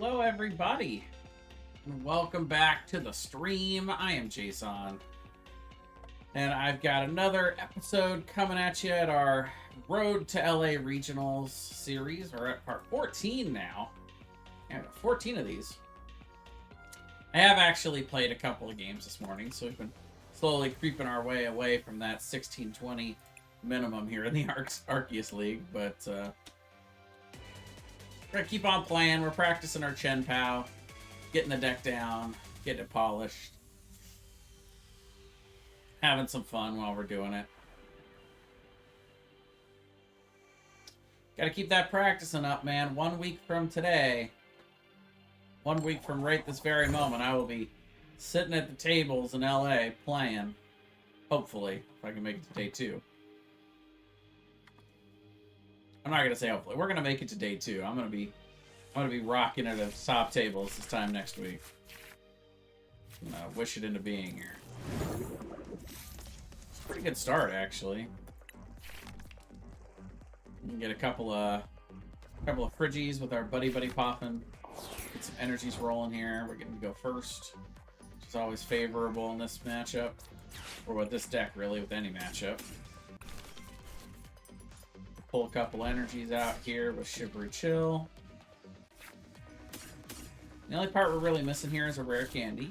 Hello, everybody, and welcome back to the stream. I am Jason, and I've got another episode coming at you at our Road to LA Regionals series. We're at part 14 now. I got 14 of these. I have actually played a couple of games this morning, so we've been slowly creeping our way away from that 16-20 minimum here in the Arceus League, but we're gonna keep on playing. We're practicing our Chien-Pao, getting the deck down, getting it polished, having some fun while we're doing it. Gotta keep that practicing up, man. 1 week from today, 1 week from right this very moment, I will be sitting at the tables in LA playing. Hopefully, if I can make it to day 2. I'm not gonna say hopefully. We're gonna make it to day 2. I'm gonna be rocking at the top tables this time next week. I'm gonna wish it into being here. It's a pretty good start, actually. We can get a couple of Frigies with our buddy popping. Get some energies rolling here. We're getting to go first, which is always favorable in this matchup, or with this deck, really, with any matchup. Pull a couple energies out here with Shivery Chill. The only part we're really missing here is a rare candy.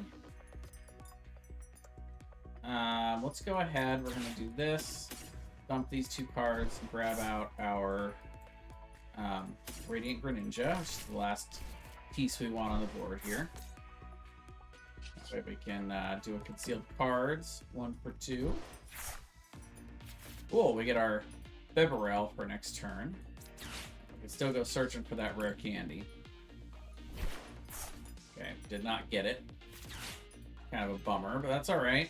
Let's go ahead. We're going to do this. Dump these 2 cards and grab out our Radiant Greninja, which is the last piece we want on the board here. That way we can do a concealed cards. 1 for 2. Cool, we get our Bibarel for next turn. We can still go searching for that rare candy. Okay, did not get it. Kind of a bummer, but that's alright.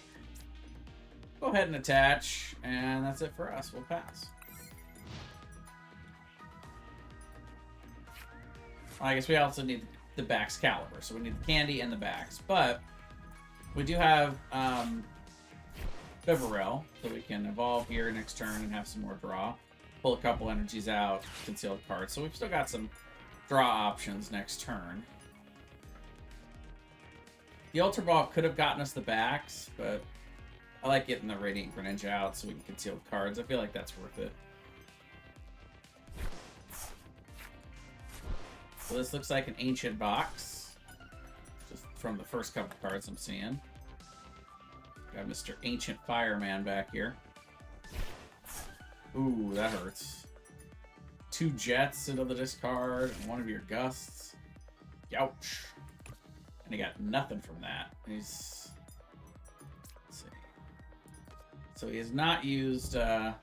Go ahead and attach, and that's it for us. We'll pass. I guess we also need the Bax Caliber, so we need the candy and the Bax. But we do have Bibarel, so we can evolve here next turn and have some more draw. Pull a couple energies out, concealed cards. So we've still got some draw options next turn. The Ultra Ball could have gotten us the Bax, but I like getting the Radiant Greninja out so we can conceal cards. I feel like that's worth it. So this looks like an ancient box, just from the first couple cards I'm seeing. Got Mr. Ancient Fireman back here. Ooh, that hurts. 2 Jets into the discard, and 1 of your Gusts. Youch. And he got nothing from that. He's... Let's see. So he has not used... So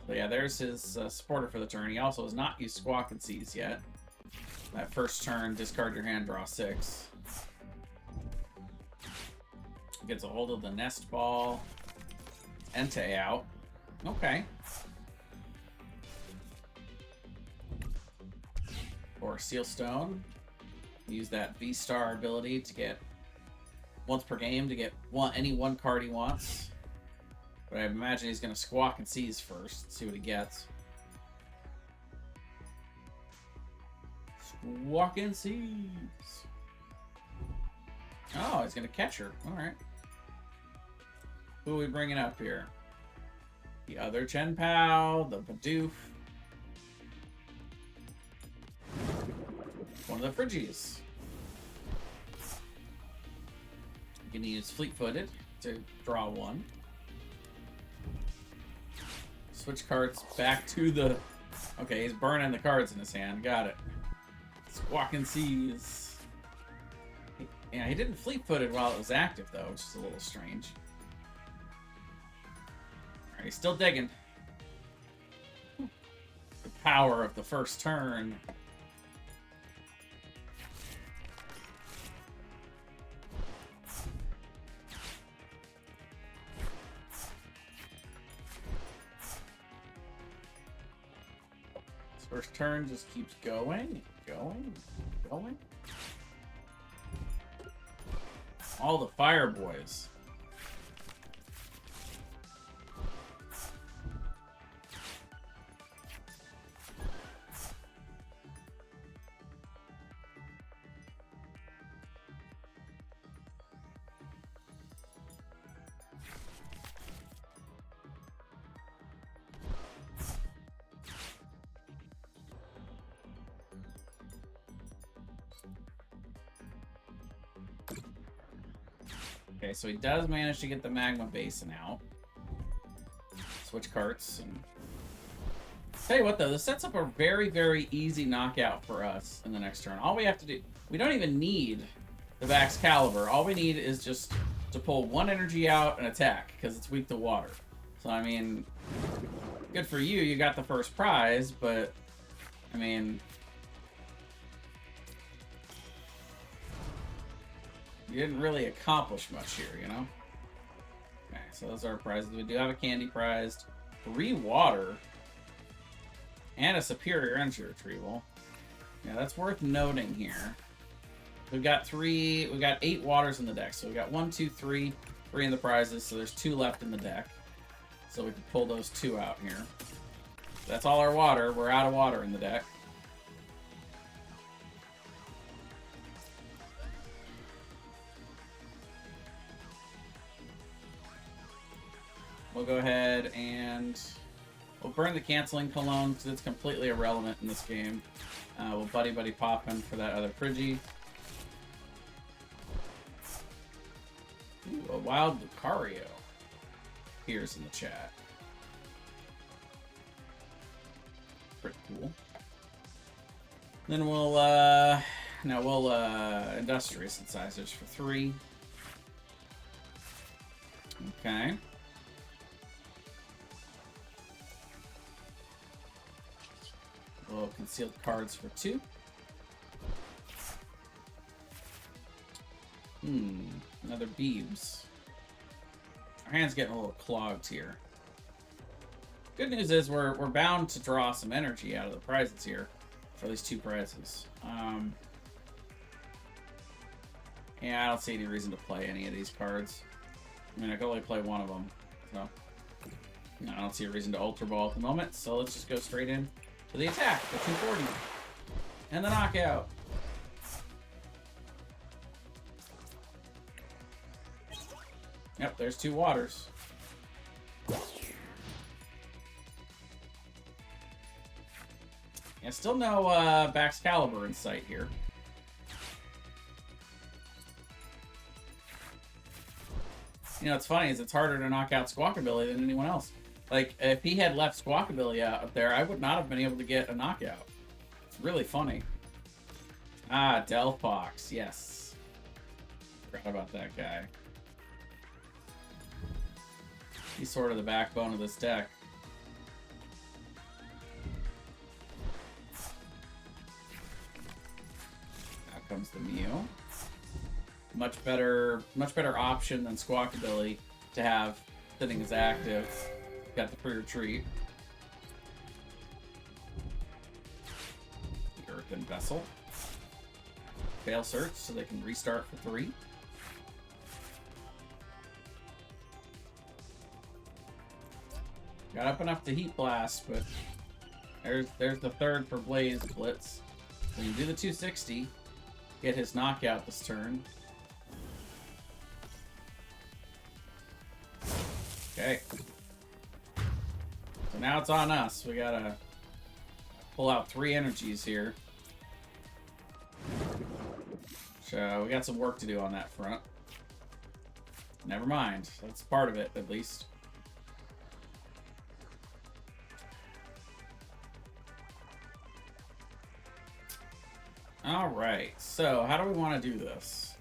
yeah, there's his supporter for the turn. He also has not used Squawk and Seize yet. That first turn, discard your hand, draw 6. Gets a hold of the Nest Ball. Entei out. Okay. Or Seal Stone. Use that V-Star ability to get once per game to get any one card he wants. But I imagine he's going to Squawk and Seize first. See what he gets. Squawk and Seize. Oh, he's going to catch her. All right. Who are we bringing up here? The other Chien-Pao, the Bidoof. One of the Frigies. You can use Fleet-Footed to draw 1. Switch cards back to the... Okay, he's burning the cards in his hand. Got it. Squawk and Seize. Yeah, he didn't Fleet-Footed while it was active, though, which is a little strange. Alright, he's still digging. The power of the first turn. This first turn just keeps going. All the Fire Boys. Okay, so he does manage to get the Magma Basin out. Switch carts. And tell you what, though, this sets up a very, very easy knockout for us in the next turn. All we have to do... We don't even need the Excalibur. All we need is just to pull one energy out and attack, because it's weak to water. So, I mean, good for you. You got the first prize, but, I mean... You didn't really accomplish much here, you know? Okay, so those are our prizes. We do have a candy prize, 3 water, and a superior energy retrieval. Yeah, that's worth noting here. We've got 8 waters in the deck. So we got 1, 2, 3 in the prizes. So there's 2 left in the deck. So we can pull those 2 out here. That's all our water. We're out of water in the deck. We'll go ahead and we'll burn the canceling cologne because it's completely irrelevant in this game. We'll buddy pop in for that other Prigi. Ooh, a wild Lucario appears in the chat. Pretty cool. Then we'll Industrious Incisors for 3. Okay. We'll Concealed Cards for 2. Another Beebs. Our hand's getting a little clogged here. Good news is we're bound to draw some energy out of the prizes here for these 2 prizes. Yeah, I don't see any reason to play any of these cards. I mean, I can only play one of them, so I don't see a reason to Ultra Ball at the moment. So let's just go straight in to the attack for 240 and the knockout. Yep, there's 2 waters. Yeah, still no Excalibur in sight here. You know, what's funny is it's harder to knock out Squawkabilly than anyone else. Like, if he had left Squawkabilly out there, I would not have been able to get a knockout. It's really funny. Ah, Delphox, yes. Forgot about that guy. He's sort of the backbone of this deck. Out comes the Mew. Much better option than Squawkabilly to have sitting as active. Got the pre-retreat. The Earthen Vessel. Fail search so they can restart for 3. Got up enough to Heat Blast, but there's the 3rd for Blaze Blitz. So you do the 260, get his knockout this turn. Okay. So now it's on us. We gotta pull out 3 energies here. So we got some work to do on that front. Never mind. That's part of it, at least. Alright, so how do we want to do this?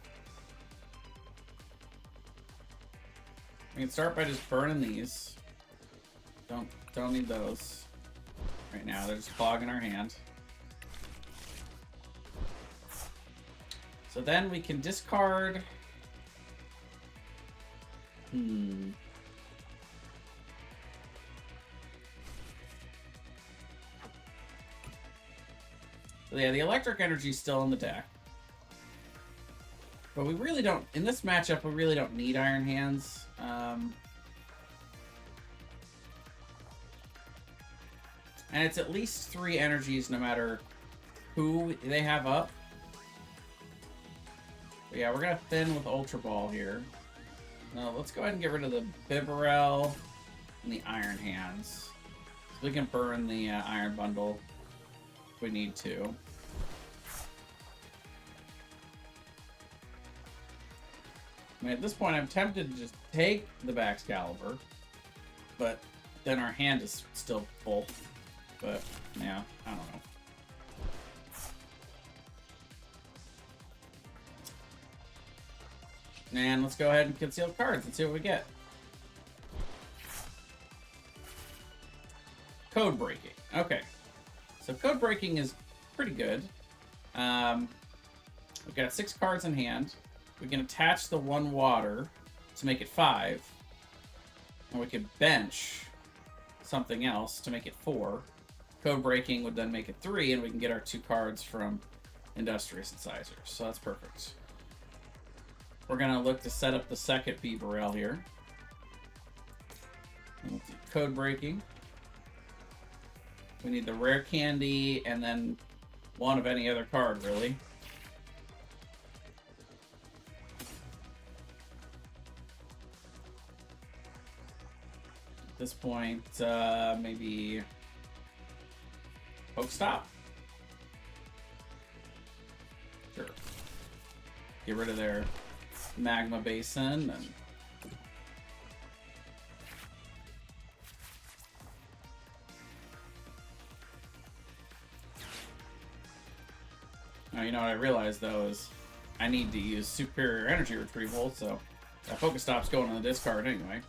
We can start by just burning these. Don't need those right now. They're just clogging our hand. So then we can discard. So yeah, the electric energy is still in the deck. But we really don't, in this matchup, we really don't need Iron Hands. And it's at least 3 energies no matter who they have up. But yeah, we're going to thin with Ultra Ball here. Now, let's go ahead and get rid of the Bibarel and the Iron Hands. So we can burn the Iron Bundle if we need to. I mean, at this point, I'm tempted to just take the Baxcalibur, but then our hand is still full. But, yeah, I don't know. And let's go ahead and conceal cards and see what we get. Code breaking. Okay. So code breaking is pretty good. We've got 6 cards in hand. We can attach the 1 water to make it 5. And we could bench something else to make it 4. Code breaking would then make it 3, and we can get our 2 cards from Industrious Incisors. So that's perfect. We're going to look to set up the second Beaverell here. And we'll do code breaking. We need the rare candy and then 1 of any other card, really. At this point, maybe Pokestop. Sure. Get rid of their Magma Basin and oh, you know what I realized though is I need to use Superior Energy Retrieval, so that Pokestop's going on the discard anyway.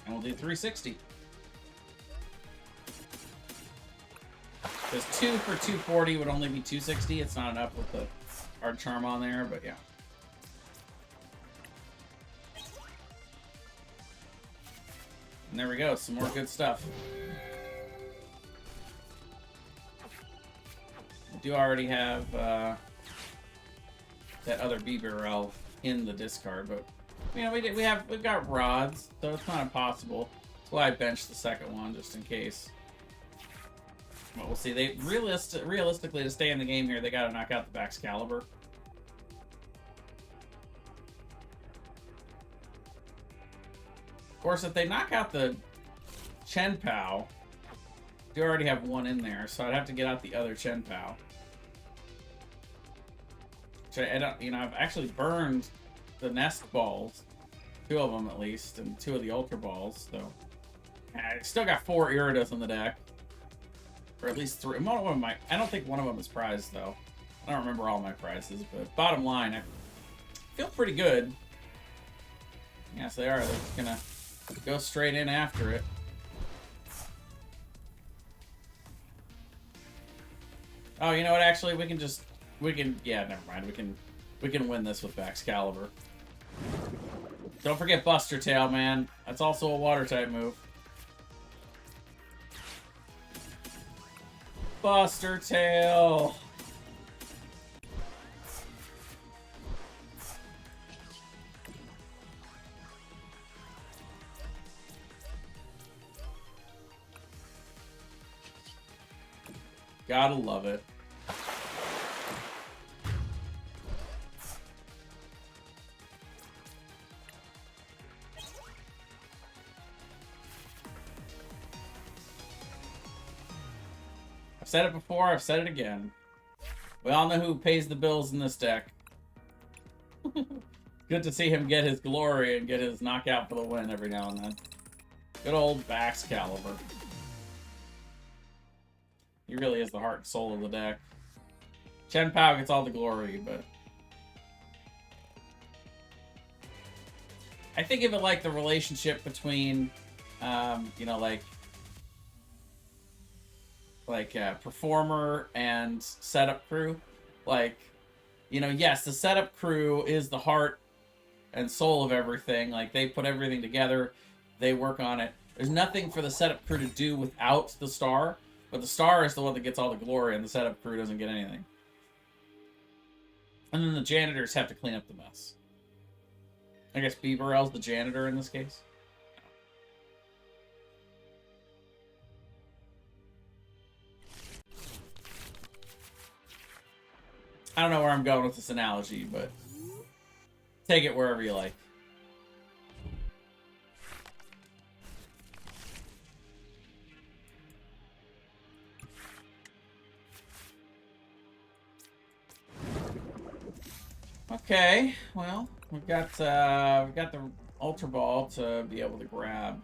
And we'll do 360. Because 2 for 240 would only be 260. It's not enough with the Hard Charm on there, but yeah. And there we go. Some more good stuff. I do already have that other Beaverell in the discard, but you know, we've got rods, so it's not impossible. That's why I benched the second one just in case. But we'll see. They realistically to stay in the game here, they got to knock out the Baxcalibur. Of course, if they knock out the Chien-Pao, they already have 1 in there, so I'd have to get out the other Chien-Pao. Which I don't, you know, I've actually burned the nest balls, 2 of them at least, and 2 of the ultra balls. So I still got 4 Iridas on the deck, or at least 3. One of them I don't think one of them is prized though. I don't remember all my prizes, but bottom line, I feel pretty good. Yes, they are. They're just gonna go straight in after it. Oh, you know what? Actually, we can. Yeah, never mind. We can win this with Baxcalibur. Don't forget Buster Tail, man. That's also a water type move. Buster Tail. Gotta love it. I've said it before, I've said it again. We all know who pays the bills in this deck. Good to see him get his glory and get his knockout for the win every now and then. Good old Baxcalibur. He really is the heart and soul of the deck. Chien-Pao gets all the glory, but I think of it like the relationship between, you know, like performer and setup crew. Like, you know, yes, the setup crew is the heart and soul of everything. Like, they put everything together, they work on it. There's nothing for the setup crew to do without the star, but the star is the one that gets all the glory, and the setup crew doesn't get anything. And then the janitors have to clean up the mess. I guess Beaverell's the janitor in this case. I don't know where I'm going with this analogy, but take it wherever you like. Okay, well, we've got the Ultra Ball to be able to grab.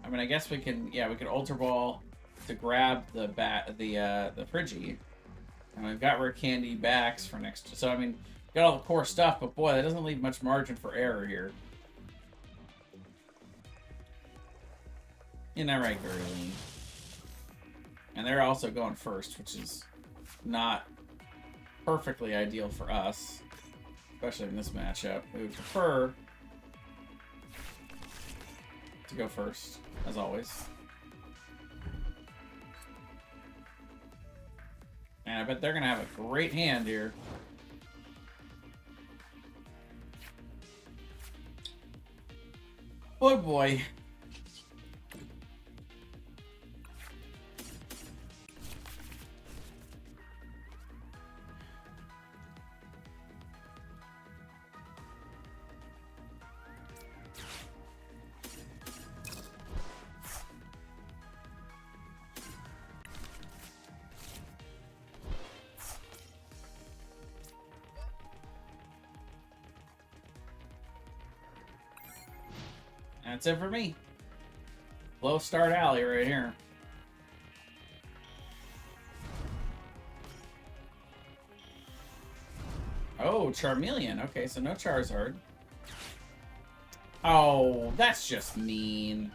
I mean, I guess we can, yeah, we can Ultra Ball to grab the Friggy. And we've got rare candy backs for next. So I mean, got all the core stuff, but boy, that doesn't leave much margin for error here. In that regularly. And they're also going first, which is not perfectly ideal for us, especially in this matchup. We would prefer to go first, as always. And I bet they're going to have a great hand here. Oh boy. That's it for me. Low start alley right here. Oh, Charmeleon. Okay, so no Charizard. Oh, that's just mean.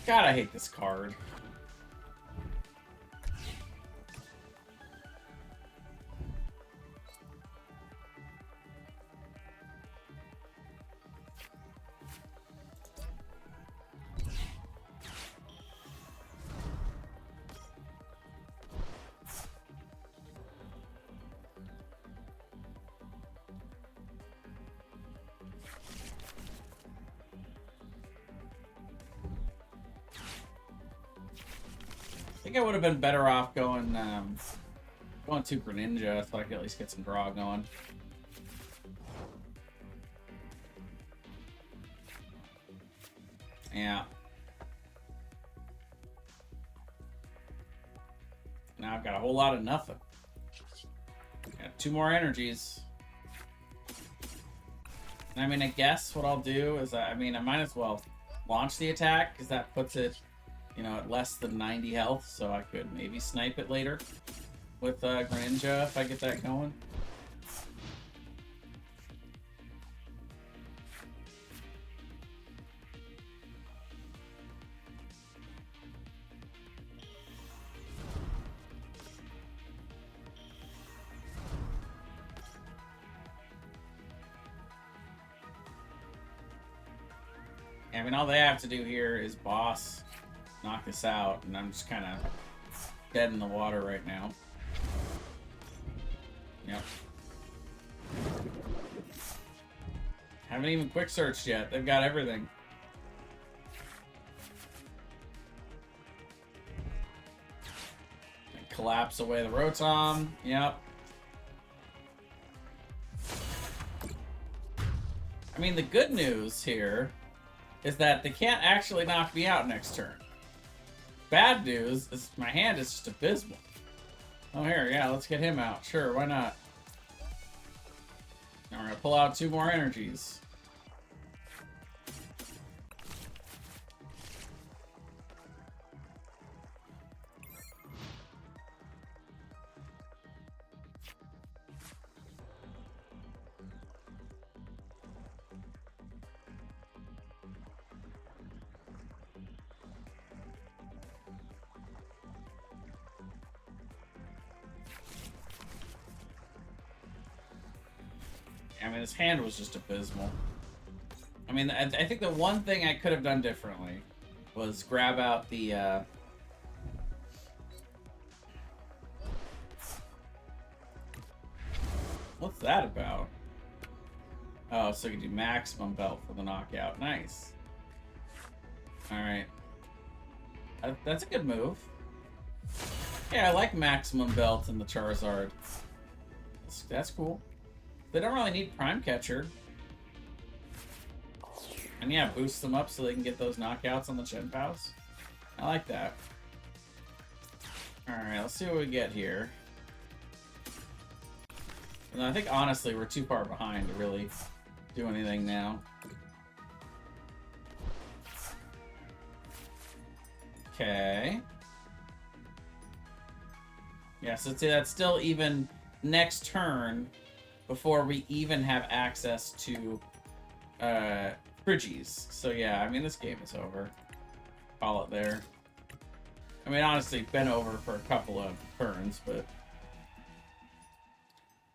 God, I hate this card. I think I would have been better off going to Greninja so I could at least get some draw going. Yeah. Now I've got a whole lot of nothing. Got 2 more energies. And I mean, I guess what I'll do is, I mean, I might as well launch the attack, because that puts it, you know, at less than 90 health, so I could maybe snipe it later with Greninja if I get that going. I mean, all they have to do here is boss, knock this out, and I'm just kind of dead in the water right now. Yep. Haven't even quick searched yet. They've got everything. And collapse away the Rotom. Yep. I mean, the good news here is that they can't actually knock me out next turn. Bad news is my hand is just abysmal. Oh, here, yeah, let's get him out. Sure, why not? Now we're gonna pull out 2 more energies. I mean, his hand was just abysmal. I mean, I think the one thing I could have done differently was grab out the, What's that about? Oh, so you can do maximum belt for the knockout. Nice. Alright. That's a good move. Yeah, I like Maximum Belt and the Charizard. That's cool. They don't really need Prime Catcher. And yeah, boost them up so they can get those knockouts on the Chien-Paos. I like that. Alright, let's see what we get here. And I think, honestly, we're too far behind to really do anything now. Okay. Yeah, so that's still even next turn before we even have access to Frigies. So yeah, I mean, this game is over. Call it there. I mean, honestly, been over for a couple of turns, but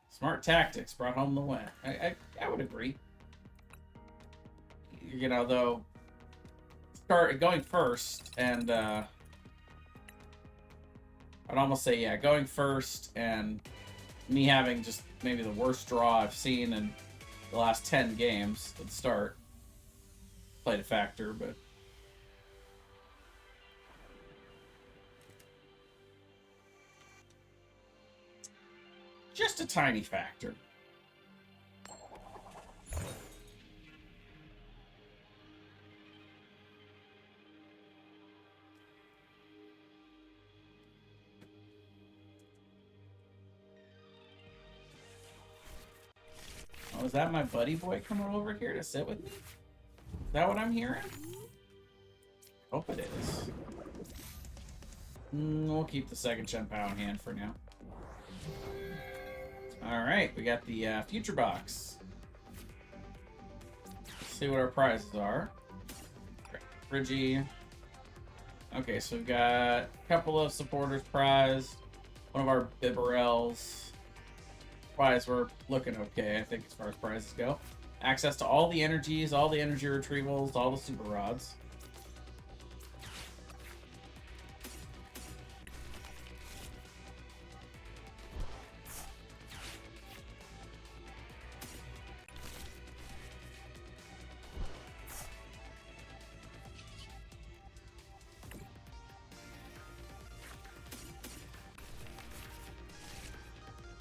smart tactics brought home the win. I would agree. You know, though, going first, and I'd almost say, yeah, going first, and me having just maybe the worst draw I've seen in the last 10 games at the start played a factor, but just a tiny factor. Oh, is that my buddy boy coming over here to sit with me? Is that what I'm hearing? Hope it is. We'll keep the second Chien-Pao in hand for now. Alright, we got the future box. Let's see what our prizes are. Friggy. Okay, so we've got a couple of supporters prized. One of our Bibarels. Prize, we're looking okay, I think, as far as prizes go. Access to all the energies, all the energy retrievals, all the super rods.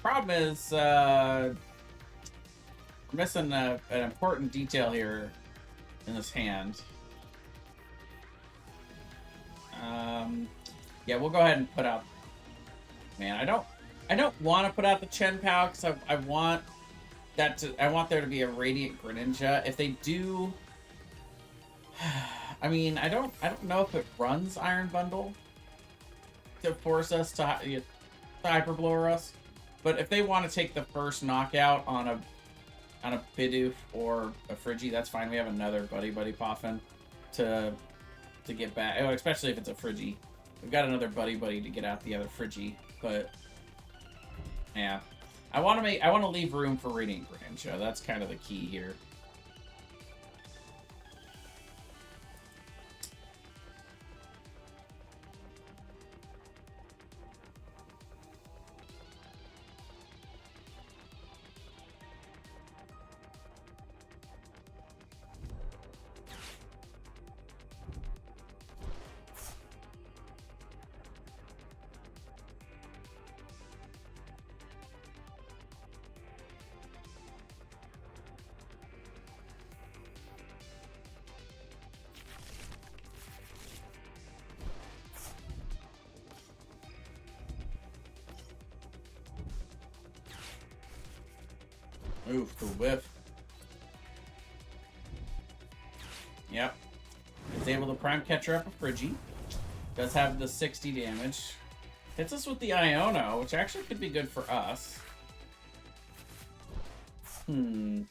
Problem is, we're missing an important detail here in this hand. Yeah, we'll go ahead and put out. Man, I don't want to put out the Chien-Pao because I want that to. I want there to be a Radiant Greninja. If they do, I mean, I don't know if it runs Iron Bundle to force us to Hyper Blower us. But if they want to take the first knockout on a Bidoof or a Friggy, that's fine. We have another Buddy Poffin to get back, especially if it's a Friggy. We've got another Buddy to get out the other Friggy, but yeah, I want to leave room for Radiant Greninja. That's kind of the key here. Oof, the whiff. Yep. It's able to Prime Catcher up a Friggy. Does have the 60 damage. Hits us with the Iono, which actually could be good for us. Leaves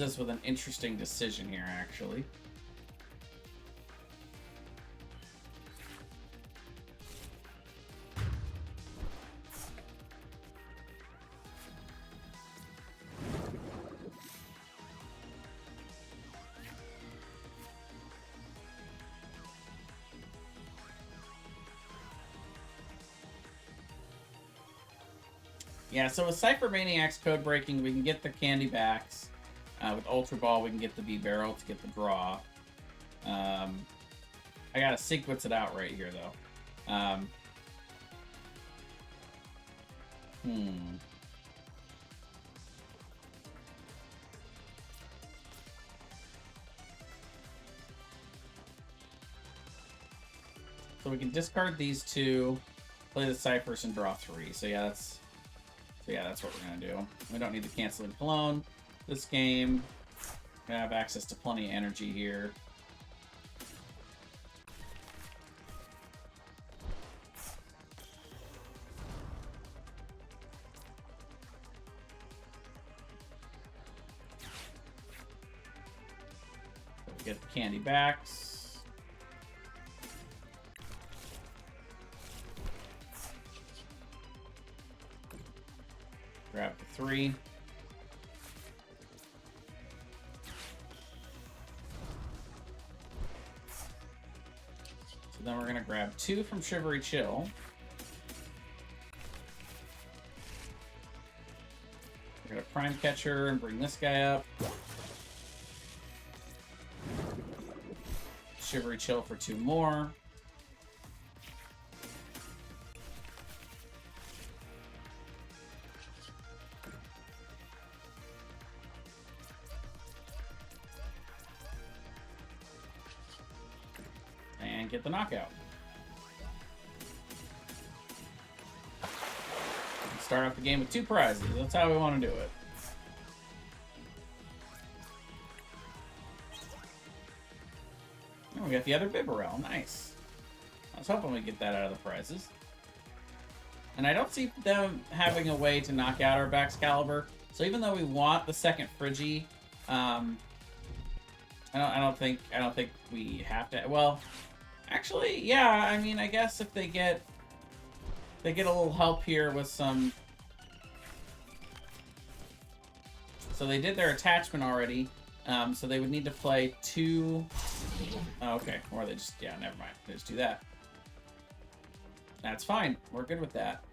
us with an interesting decision here, actually. Yeah, so with Cypher Maniac's code breaking, we can get the candy backs. With Ultra Ball, we can get the Bibarel to get the draw. I gotta sequence it out right here, though. So we can discard these two, play the Cyphers, and draw 3. So yeah, that's what we're gonna do. We don't need to cancel in Cologne this game. We have access to plenty of energy here. So we get the candy backs. Grab the 3. So then we're going to grab 2 from Shivery Chill. We're going to Prime Catcher and bring this guy up. Shivery Chill for 2 more. Get the knockout. Start off the game with 2 prizes. That's how we want to do it. Oh, we got the other Bibarel. Nice. I was hoping we'd get that out of the prizes. And I don't see them having a way to knock out our Baxcalibur. So even though we want the second Frigi, I don't think we have to. Well. Actually, yeah, I mean, I guess if they get a little help here with some... So they did their attachment already, so they would need to play 2... Oh, okay, or they just... Yeah, never mind. They just do that. That's fine. We're good with that.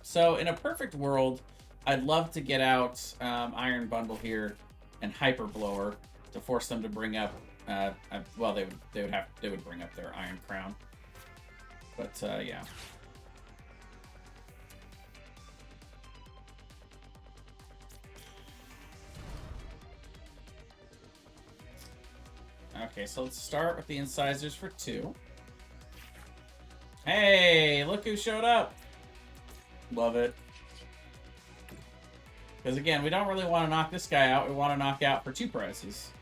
So, in a perfect world... I'd love to get out Iron Bundle here and Hyper Blower to force them to bring up. Well, they would bring up their Iron Crown, but yeah. Okay, so let's start with the incisors for 2. Hey, look who showed up! Love it. Because again, we don't really want to knock this guy out. We want to knock out for 2 prizes.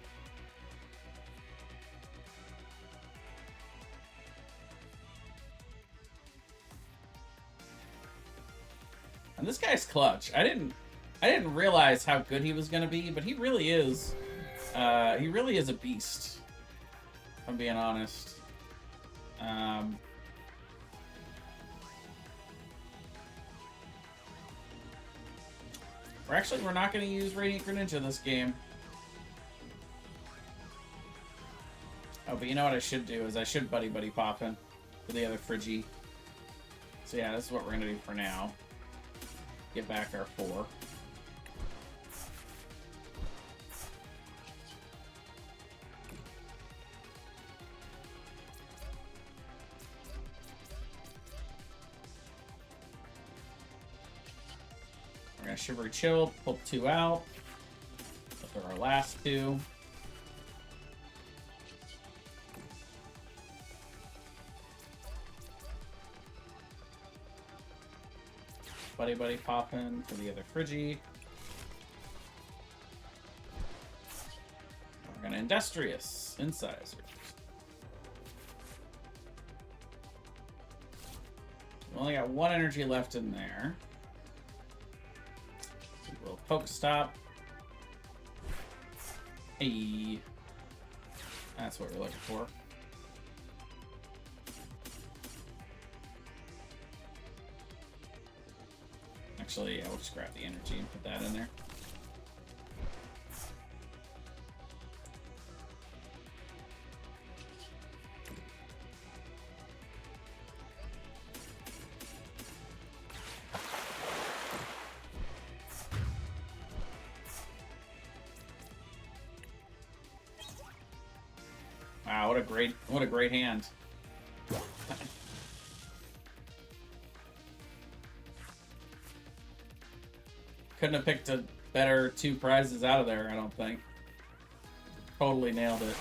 And this guy's clutch. I didn't realize how good he was going to be, but he really is. He really is a beast. If I'm being honest. We're not going to use Radiant Greninja this game. Oh, but you know what I should do is I should Buddy Pop in for the other Frigi. So yeah, this is what we're going to do for now. Get back our 4. We're going to Shivery Chill, pull 2 out. Those are our last 2. Buddy poppin' for the other Frigi. We're going to Industrious Incisors. We only got 1 energy left in there. We'll Pokestop. Hey. That's what we're looking for. Actually, yeah, we'll just grab the energy and put that in there. a great hand. Couldn't have picked a better 2 prizes out of there, I don't think. Totally nailed it.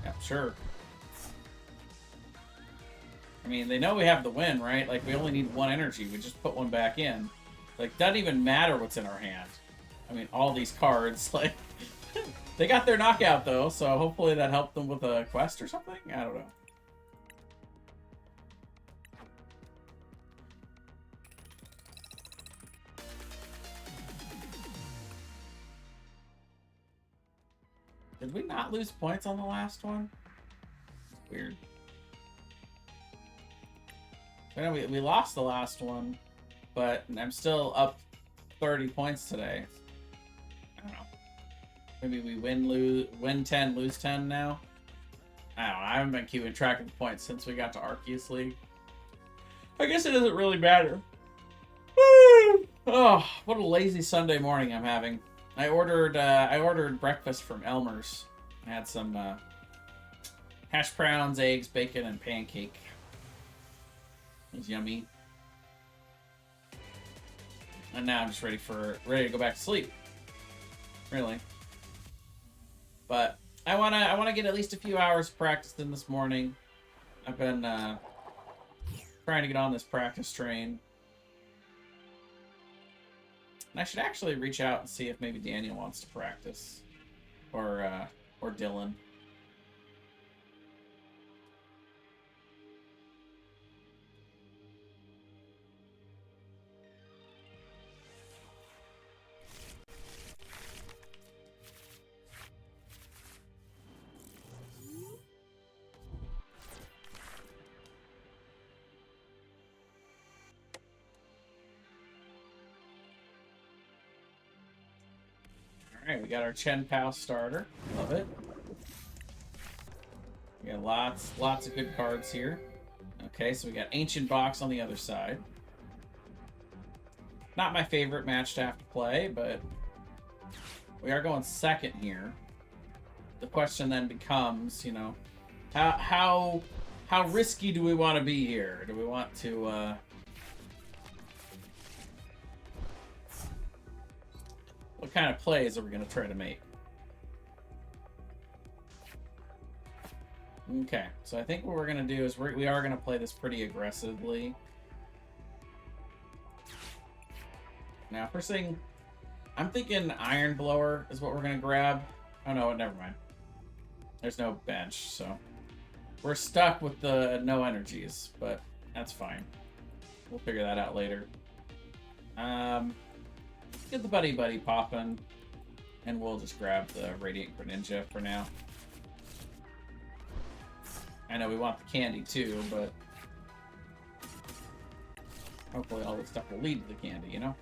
Yeah, sure. I mean, they know we have the win, right? Like, we only need 1 energy. We just put 1 back in. Like, doesn't even matter what's in our hand. I mean, all these cards, like... They got their knockout, though, so hopefully that helped them with a quest or something? I don't know. Did we not lose points on the last one? Weird. I know we lost the last one, but I'm still up 30 points today. I don't know. Maybe we win 10, lose 10 now? I don't know. I haven't been keeping track of the points since we got to Arceus League. I guess it doesn't really matter. Oh, what a lazy Sunday morning I'm having. I ordered breakfast from Elmer's. I had some hash browns, eggs, bacon, and pancake. It was yummy. And now I'm just ready to go back to sleep. Really. But I wanna get at least a few hours practiced in this morning. I've been trying to get on this practice train. And I should actually reach out and see if maybe Daniel wants to practice. Or Dylan. Alright, we got our Chien-Pao starter. Love it. We got lots of good cards here. Okay, so we got Ancient Box on the other side. Not my favorite match to have to play, but we are going second here. The question then becomes, you know, how risky do we want to be here? Do we want to what kind of plays are we going to try to make? Okay, so I think what we're going to do is we are going to play this pretty aggressively. Now, first thing, I'm thinking Iron Blower is what we're going to grab. Oh no, never mind. There's no bench, so we're stuck with the no energies, but that's fine. We'll figure that out later. Get the Buddy popping, and we'll just grab the Radiant Greninja for now. I know we want the candy too, but hopefully all this stuff will lead to the candy, you know?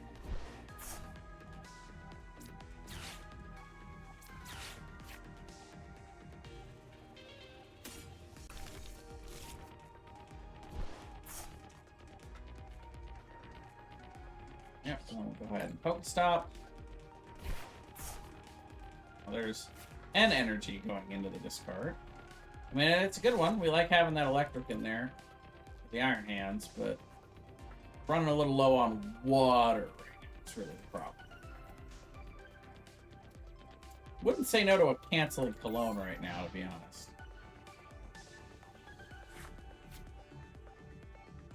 Yep, so we'll go ahead and Pokestop. Well, there's an energy going into the discard. I mean, it's a good one. We like having that electric in there. The Iron Hands, but running a little low on water right now. It's really the problem. Wouldn't say no to a canceling Cologne right now, to be honest.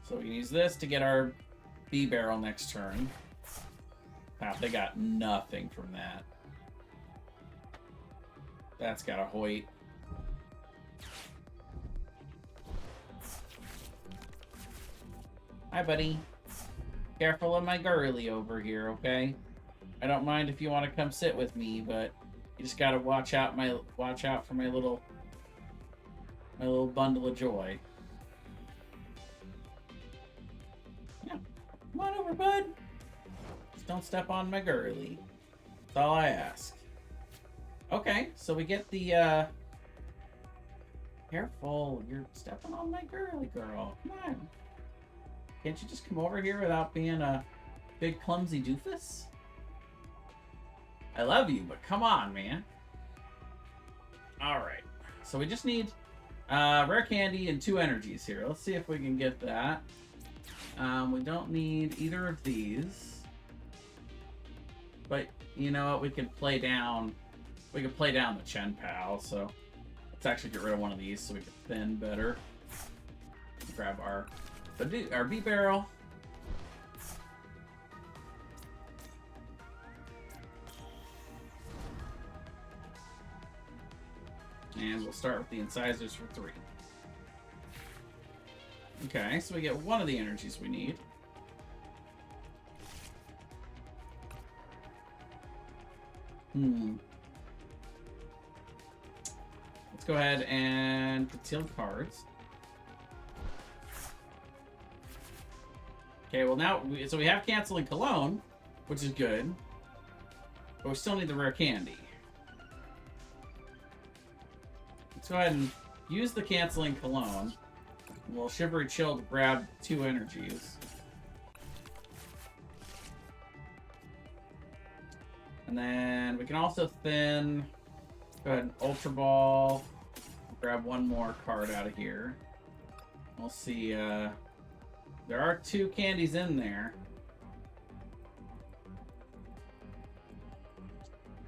So we can use this to get our B-Barrel next turn. Wow, they got nothing from that. That's got a Hoyt. Hi, buddy. Careful of my girly over here, okay? I don't mind if you want to come sit with me, but you just gotta watch out for my little bundle of joy. Yeah, come on over, bud. Just don't step on my girly. That's all I ask. Okay, so we get the Careful, you're stepping on my girly girl. Come on. Can't you just come over here without being a big clumsy doofus? I love you, but come on, man. Alright, So we just need rare candy and 2 energies here. Let's see if we can get that. We don't need either of these. But you know what? We could play down. We could play down the Chien-Pao. So let's actually get rid of one of these so we can thin better. Grab our B barrel. And we'll start with the incisors for 3. Okay, so we get one of the energies we need. Let's go ahead and conceal cards. Okay, well now, so we have canceling cologne, which is good. But we still need the rare candy. Let's go ahead and use the canceling cologne. We'll Shivery Chill to grab 2 energies. And then we can also thin. Go ahead and Ultra Ball. Grab one more card out of here. We'll see. There are 2 candies in there.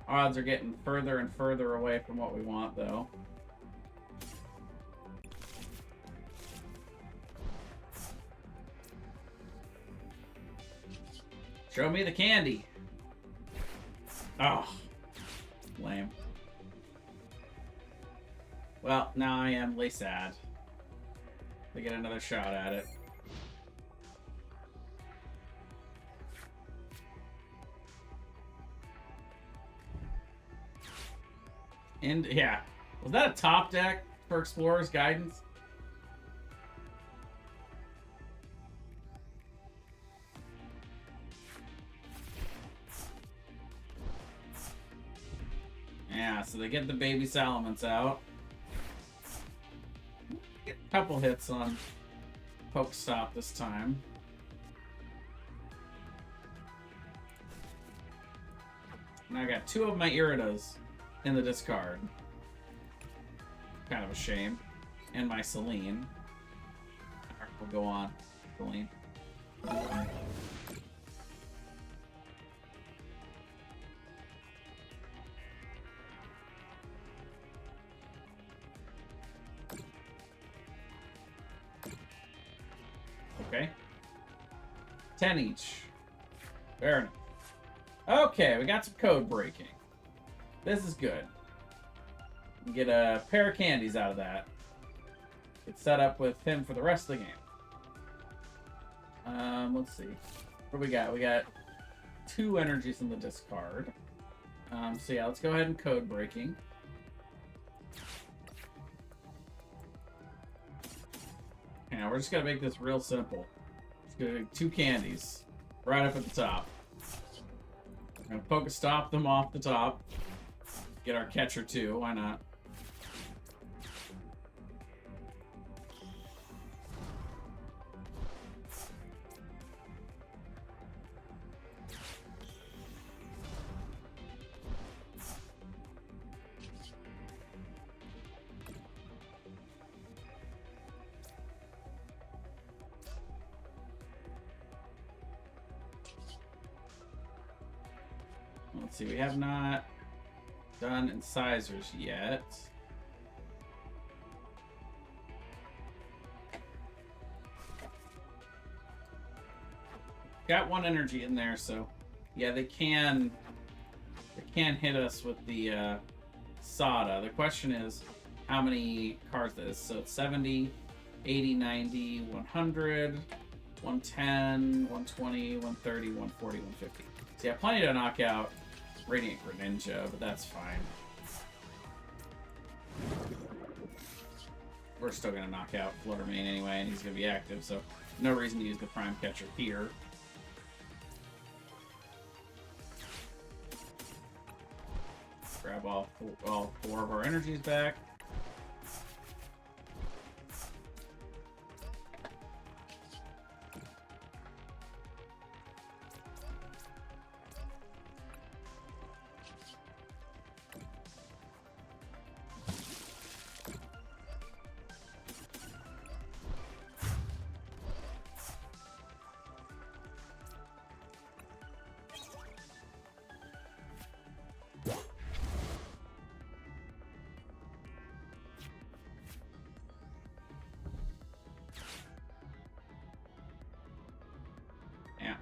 Odds are getting further and further away from what we want, though. Show me the candy. Oh, lame. Well, now I am really sad. We get another shot at it. And yeah, was that a top deck for Explorer's Guidance? Yeah, so they get the baby Salamence out. Get a couple hits on Pokestop this time. And I got 2 of my Iridas in the discard. Kind of a shame. And my Celine. Alright, we'll go on. Celine. Okay. 10 each. Fair enough. Okay, we got some code breaking. This is good. We get a pair of candies out of that. Get set up with him for the rest of the game. Let's see. What do we got? We got 2 energies in the discard. So yeah, let's go ahead and code breaking. Yeah, we're just gonna make this real simple. Just gonna make 2 candies right up at the top. I'm gonna Pokestop them off the top. Get our catcher too. Why not? Let's see, we have not done incisors yet. Got 1 energy in there, so yeah, they can hit us with the Sada. The question is how many cards that is. So it's 70, 80, 90, 100, 110, 120, 130, 140, 150. So yeah, plenty to knock out Radiant Greninja, but that's fine. We're still going to knock out Fluttermane anyway, and he's going to be active, so no reason to use the Prime Catcher here. Grab all 4 of our energies back.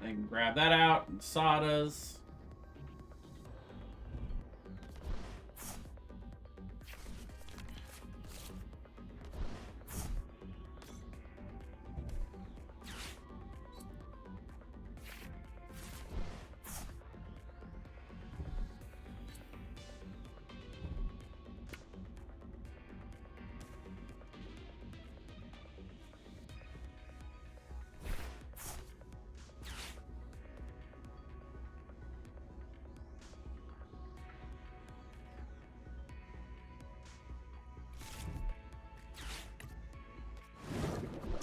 They can grab that out, and Sadas.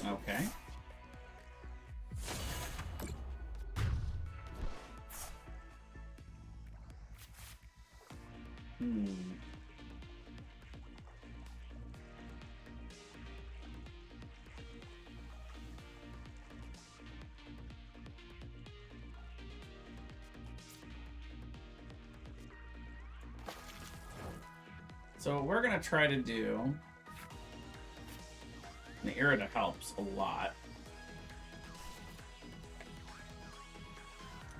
Okay. So what we're gonna try to do. The Irida helps a lot.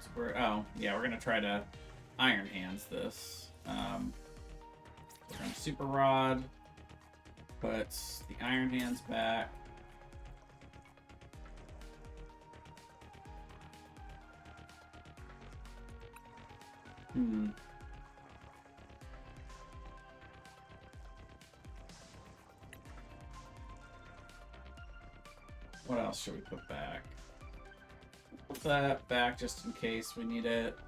So we're gonna try to Iron Hands this. We're gonna Super Rod, puts the Iron Hands back. What else should we put back? Put that back just in case we need it.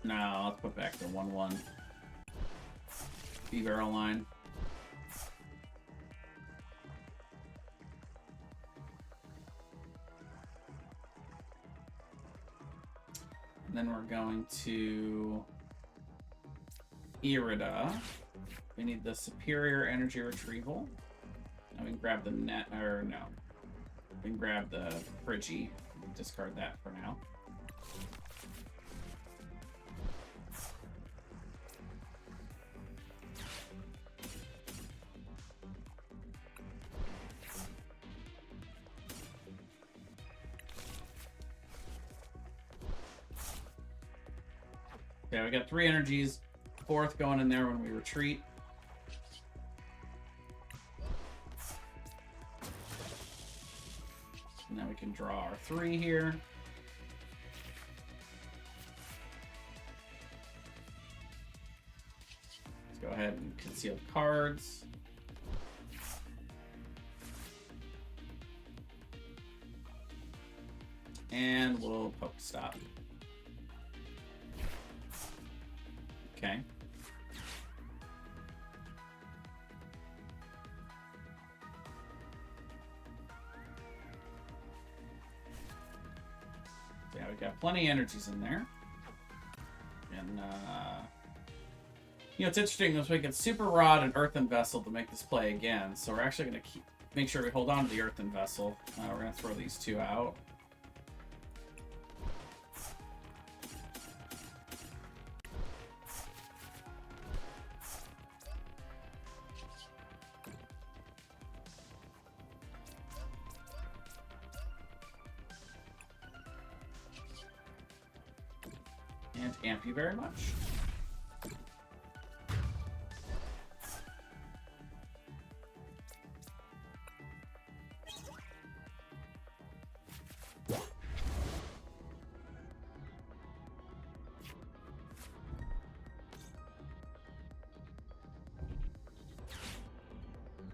No, let's put back the 1/1 B-barrel line. And then we're going to Irida. We need the Superior Energy Retrieval. And we can grab the net, or no. We can grab the Friggy. Discard that for now. Okay, we got 3 energies. 4th going in there when we retreat. And then we can draw our 3 here. Let's go ahead and conceal cards. And we'll poke stop. Okay. Yeah, we got plenty of energies in there. And, you know, it's interesting this week. It's Super Rod and Earthen Vessel to make this play again. So we're actually going to make sure we hold on to the Earthen Vessel. We're going to throw these 2 out. And amp you very much.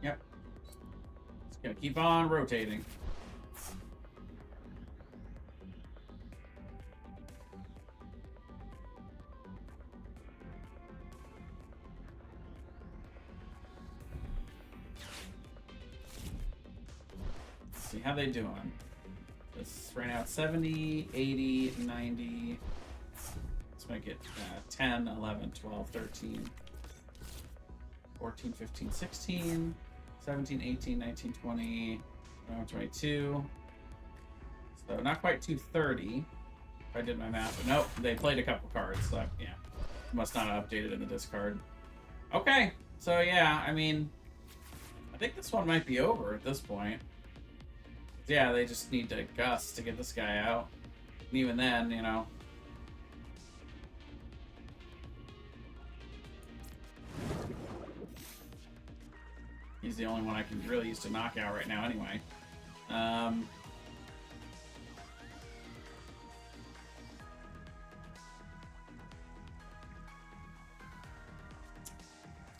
Yep. It's gonna keep on rotating. See how they doing. This right now it's 70, 80, 90. Let's make it 10, 11, 12, 13, 14, 15, 16, 17, 18, 19, 20, 21, 22. So not quite 230 if I did my math. But nope, they played a couple cards. So yeah, must not have updated in the discard. Okay, so yeah, I mean, I think this one might be over at this point. Yeah, they just need to gust to get this guy out. And even then, you know. He's the only one I can really use to knock out right now anyway.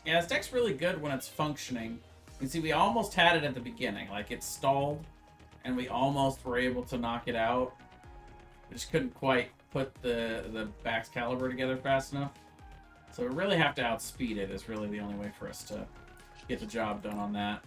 Yeah, this deck's really good when it's functioning. You see, we almost had it at the beginning. Like, it stalled, and we almost were able to knock it out. We just couldn't quite put the Bax caliber together fast enough. So we really have to outspeed it is really the only way for us to get the job done on that.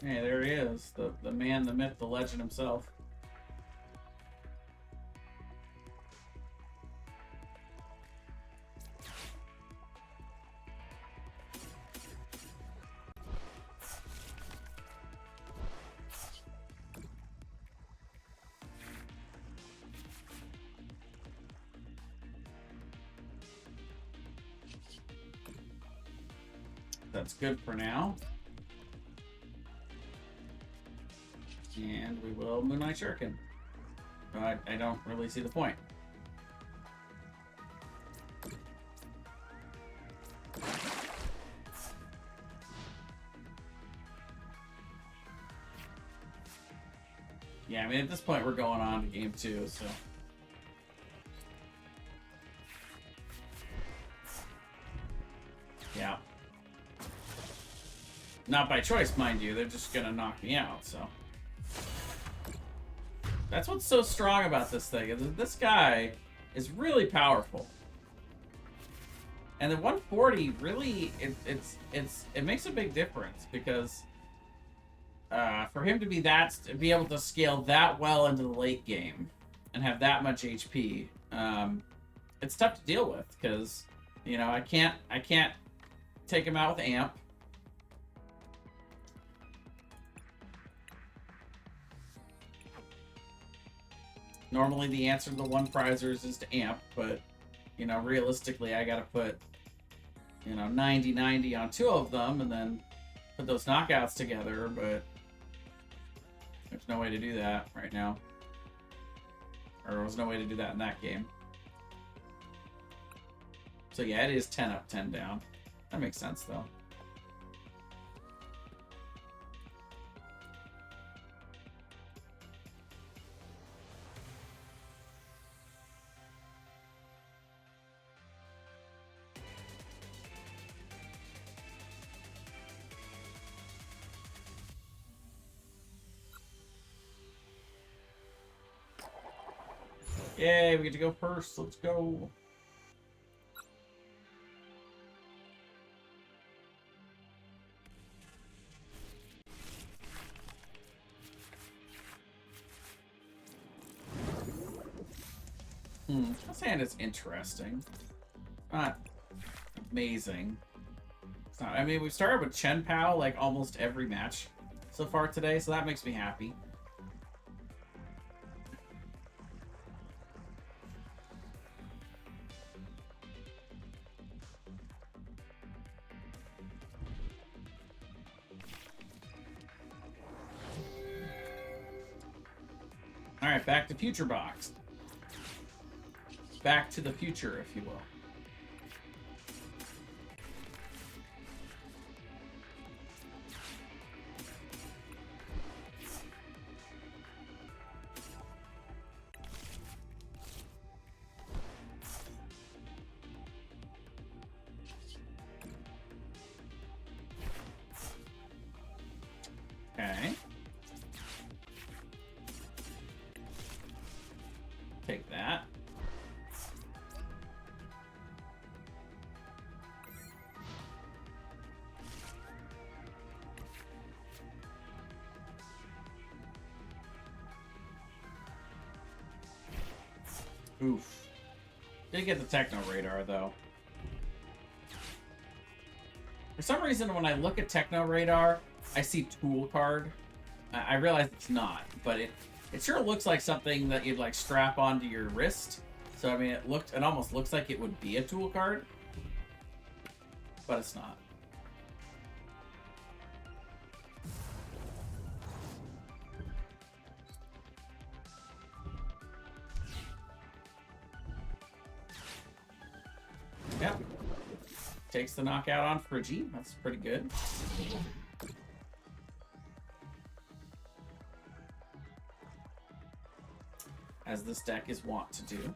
Hey, there he is. The man, the myth, the legend himself. That's good for now. And we will Moonlight Shuriken. But I don't really see the point. Yeah, I mean, at this point, we're going on to game 2, so... Yeah. Not by choice, mind you. They're just gonna knock me out, so... That's what's so strong about this thing, is that this guy is really powerful. And the 140 really, it makes a big difference, because for him to be able to scale that well into the late game and have that much HP, it's tough to deal with, because, you know, I can't take him out with Amp. Normally the answer to the one prizers is to Amp, but, you know, realistically I gotta put, you know, 90-90 on 2 of them and then put those knockouts together, but there's no way to do that right now. Or there was no way to do that in that game. So yeah, it is 10 up, 10 down. That makes sense though. Yay, we get to go first. Let's go. This hand is interesting. Not amazing. It's not, I mean, we've started with Chien-Pao like almost every match so far today, so that makes me happy. Alright, back to Future Box. Back to the future, if you will. Take that. Oof. Did get the Techno Radar, though. For some reason, when I look at Techno Radar, I see Tool Card. I realize it's not, but it sure looks like something that you'd like strap onto your wrist. So I mean, it almost looks like it would be a tool card, but it's not. Yep. Takes the knockout on Friggy. That's pretty good. As this deck is wont to do.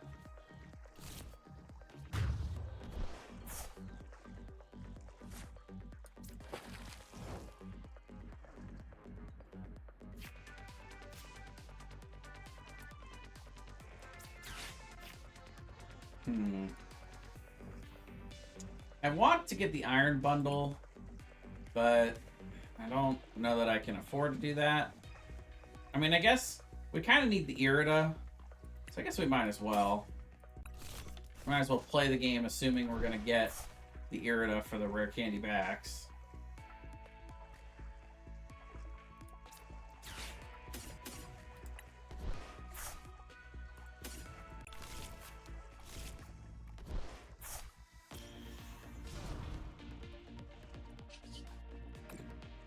I want to get the Iron Bundle, but I don't know that I can afford to do that. I mean, I guess we kind of need the Irida, so I guess we might as well. Might as well play the game assuming we're going to get the Irida for the rare candy backs.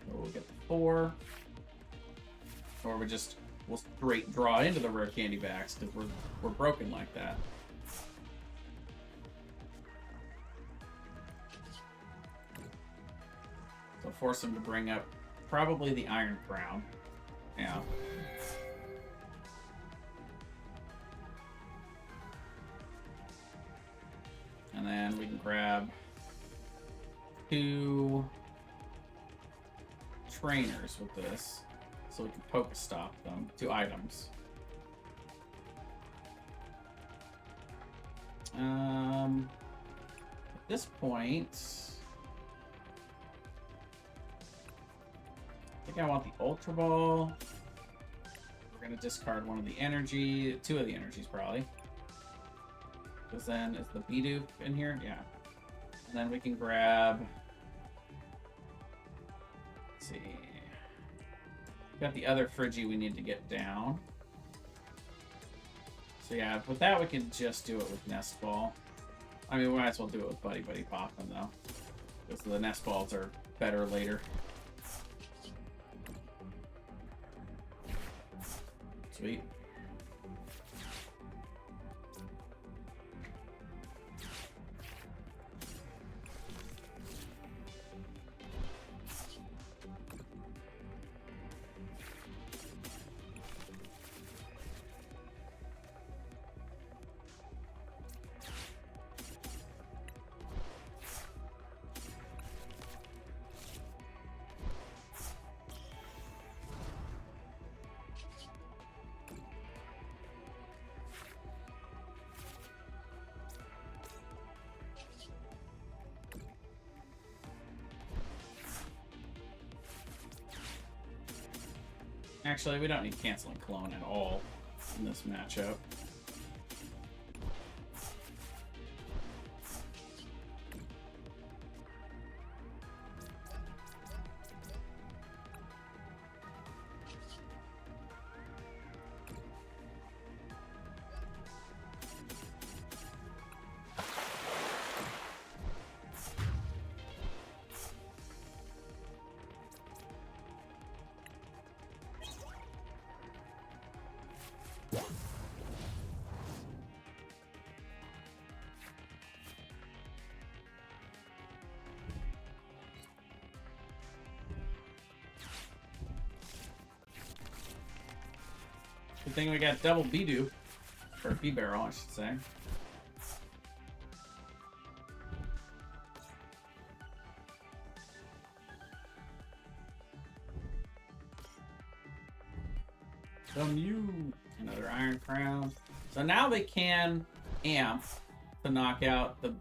We'll get the 4. Or we'll straight draw into the rare candy backs because we're broken like that. So force him to bring up probably the Iron Crown. Yeah. And then we can grab 2 trainers with this, so we can Pokestop them. 2 items. At this point, I think I want the Ultra Ball. We're gonna discard one of the energy, 2 of the energies probably. Because then is the Bidoof in here? Yeah. And then we can grab. Let's see. Got the other Friggy we need to get down. So yeah, with that we can just do it with Nest Ball. I mean, we might as well do it with Buddy Buddy Poppin' though. Because the Nest Balls are better later. Sweet. Actually, we don't need Canceling Clone at all in this matchup. Good thing we got double Bidoof, or B-Barrel, I should say. Another Iron Crown. So now they can amp to knock out the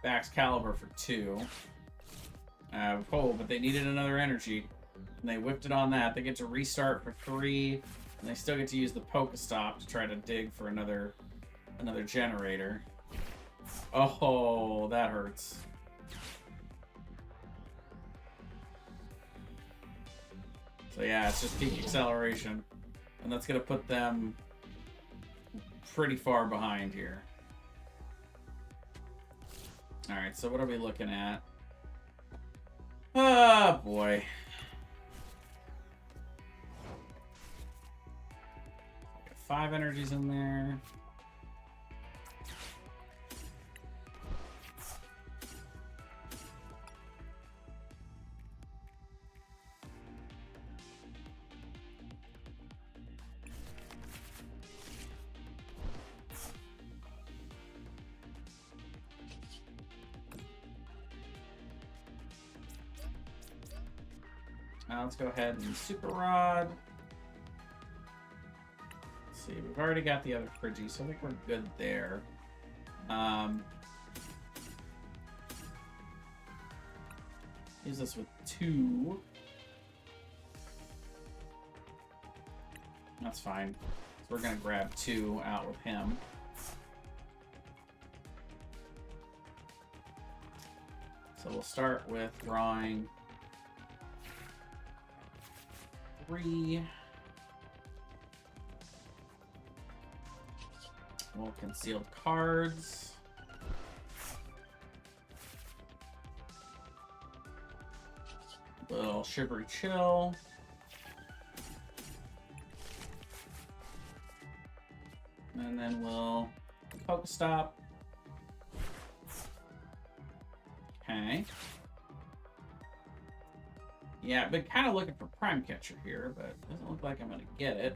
Excalibur for 2. But they needed another energy. And they whipped it on that. They get to restart for 3. And they still get to use the Pokestop to try to dig for another generator. Oh, that hurts. So yeah, it's just peak acceleration. And that's going to put them pretty far behind here. Alright, so what are we looking at? Oh, boy. Got 5 energies in there. Now let's go ahead and Super Rod. Let's see, we've already got the other Frigi, so I think we're good there. Use this with 2. That's fine. So we're gonna grab 2 out with him. So we'll start with drawing 3. We'll concealed cards. Little Shivery Chill. And then we'll Pokestop. Okay. Yeah, I've been kind of looking for Prime Catcher here, but it doesn't look like I'm going to get it.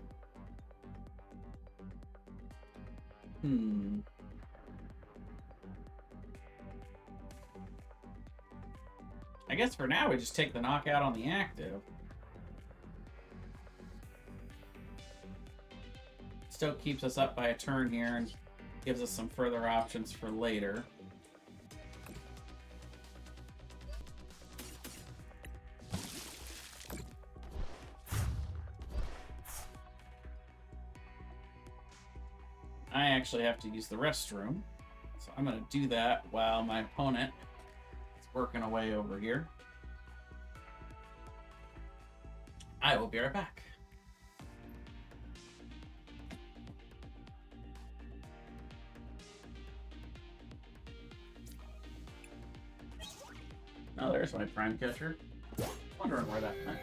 I guess for now we just take the knockout on the active. Still keeps us up by a turn here and gives us some further options for later. I actually have to use the restroom, so I'm going to do that while my opponent is working away over here. I will be right back. Oh, there's my Prime Catcher. Wondering where that went.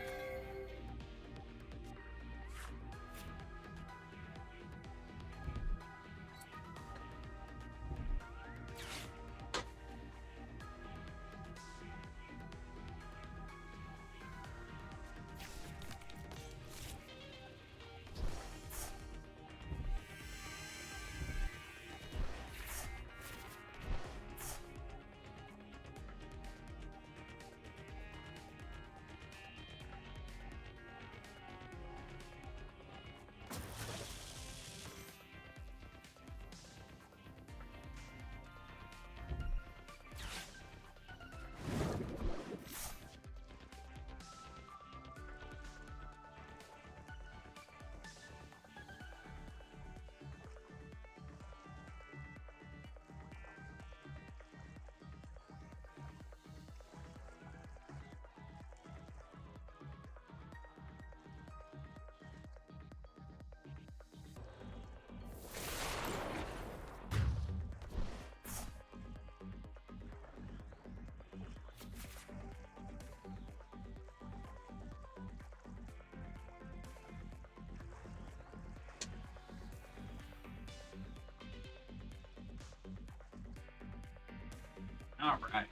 Alright.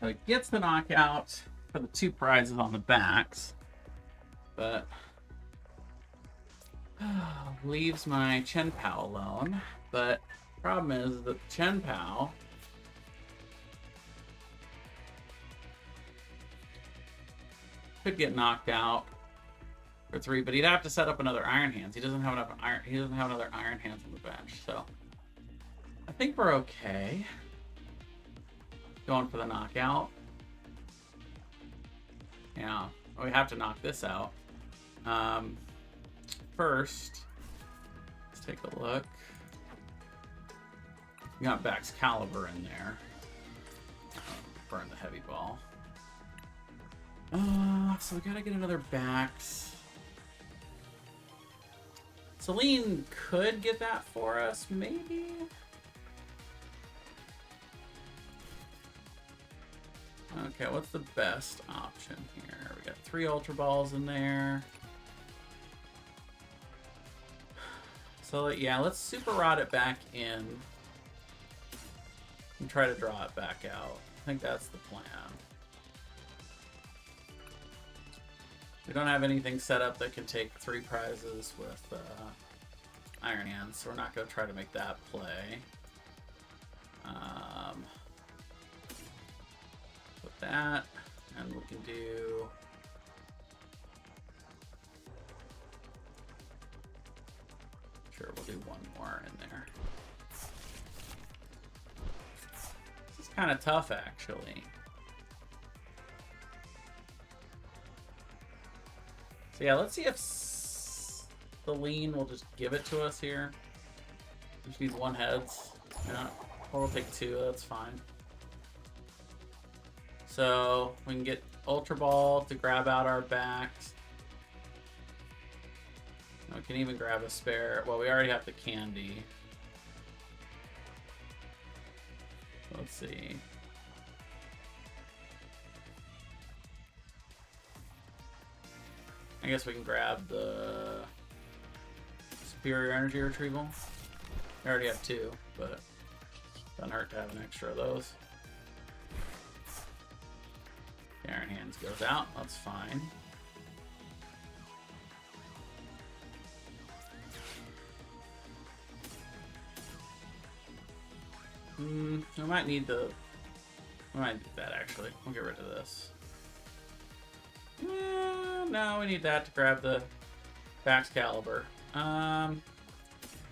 So it gets the knockout for the 2 prizes on the backs, but leaves my Chien-Pao alone. But the problem is that the Chien-Pao could get knocked out for 3, but he'd have to set up another Iron Hands. He doesn't have enough iron. He doesn't have another Iron Hands on the bench, so I think we're okay. Going for the knockout. Yeah, we have to knock this out. First, let's take a look. We got Bax Caliber in there. Burn the heavy ball. So we gotta get another Bax. Celine could get that for us, maybe? Okay, what's the best option here? We got 3 Ultra Balls in there. So yeah, let's Super Rod it back in and try to draw it back out. I think that's the plan. We don't have anything set up that can take 3 prizes with Iron Hands, so we're not going to try to make that play. Put that, and we can do... Sure, we'll do one more in there. This is kind of tough, actually. So yeah, let's see if Celine will just give it to us here. We just need 1 heads. Yeah, or we'll take 2, that's fine. So we can get Ultra Ball to grab out our backs. We can even grab a spare. Well, we already have the candy. Let's see. I guess we can grab the Superior Energy Retrieval. We already have 2, but doesn't hurt to have an extra of those. Iron Hands goes out, that's fine. I might need the... We might do that, actually. We'll get rid of this. No, we need that to grab the Bax Caliber.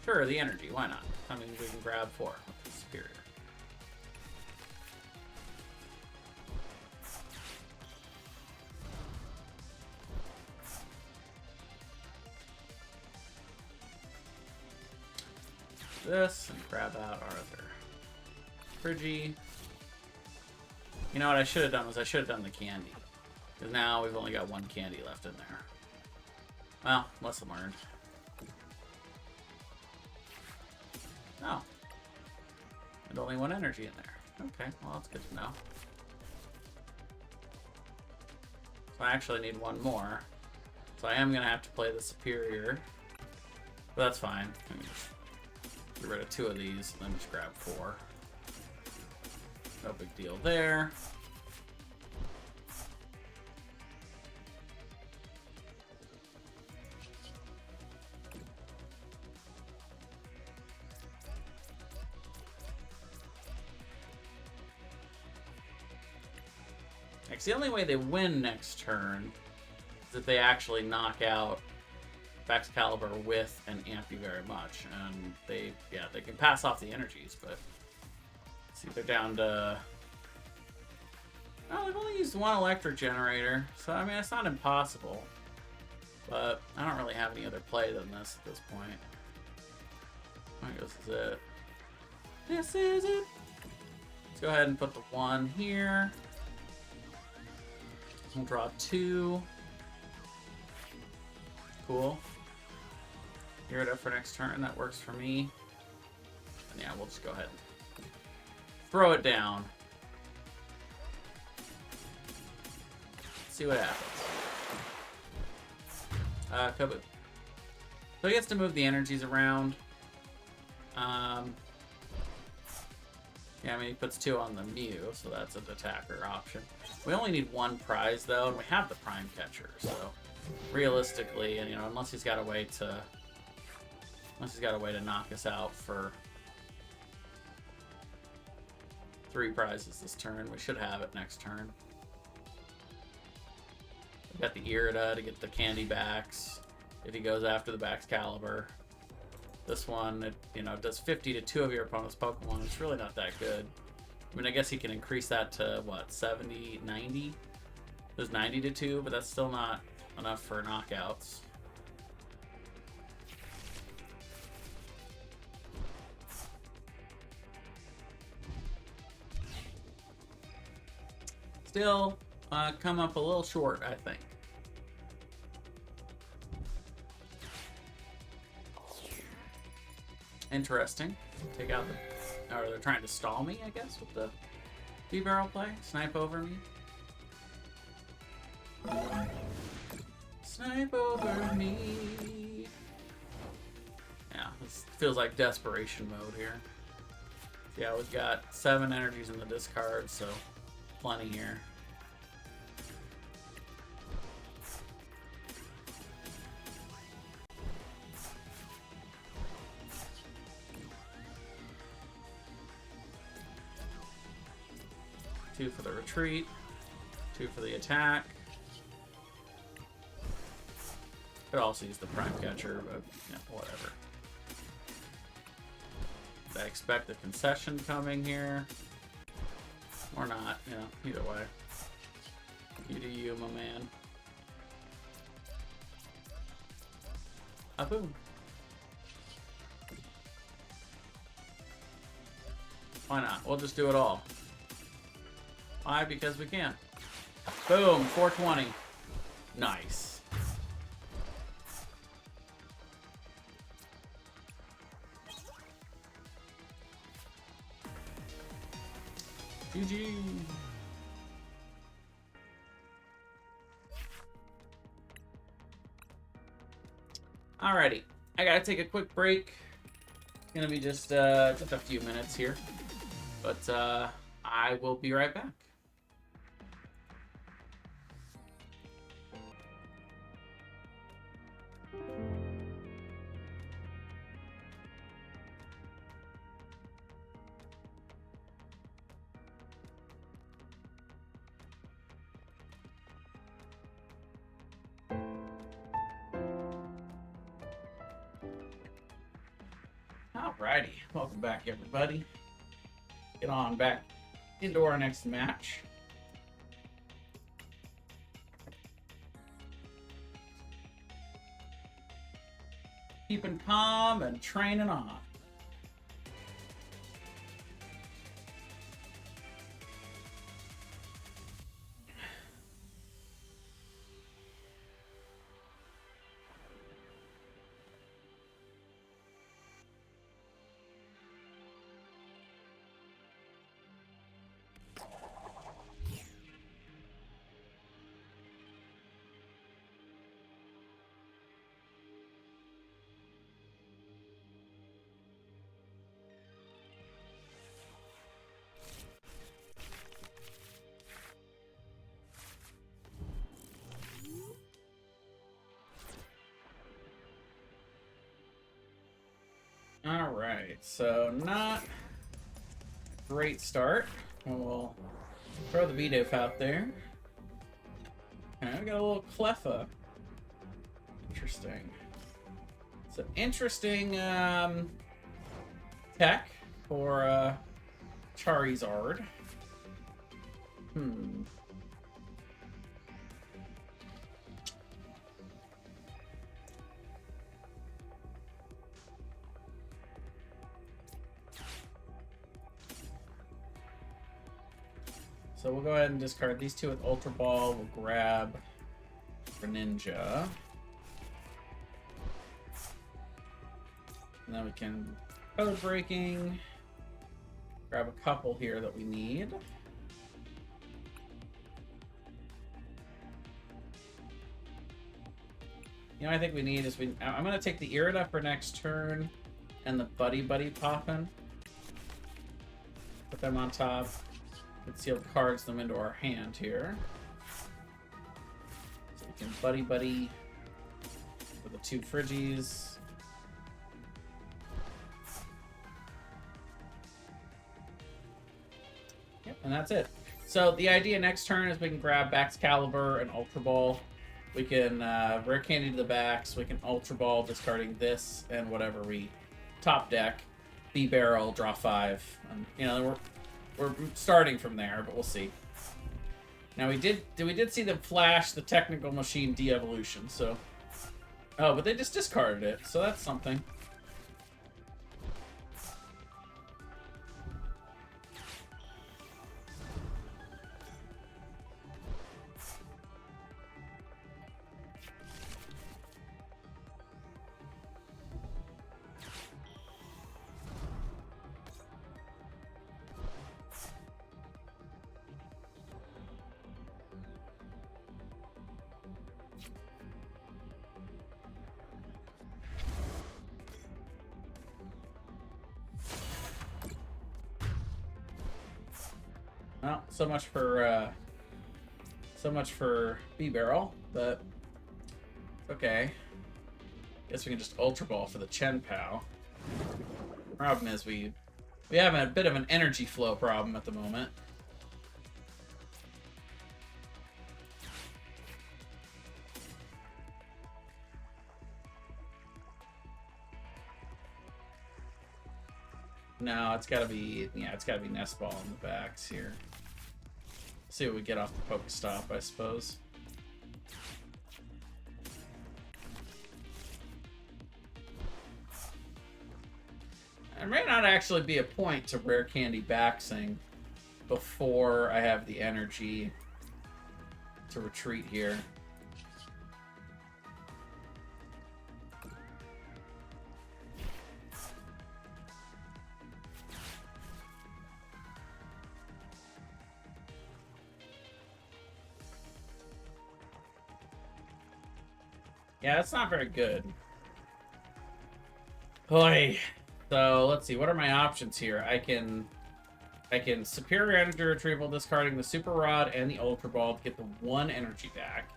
Sure, the energy, why not? I mean, we can grab 4 with the Superior. This, and grab out our other Friggy. You know what I should have done was I should have done the candy. Because now we've only got 1 candy left in there. Well, lesson learned. Oh. And only 1 energy in there. Okay, well that's good to know. So I actually need 1 more. So I am going to have to play the Superior. But that's fine. Let me just get rid of 2 of these, and then just grab 4. No big deal there. The only way they win next turn is if they actually knock out Bax Caliber with an Amp You Very Much. And they can pass off the energies, but see, they're down to... Oh, they've only used 1 electric generator, so I mean, it's not impossible. But I don't really have any other play than this at this point. I think this is it. This is it! Let's go ahead and put the 1 here. We'll draw 2. Cool. Get rid of for next turn. That works for me. And yeah, we'll just go ahead and throw it down. See what happens. Kaboom. So he gets to move the energies around. Yeah, I mean, he puts 2 on the Mew, so that's an attacker option. We only need 1 prize, though, and we have the Prime Catcher, so realistically, and you know, unless he's got a way to knock us out for 3 prizes this turn, we should have it next turn. Got the Irida to get the candy backs if he goes after the Baxcalibur. This one, it does 50 to 2 of your opponent's Pokemon. It's really not that good. I mean, I guess he can increase that to, what, 70, 90? It does 90 to 2, but that's still not enough for knockouts. Still come up a little short, I think. Interesting. Take out the... Or they're trying to stall me, I guess, with the B-barrel play. Snipe over me. Snipe over me. Yeah, this feels like desperation mode here. Yeah, we've got 7 energies in the discard, so plenty here. Two for the retreat, 2 for the attack. Could also use the prime catcher, but yeah, whatever. I expect the concession coming here. Or not, either way. You do you, my man. A boom. Why not? We'll just do it all. Why? Because we can. Boom, 420. Nice. GG. Alrighty, I gotta take a quick break. It's gonna be just a few minutes here, but I will be right back. Alrighty, welcome back everybody. Get on back into our next match. Keeping calm and training on. Alright, so not a great start. We'll throw the V-Diff out there. Okay, we got a little Cleffa. Interesting. It's an interesting tech for Charizard. So we'll go ahead and discard these two with Ultra Ball. We'll grab Greninja. And then we can Code Breaking. Grab a couple here that we need. I think we need is I'm going to take the Irida for next turn and the Buddy Poppin'. Put them on top. Concealed cards them into our hand here. So we can Buddy with the 2 Friggies. Yep, and that's it. So the idea next turn is we can grab Baxcalibur and Ultra Ball We can Rare Candy to the backs. We can Ultra Ball, discarding this and whatever we top deck. B-Barrel, draw 5. You know, we're starting from there, but we'll see. Now we did see them flash the Technical Machine de-evolution, so... Oh, but they just discarded it, so that's something. Well, so much for B-Barrel, but okay. Guess we can just Ultra Ball for the Chien-Pao. Problem is we have a bit of an energy flow problem at the moment. No, it's gotta be, yeah, it's gotta be Nest Ball in the backs here. See what we get off the Pokestop, I suppose. There may not actually be a point to Rare Candy Baxing before I have the energy to retreat here. Yeah, that's not very good. Boy. So let's see. What are my options here? I can Superior Energy Retrieval, discarding the Super Rod and the Ultra Ball to get the 1 energy back.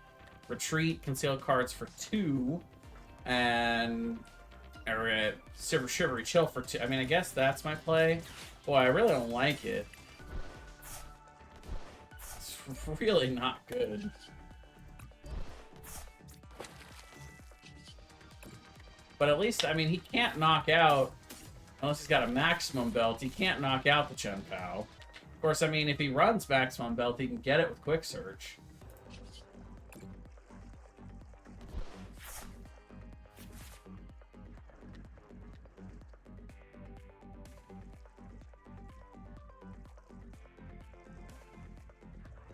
Retreat, conceal cards for 2, and Shivery Chill for 2. I mean, I guess that's my play. Boy, I really don't like it. It's really not good. But at least, I mean, he can't knock out, unless he's got a Maximum Belt, he can't knock out the Chien-Pao. Of course, I mean, if he runs Maximum Belt, he can get it with Quick Search.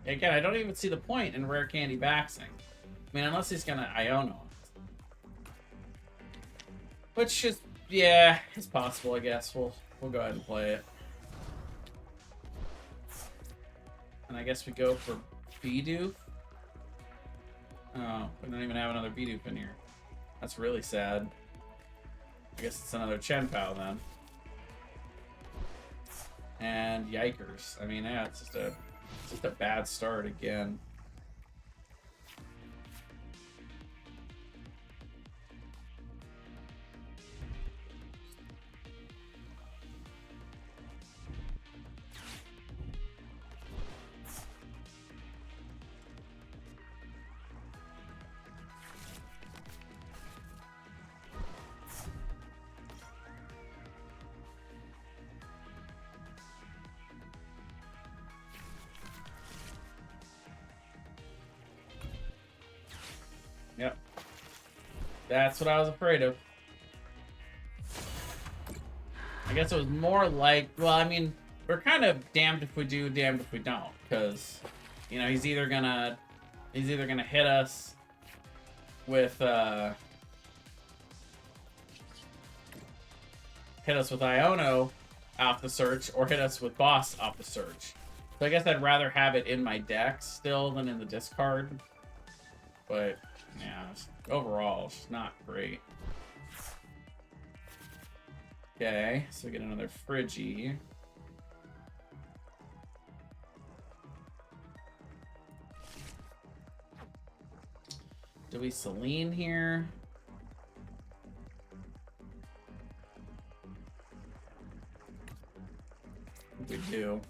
Again, I don't even see the point in Rare Candy Baxing. I mean, unless he's gonna Iono. Which is, yeah, it's possible, I guess. We'll go ahead and play it. And I guess we go for Bidoof. Oh, we don't even have another Bidoof in here. That's really sad. I guess it's another Chien-Pao then. And yikers. I mean, yeah, it's just a bad start again. Yep. That's what I was afraid of. I guess it was more like, well, I mean, we're kind of damned if we do, damned if we don't, because, you know, he's either gonna hit us with Iono off the search, or hit us with Boss off the search. So I guess I'd rather have it in my deck still than in the discard. But yeah, overall, it's not great. Okay, so we get another Friggy. Do we Celine here? I think we do.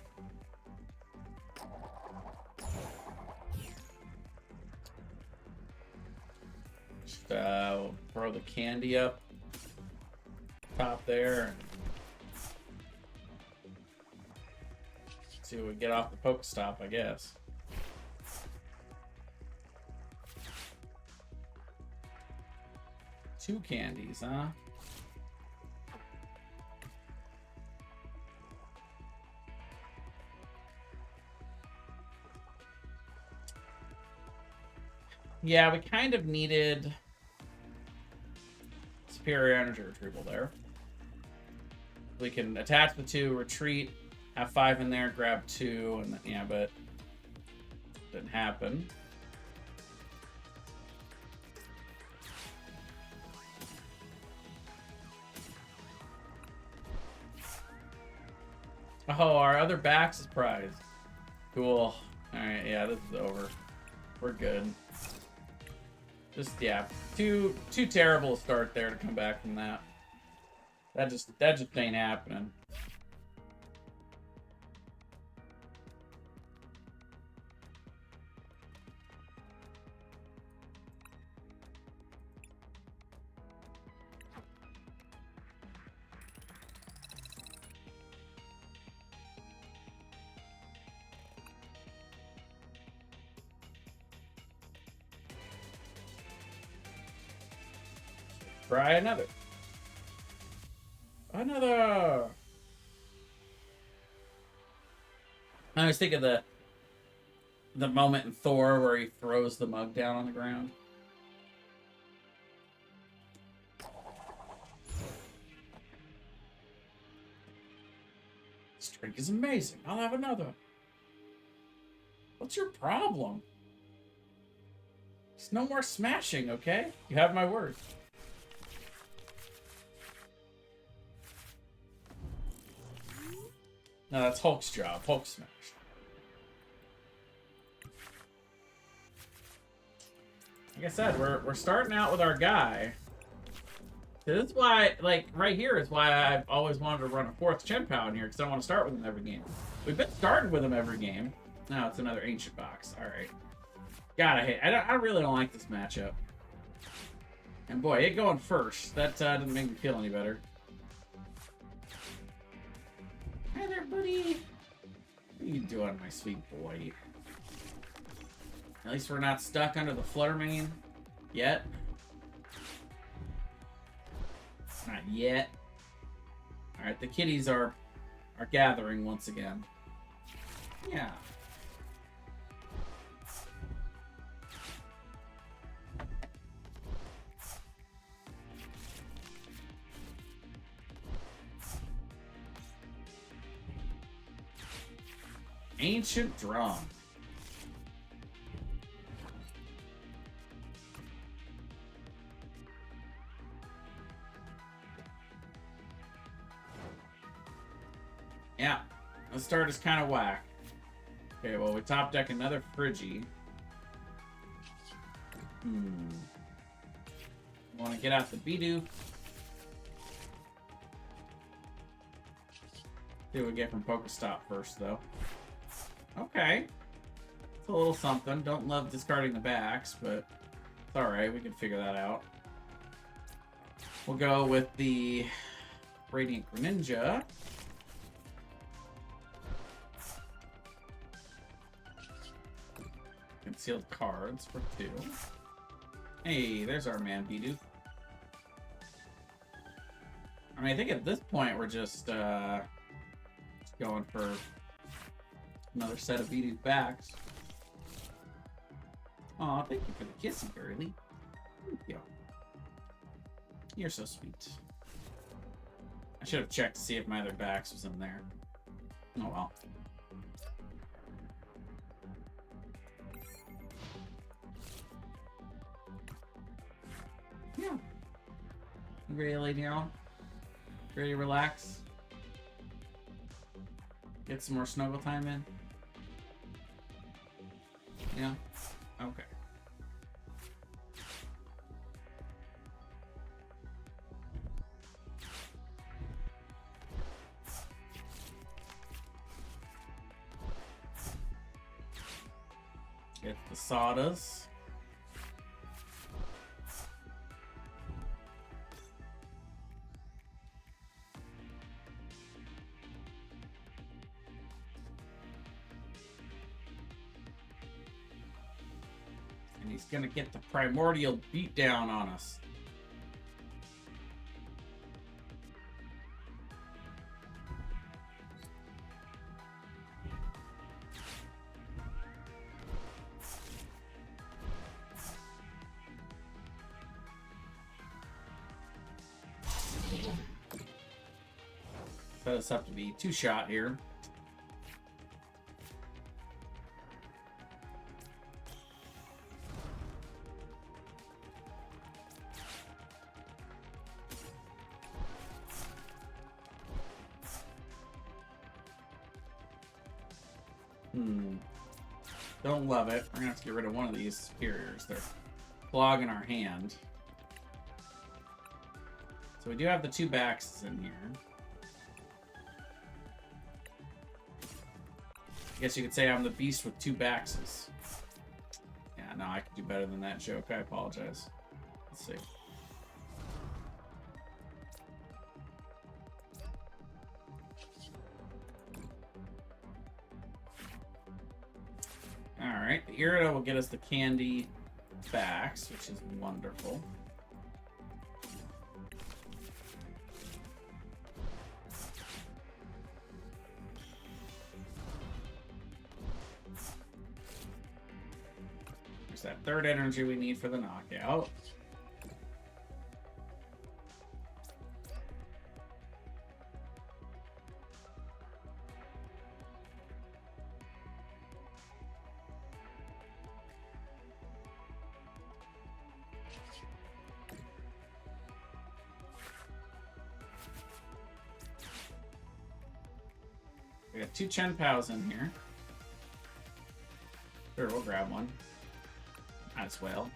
candy up top there. See what we get off the Pokestop, I guess. Two candies, huh? Yeah, we kind of needed superior energy retrieval there. We can attach the two, retreat, have 5 in there, grab 2, and then, yeah, but didn't happen. Oh, our other backs is prize. Cool. Alright, yeah, this is over. We're good. Just, yeah, too terrible start there to come back from that. That just ain't happening. Try another. Another. I always think of the moment in Thor where he throws the mug down on the ground. This drink is amazing. I'll have another. What's your problem? There's no more smashing, okay? You have my word. No, that's Hulk's job. Hulk smash. Like I said, we're starting out with our guy. This is why, like, right here is why I've always wanted to run a 4th Chien-Pao in here, because I want to start with him every game. We've been starting with him every game. No, it's another ancient box. All right. I really don't like this matchup. And boy, it going first. That doesn't make me feel any better. Hi there, buddy. What are you doing, my sweet boy? At least we're not stuck under the flutter mane yet. Not yet. All right, the kitties are gathering once again. Yeah. Ancient drum. Yeah, the start is kind of whack. Okay, well, we top deck another Friggy. Want to get out the Bidoof. See what we get from Pokestop first, though. Okay. It's a little something. Don't love discarding the backs, but it's alright. We can figure that out. We'll go with the Radiant Greninja. Concealed cards for 2. Hey, there's our man Bidoof. I mean, I think at this point we're just going for another set of Bidoof backs. Aw, thank you for the kissy, girly. Thank you. You're so sweet. I should have checked to see if my other backs was in there. Oh well. Yeah. You ready to lay down? Ready to relax? Get some more snuggle time in? Yeah? Okay. Get the sodas. He's gonna get the primordial beat down on us. Set us up to be 2-shot here. Don't love it. We're gonna have to get rid of one of these superiors. They're clogging our hand. So we do have the 2 backs in here. I guess you could say I'm the beast with 2 backs. Yeah, no, I could do better than that joke. I apologize. Let's see. Alright, the Irida will get us the candy backs, which is wonderful. There's that 3rd energy we need for the knockout. We got 2 Chien-Paos in here. Sure, we'll grab one. Might as well.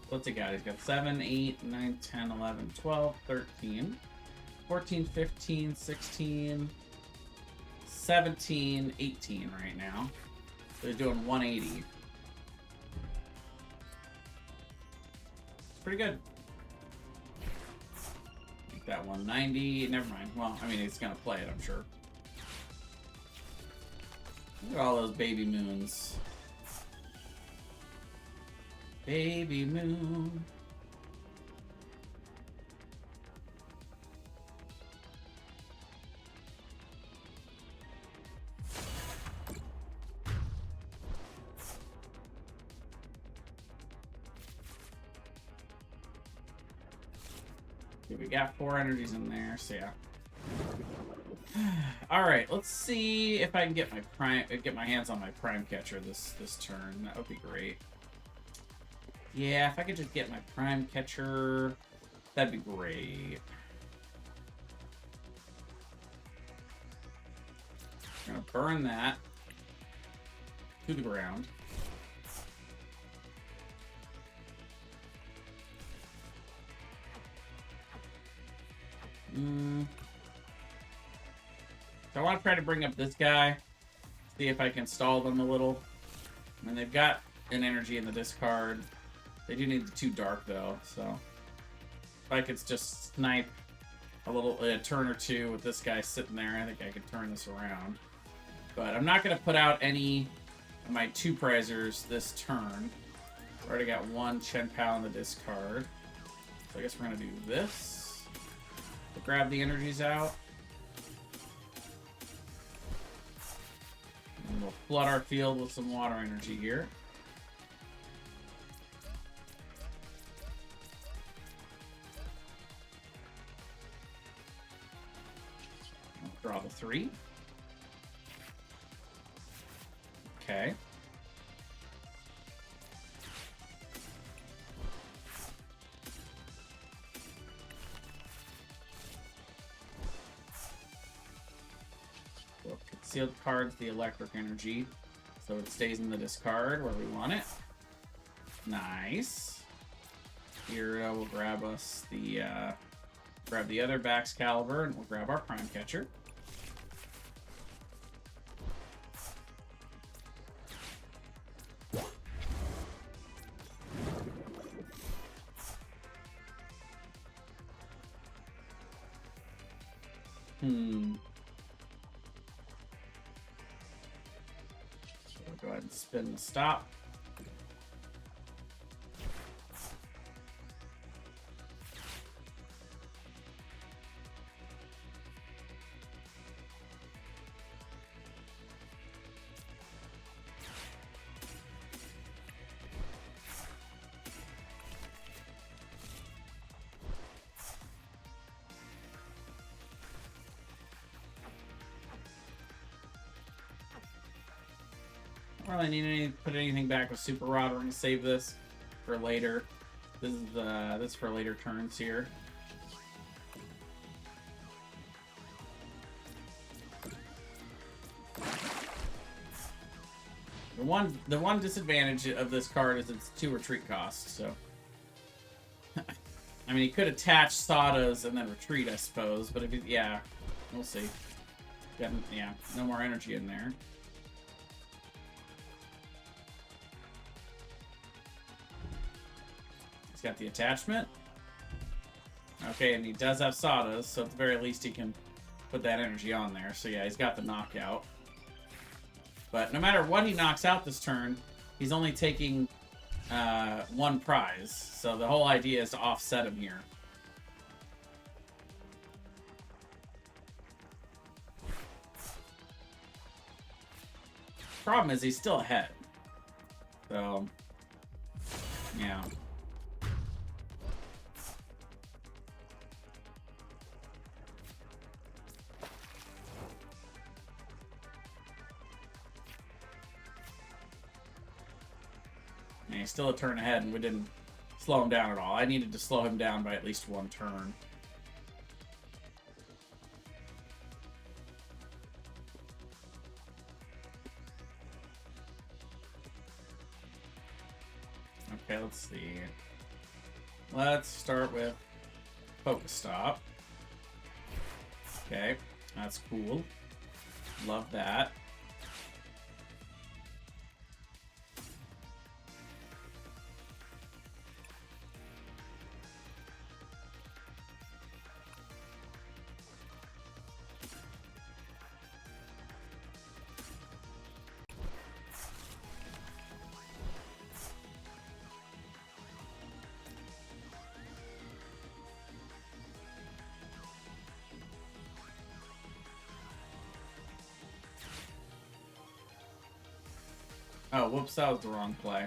What's he got? He's got 7, 8, 9, 10, 11, 12, 13, 14, 15, 16, 17, 18 right now. So they're doing 180. It's pretty good. Make that 190. Never mind. Well, I mean, he's going to play it, I'm sure. Look at all those baby moons. Baby moon. Okay, we got 4 energies in there, so yeah. All right, let's see if I can get my hands on my prime catcher this turn. That would be great. Yeah, if I could just get my prime catcher, that'd be great. I'm gonna burn that to the ground. So I want to try to bring up this guy, see if I can stall them a little. I mean, they've got an energy in the discard. They do need the 2 dark, though, so if I could just snipe a turn or 2 with this guy sitting there, I think I could turn this around. But I'm not going to put out any of my 2 prizers this turn. I've already got 1 Chien-Pao in the discard. So I guess we're going to do this. We'll grab the energies out. And we'll flood our field with some water energy here. Draw the 3. Okay. Well, concealed cards the electric energy, so it stays in the discard where we want it. Nice. Here we'll grab us the Grab the other Baxcalibur, and we'll grab our Prime Catcher. So we'll go ahead and spin the stop. I don't really need to put anything back with Super Rod. We're gonna save this for later. This is for later turns here. The one disadvantage of this card is its 2 retreat costs. So, I mean, he could attach Sadas and then retreat, I suppose. But if yeah, we'll see. Yeah, no more energy in there. Got the attachment. Okay, and he does have Sadas, so at the very least he can put that energy on there. So yeah, he's got the knockout. But no matter what he knocks out this turn, he's only taking 1 prize. So the whole idea is to offset him here. Problem is he's still ahead. So, yeah. And he's still a turn ahead, and we didn't slow him down at all. I needed to slow him down by at least 1 turn. Okay, let's see. Let's start with Pokestop. Okay, that's cool. Love that. Oh, whoops, that was the wrong play.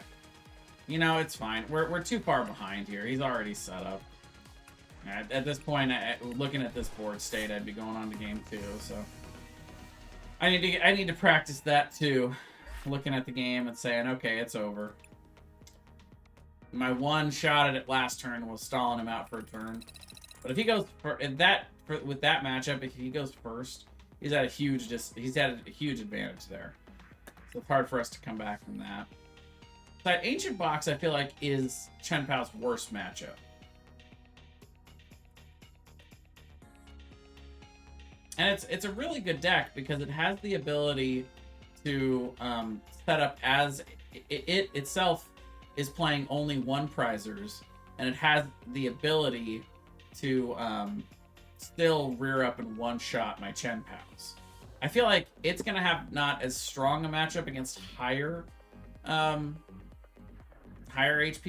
You know, it's fine. We're too far behind here. He's already set up. At this point, looking at this board state, I'd be going on to game 2, so I need to practice that too. Looking at the game and saying, okay, it's over. My one shot at it last turn was stalling him out for a turn. But if he goes with that matchup, if he goes first, he's had a huge advantage there. So it's hard for us to come back from that. That Ancient Box, I feel like, is Chien-Pao's worst matchup. And it's a really good deck because it has the ability to set up as it itself is playing only 1 prizers, and it has the ability to still rear up and one-shot my Chien-Paos. I feel like it's going to have not as strong a matchup against higher HP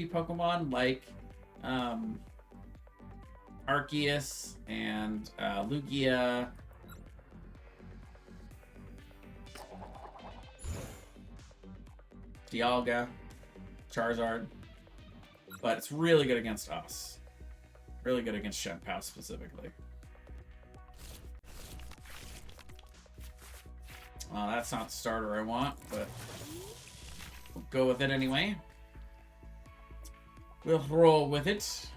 Pokemon like Arceus and Lugia. Dialga, Charizard. But it's really good against us. Really good against Chien-Pao specifically. Well, that's not the starter I want, but we'll go with it anyway. We'll roll with it.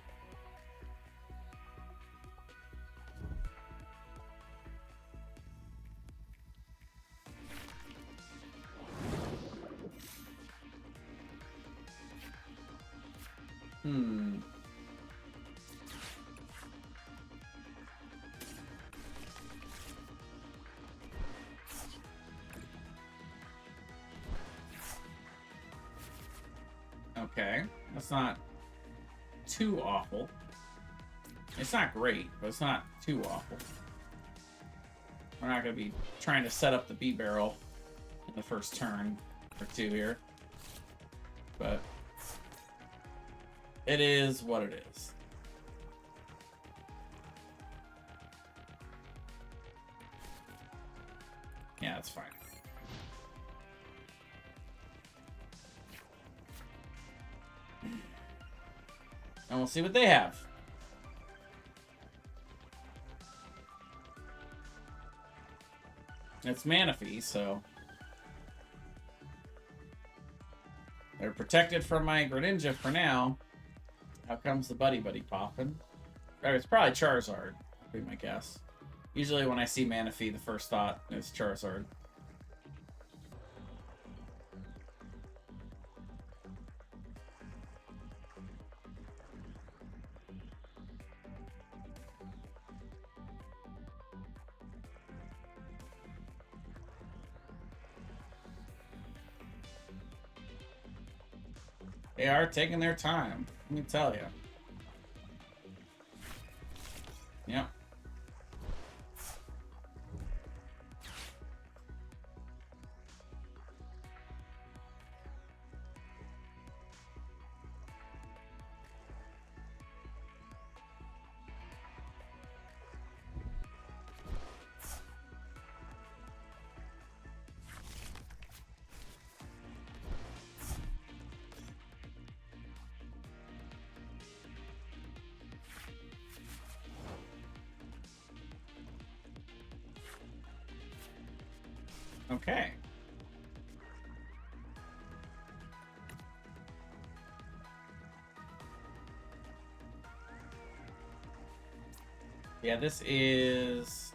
Okay, that's not too awful. It's not great, but it's not too awful. We're not going to be trying to set up the B barrel in the first turn or two here. But it is what it is. Yeah, that's fine. And we'll see what they have. It's Manaphy, so they're protected from my Greninja for now. How comes the Buddy popping? Or it's probably Charizard, would be my guess. Usually when I see Manaphy, the first thought is Charizard. They are taking their time, let me tell you. Yep. Okay. Yeah, this is...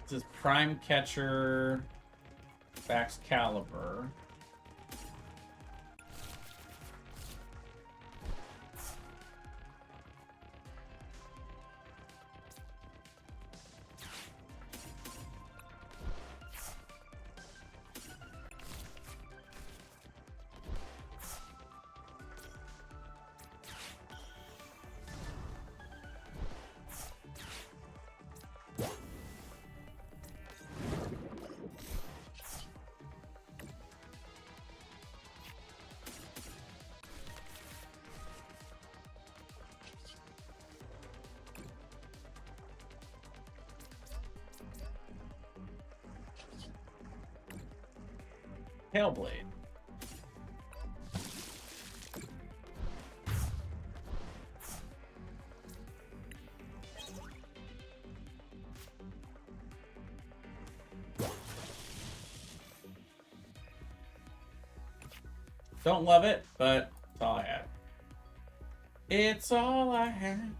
This is Prime Catcher, Excalibur. Tailblade. Don't love it, but it's all I had. It's all I had.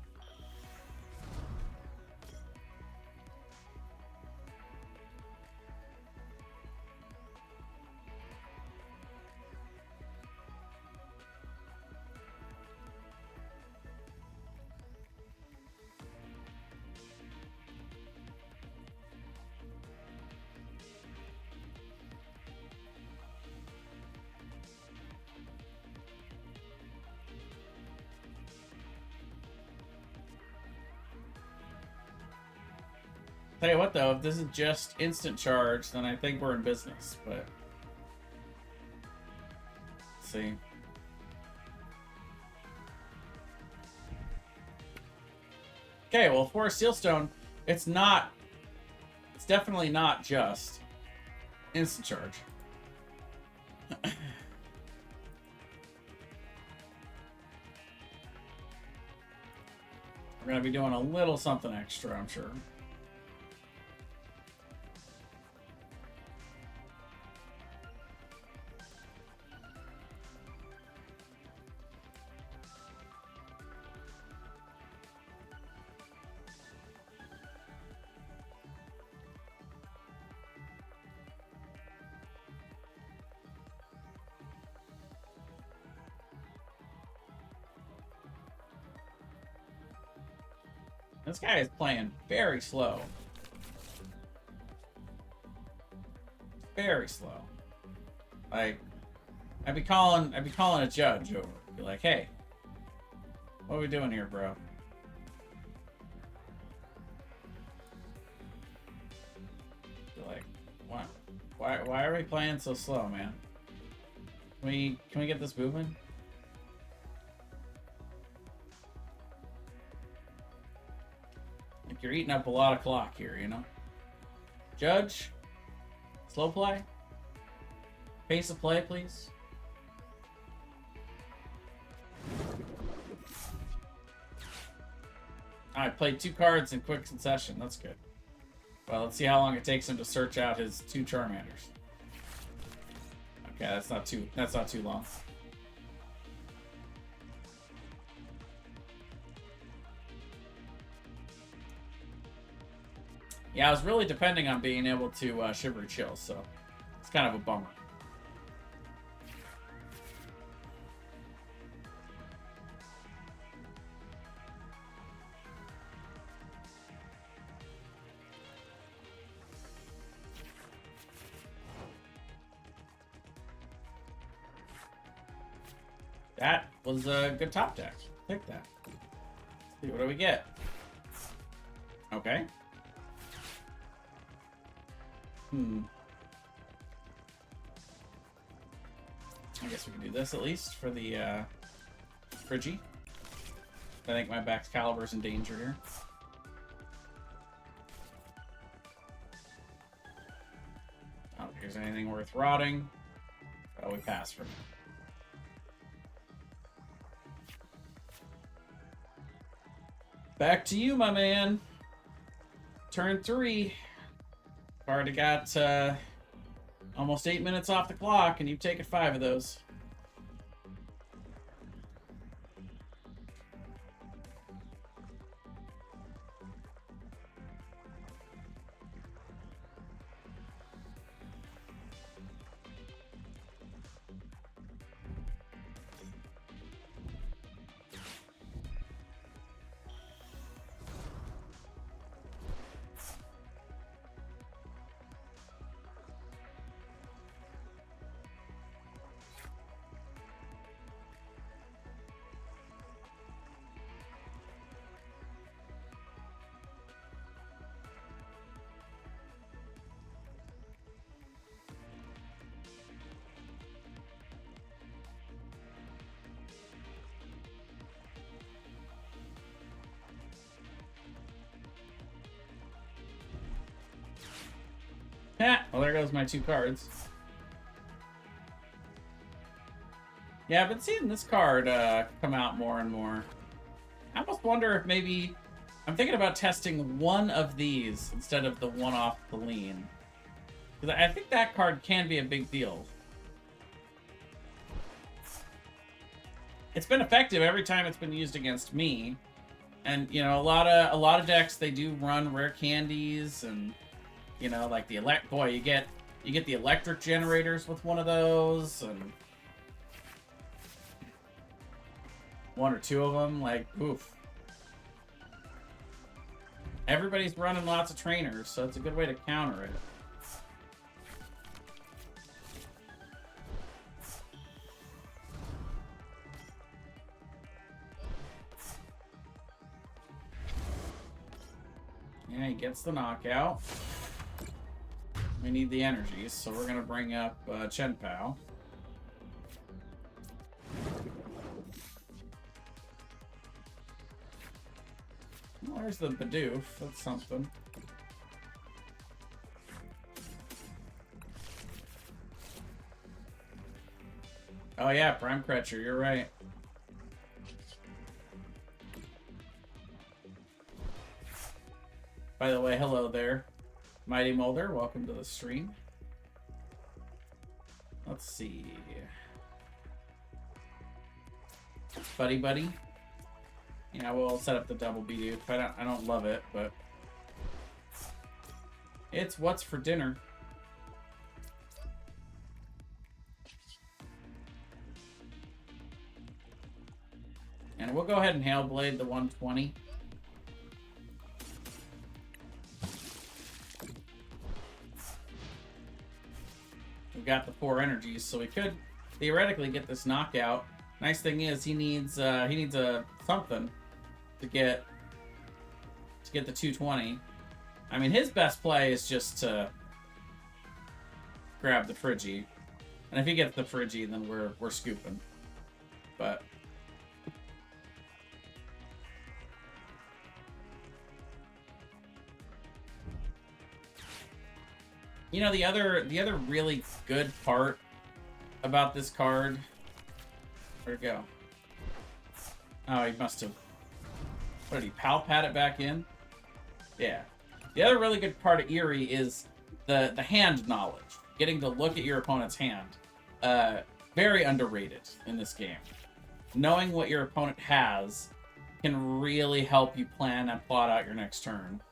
Tell you what, though, if this is just instant charge, then I think we're in business, but... Let's see. Okay, well, for a Sealstone, it's not... It's definitely not just instant charge. We're going to be doing a little something extra, I'm sure. This guy is playing very slow. Very slow. Like, I'd be calling a judge over. Be like, hey, what are we doing here, bro? Be like, what? Why are we playing so slow, man? Can we get this moving? Like, you're eating up a lot of clock here, you know? Judge? Slow play? Pace of play, please. I played 2 cards in quick succession. That's good. Well, let's see how long it takes him to search out his 2 Charmanders. Okay, that's not too long. Yeah, I was really depending on being able to Shivery Chill, so it's kind of a bummer. That was a good top deck. Take that. Let's see, what do we get? Okay. I guess we can do this at least for the Friggy. I think my back's Caliber's in danger here. I don't think there's anything worth rotting. Oh, we pass for now. Back to you, my man. Turn 3. Already got almost 8 minutes off the clock, and you've taken 5 of those. Yeah, well, there goes my 2 cards. Yeah, I've been seeing this card come out more and more. I almost wonder if maybe... I'm thinking about testing one of these instead of the one off the lean. Because I think that card can be a big deal. It's been effective every time it's been used against me. And, you know, a lot of decks, they do run rare candies and... You know, like the boy, you get the electric generators with one of those, and 1 or 2 of them, like, oof. Everybody's running lots of trainers, so it's a good way to counter it. Yeah, he gets the knockout. We need the energies, so we're gonna bring up Chien-Pao. Well, there's the Bidoof. That's something. Oh yeah, Prime Crutcher, you're right. By the way, hello there. Mighty Molder, welcome to the stream. Let's see. Buddy. Yeah, we'll set up the double Bidoof. I don't love it, but it's what's for dinner. And we'll go ahead and Hail Blade the 120. We've got the 4 energies, so we could theoretically get this knockout. Nice thing is he needs a something to get the 220. I mean, his best play is just to grab the Friggy. And if he gets the Friggy, then we're scooping. But you know, the other really good part about this card. Where'd it go? Oh, he must have. What did he pad it back in? Yeah. The other really good part of Eerie is the hand knowledge. Getting to look at your opponent's hand. Very underrated in this game. Knowing what your opponent has can really help you plan and plot out your next turn.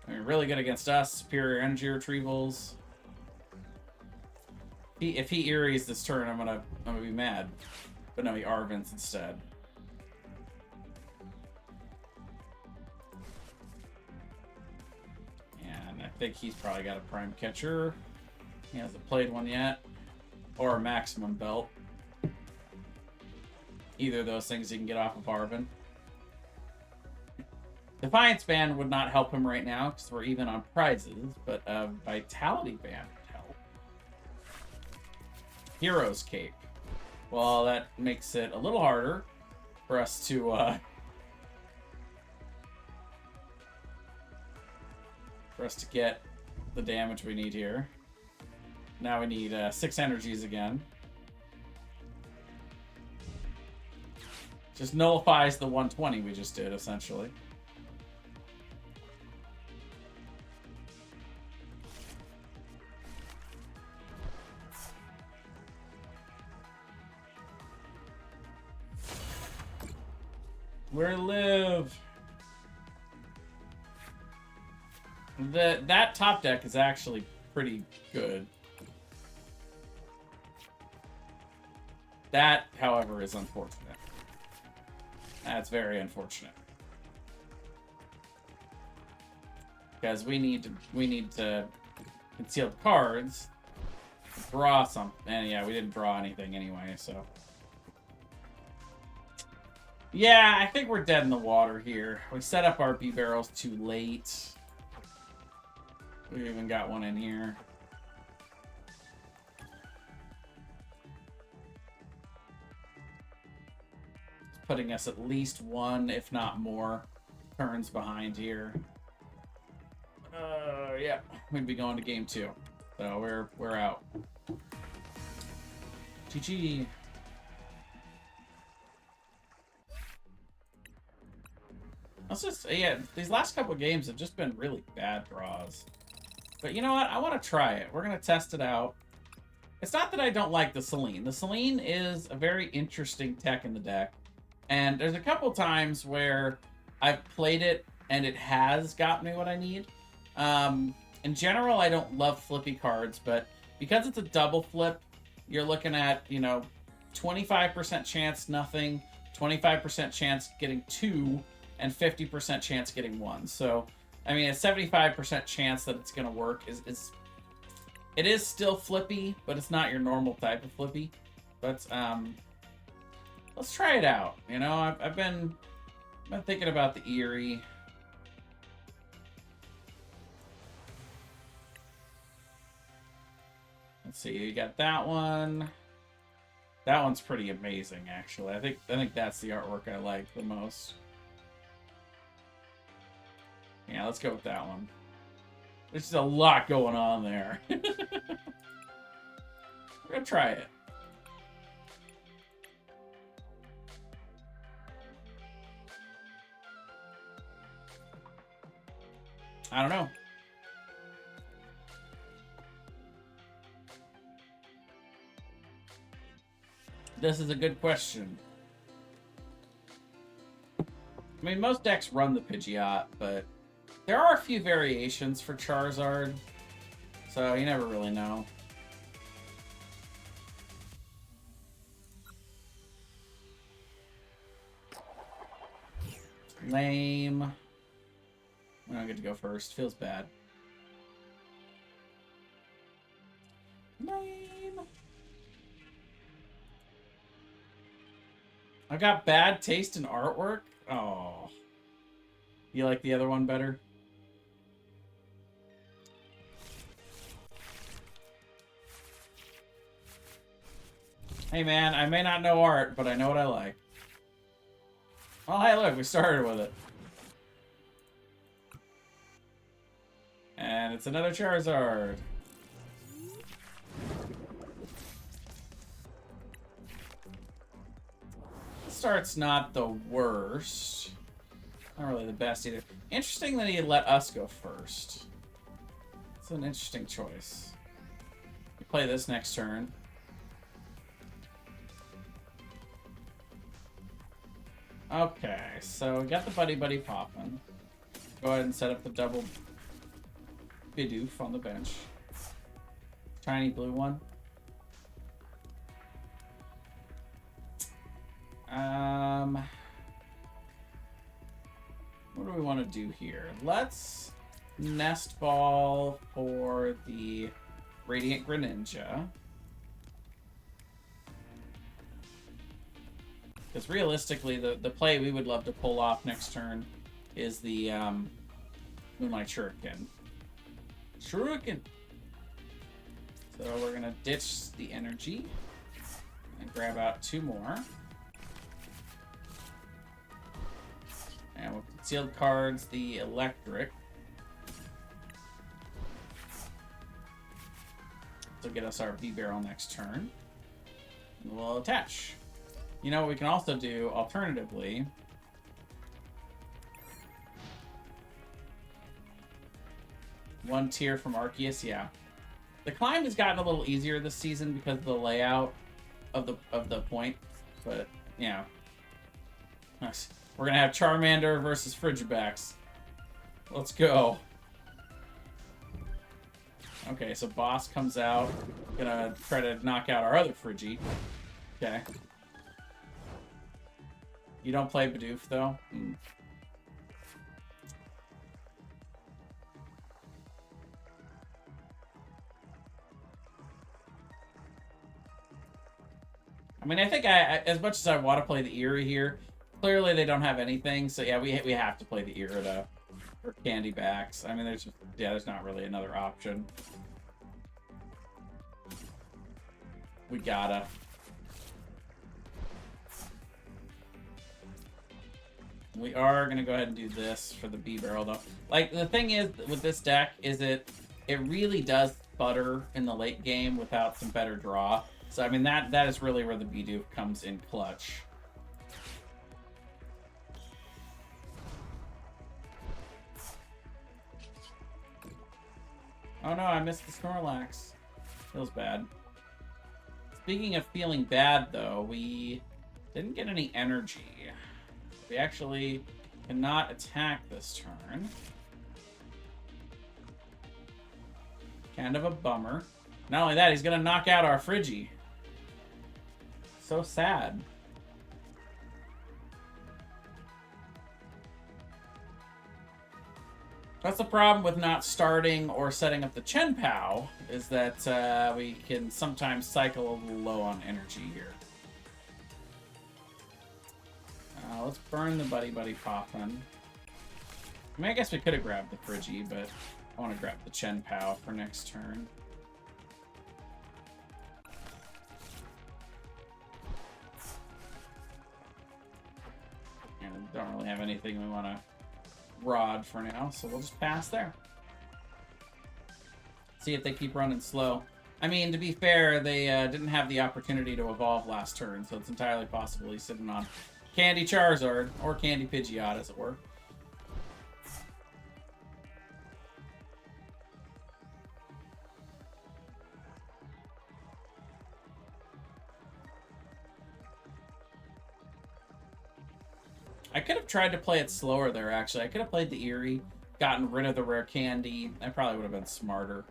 I mean, really good against us. Superior energy retrievals. If he Eries this turn, I'm gonna be mad. But no, he Arvins instead. And I think he's probably got a Prime Catcher. He hasn't played one yet. Or a Maximum Belt. Either of those things he can get off of Arvin. Defiance Band would not help him right now because we're even on prizes, but Vitality Band would help. Hero's Cape. Well, that makes it a little harder for us to get the damage we need here. Now we need 6 energies again. Just nullifies the 120 we just did, essentially. Where live? That top deck is actually pretty good. That, however, is unfortunate. That's very unfortunate. Because we need to conceal the cards, draw some, and yeah, we didn't draw anything anyway, so. Yeah, I think we're dead in the water here. We set up our B barrels too late. We even got one in here. It's putting us at least one, if not more, turns behind here. Yeah, we'd be going to game 2. So we're out. GG. Let's just, yeah, these last couple of games have just been really bad draws. But you know what? I want to try it. We're going to test it out. It's not that I don't like the Selene. The Selene is a very interesting tech in the deck. And there's a couple times where I've played it and it has got me what I need. In general, I don't love flippy cards, but because it's a double flip, you're looking at, you know, 25% chance nothing, 25% chance getting 2, and 50% chance getting 1. So, I mean, a 75% chance that it's going to work it is still flippy, but it's not your normal type of flippy. But let's try it out. You know, I've been thinking about the Eerie. Let's see, you got that one. That one's pretty amazing, actually. I think that's the artwork I like the most. Yeah, let's go with that one. There's just a lot going on there. We're gonna try it. I don't know. This is a good question. I mean, most decks run the Pidgeot, but there are a few variations for Charizard, so you never really know. Lame. don't get to go first. Feels bad. Lame. I got bad taste in artwork? Oh. You like the other one better? Hey man, I may not know art, but I know what I like. Well, hey look, we started with it. And it's another Charizard. Start's not the worst. Not really the best either. Interesting that he let us go first. It's an interesting choice. We play this next turn. Okay, so we got the Buddy popping. Go ahead and set up the double Bidoof on the bench. Tiny blue one. What do we want to do here? Let's Nest Ball for the Radiant Greninja. Because realistically, the play we would love to pull off next turn is the Moonlight Shuriken. Shuriken! So we're going to ditch the energy and grab out 2 more. And with concealed cards, the Electric. So get us our B-Barrel next turn. And we'll attach. You know what we can also do, alternatively. One tier from Arceus, yeah. The climb has gotten a little easier this season because of the layout of the point. But, yeah. Nice. We're going to have Charmander versus Frigibax. Let's go. Okay, so Boss comes out. Gonna try to knock out our other Frigi. Okay. You don't play Bidoof, though? Hmm. I mean, I think as much as I want to play the Eerie here, clearly they don't have anything, so yeah, we have to play the Irida or Candy Backs. I mean, there's not really another option. We gotta. We are gonna go ahead and do this for the B-Barrel, though. Like, the thing is with this deck is it really does sputter in the late game without some better draw. So I mean that is really where the Bidoof comes in clutch. Oh no, I missed the Snorlax. Feels bad. Speaking of feeling bad, though, we didn't get any energy. We actually cannot attack this turn. Kind of a bummer. Not only that, he's going to knock out our Frigi. So sad. That's the problem with not starting or setting up the Chien-Pao, is that we can sometimes cycle a little low on energy here. Let's burn the Buddy Poppin'. I mean, I guess we could have grabbed the Frigi, but I want to grab the Chien-Pao for next turn. And we don't really have anything we want to rod for now, so we'll just pass there. See if they keep running slow. I mean, to be fair, they didn't have the opportunity to evolve last turn, so it's entirely possible he's sitting on Candy Charizard, or Candy Pidgeot, as it were. I could have tried to play it slower there, actually. I could have played the Eerie, gotten rid of the rare candy. That probably would have been smarter.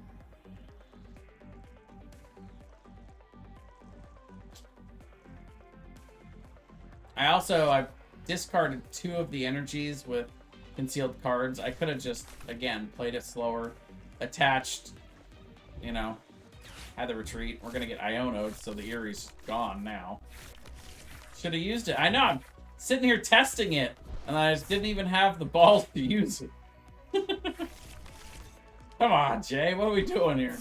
I've discarded 2 of the energies with concealed cards. I could have just, again, played it slower, attached, you know, had the retreat. We're going to get Iono'd, so the Erie's gone now. Should have used it. I know, I'm sitting here testing it, and I just didn't even have the balls to use it. Come on, Jay, what are we doing here?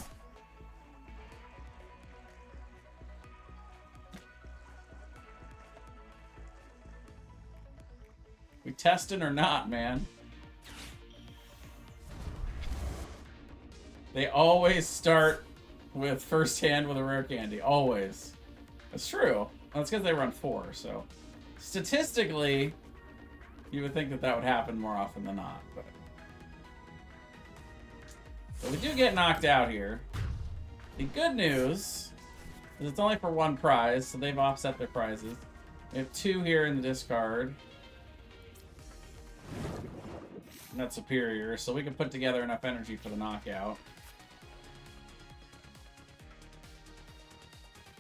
We testing or not, man? They always start with first hand with a rare candy. Always. That's true. That's because they run 4, so statistically, you would think that that would happen more often than not. But we do get knocked out here. The good news is it's only for 1 prize, so they've offset their prizes. We have 2 here in the discard. And that's superior, so we can put together enough energy for the knockout.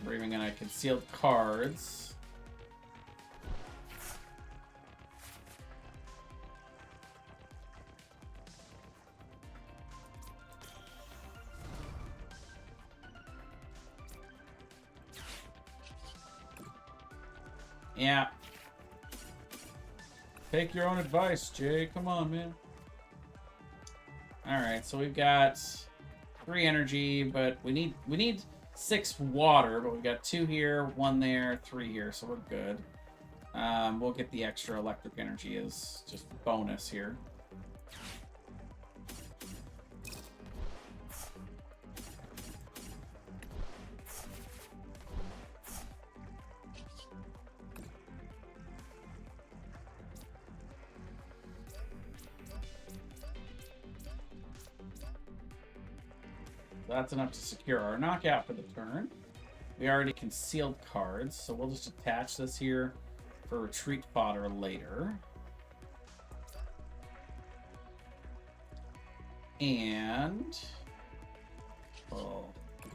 We're even gonna conceal cards. Yeah. Take your own advice, Jay. Come on, man. Alright, so we've got 3 energy, but we need 6 water, but we've got 2 here, 1 there, 3 here, so we're good. We'll get the extra electric energy as just bonus here. That's enough to secure our knockout for the turn. We already concealed cards, so we'll just attach this here for retreat fodder later. And well,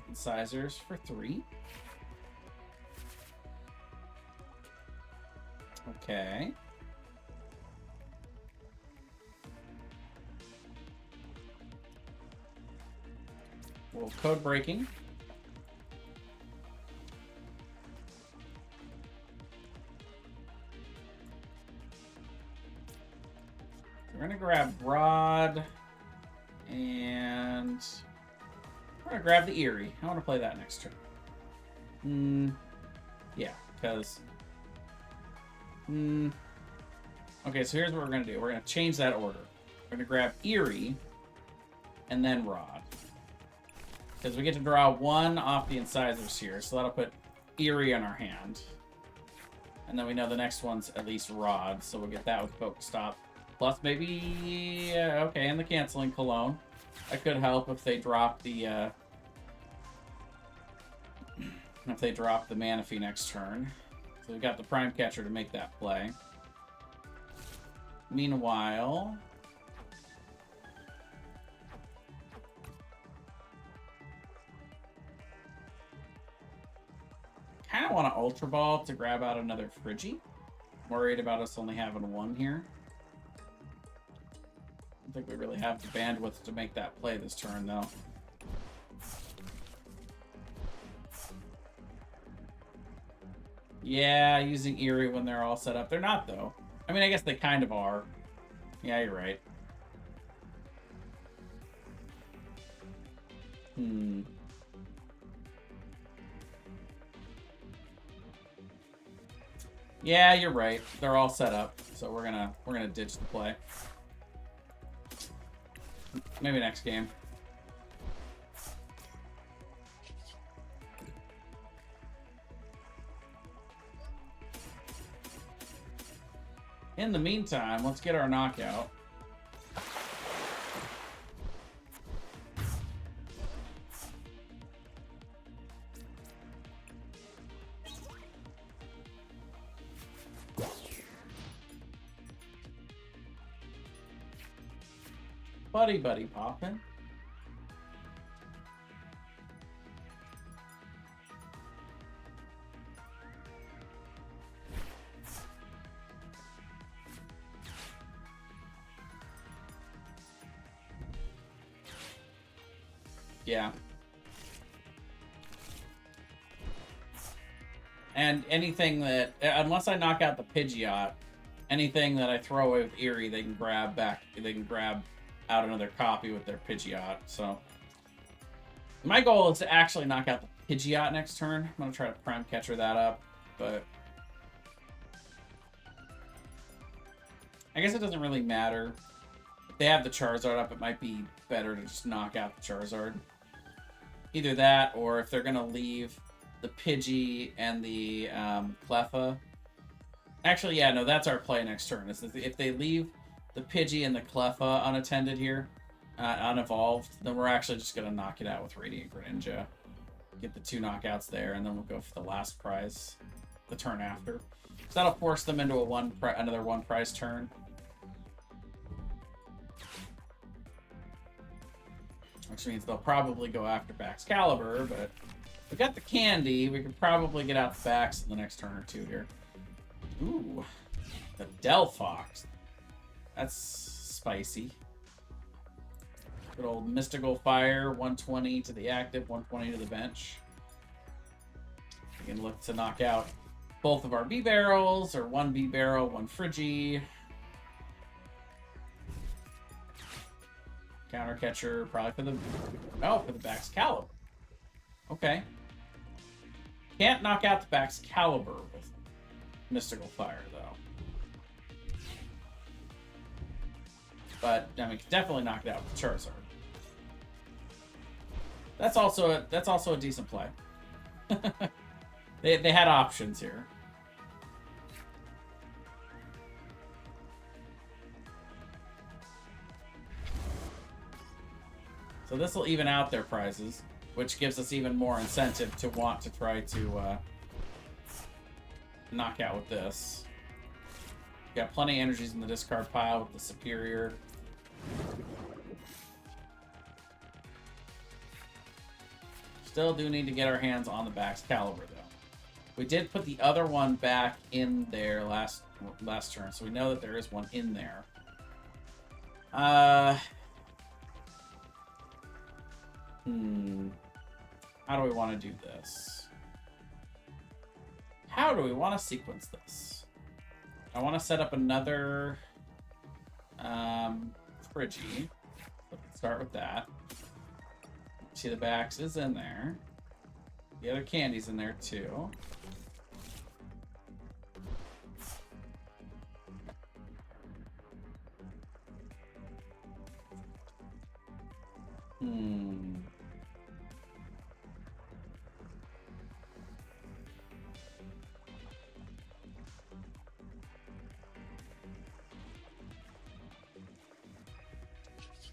incisors for 3. Okay. Well, code breaking. We're gonna grab Rod, and we're gonna grab the Eerie. I want to play that next turn. Yeah, because. Okay, so here's what we're gonna do. We're gonna change that order. We're gonna grab Eerie, and then Rod. Because we get to draw 1 off the incisors here, so that'll put Eerie in our hand. And then we know the next one's at least Rod, so we'll get that with Focus Stop. Plus maybe, okay, and the Canceling Cologne. That could help if they drop the, Manaphy next turn. So we've got the Prime Catcher to make that play. Meanwhile, kind of want to Ultra Ball to grab out another Friggy. Worried about us only having 1 here. I don't think we really have the bandwidth to make that play this turn, though. Yeah, using Eerie when they're all set up. They're not, though. I mean, I guess they kind of are. Yeah, you're right. Yeah, you're right. They're all set up, so we're gonna ditch the play. Maybe next game. In the meantime, let's get our knockout. Buddy poppin'. Yeah. And anything that, unless I knock out the Pidgeot, anything that I throw away with Eerie, they can grab back. They can grab out another copy with their Pidgeot. So my goal is to actually knock out the Pidgeot next turn. I'm gonna try to Prime Catcher that up, but I guess it doesn't really matter. If they have the Charizard up, it might be better to just knock out the Charizard. Either that, or if they're gonna leave the Pidgey and the Cleffa. Actually, yeah, no, that's our play next turn. Is if they leave the Pidgey and the Cleffa unattended here, unevolved, then we're actually just going to knock it out with Radiant Greninja. Get the 2 knockouts there, and then we'll go for the last prize the turn after. So that'll force them into another 1 prize turn. Which means they'll probably go after Baxcalibur, but we got the candy. We could probably get out the backs in the next turn or 2 here. Ooh, the Delphox. That's spicy. Good old Mystical Fire, 120 to the active, 120 to the bench. We can look to knock out both of our B-Barrels, or 1 B-Barrel, 1 Friggy. Counter Catcher, probably for the... Oh, for the Baxcalibur. Okay. Can't knock out the Baxcalibur with Mystical Fire, though. But, I mean, definitely knock it out with Charizard. That's also a decent play. They had options here. So this will even out their prizes, which gives us even more incentive to want to try to knock out with this. Got plenty of energies in the discard pile with the Superior. Still do need to get our hands on the Baxcalibur, though. We did put the other one back in there last turn, so we know that there is one in there. How do we want to do this? How do we want to sequence this? I want to set up another Friggy. Let's start with that. See, the Bax is in there. The other candy's in there too.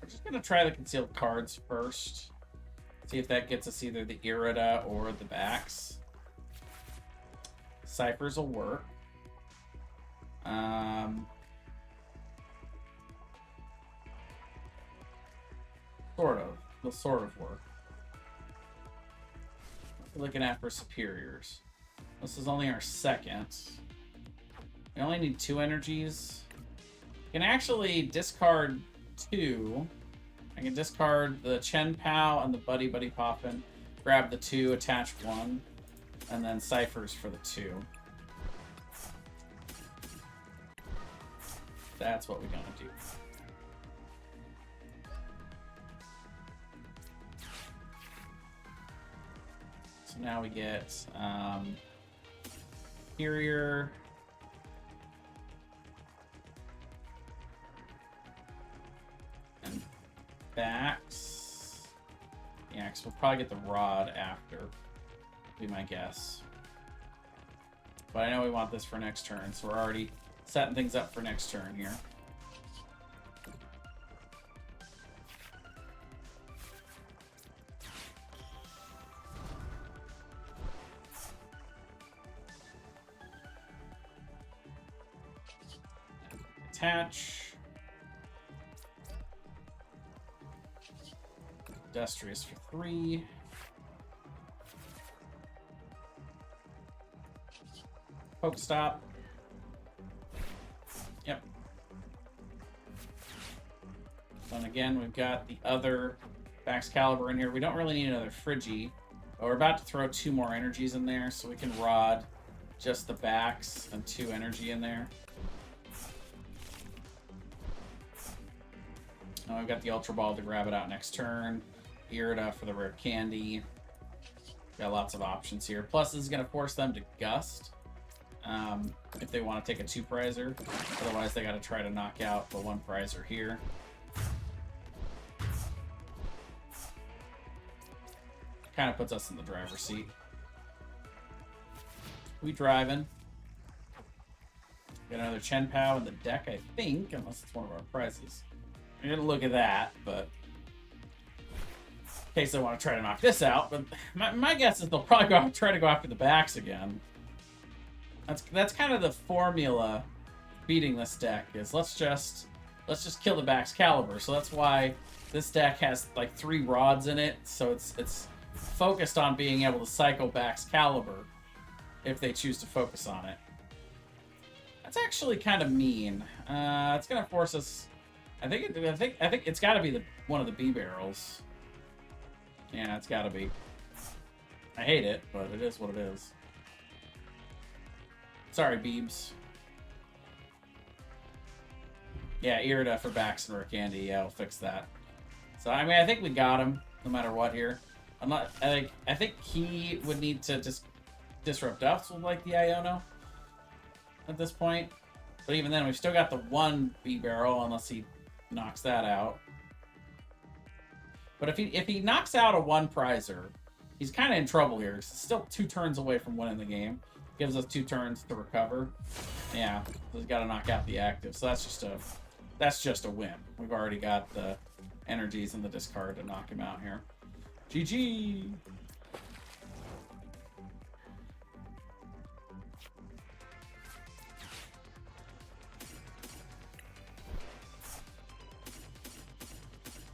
We're just gonna try the concealed cards first. See if that gets us either the Irida or the Bax. Ciphers will work. Sort of. They'll sort of work. We're looking at for Superiors. This is only our second. We only need 2 energies. You can actually discard 2. I can discard the Chien-Pao and the Buddy Buddy Poppin', grab the 2, attach 1, and then Ciphers for the 2. That's what we're gonna do. So now we get Superior. And Bax. Yeah, because we'll probably get the Rod after, be my guess. But I know we want this for next turn, so we're already setting things up for next turn here. Attach. Industrious for 3. Pokestop. Yep. Then again, we've got the other Excalibur in here. We don't really need another Frigi. But we're about to throw 2 more energies in there, so we can rod just the backs and 2 energy in there. And we've got the Ultra Ball to grab it out next turn. Irida for the rare candy. Got lots of options here. Plus, this is going to force them to Gust if they want to take a 2-prizer. Otherwise, they got to try to knock out the 1-prizer here. Kind of puts us in the driver's seat. We driving. Got another Chien-Pao in the deck, I think, unless it's one of our prizes. I didn't look at that, but in case they want to try to knock this out. But my guess is they'll probably try to go after the backs again. That's kind of the formula beating this deck is let's just kill the backs caliber. So that's why this deck has like 3 rods in it. So it's focused on being able to cycle backs caliber if they choose to focus on it. That's actually kind of mean. It's gonna force us. I think it's got to be one of the B barrels. Yeah, it's got to be. I hate it, but it is what it is. Sorry, Beebs. Yeah, Irida for backs and rare candy. Yeah, we'll fix that. So I mean, I think we got him no matter what here. I think he would need to just disrupt us with like the Iono at this point. But even then, we've still got the 1 B barrel unless he knocks that out. But if he knocks out a 1-prizer, he's kind of in trouble here. He's still 2 turns away from winning the game. Gives us 2 turns to recover. Yeah, so he's got to knock out the active. So that's just a win. We've already got the energies and the discard to knock him out here. GG.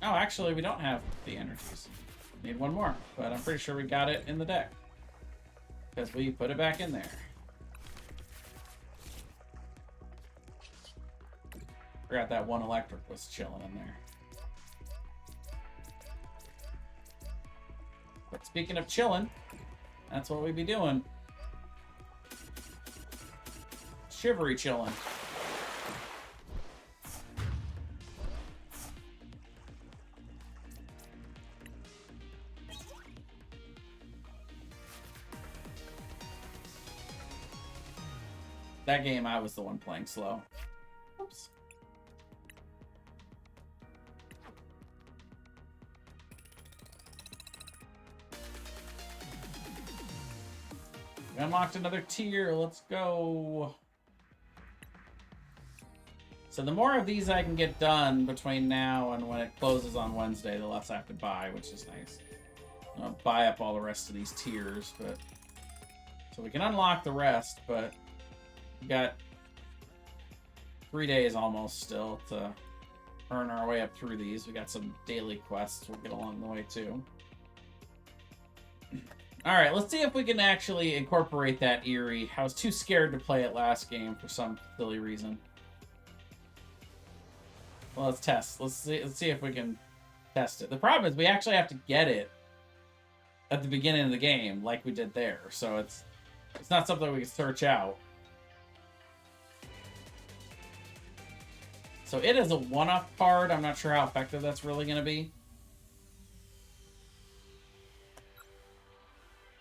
Oh, actually, we don't have the energies. Need 1 more, but I'm pretty sure we got it in the deck. Because we put it back in there. Forgot that 1 electric was chilling in there. But speaking of chilling, that's what we be doing. Shivery chilling. That game, I was the one playing slow. Oops. We unlocked another tier. Let's go. So the more of these I can get done between now and when it closes on Wednesday, the less I have to buy, which is nice. I'll buy up all the rest of these tiers, but so we can unlock the rest, but we got 3 days almost still to earn our way up through these. We got some daily quests we'll get along the way too. Alright, let's see if we can actually incorporate that Eerie. I was too scared to play it last game for some silly reason. Well, let's test. Let's see if we can test it. The problem is we actually have to get it at the beginning of the game like we did there. So it's not something we can search out. So it is a one-up card. I'm not sure how effective that's really going to be.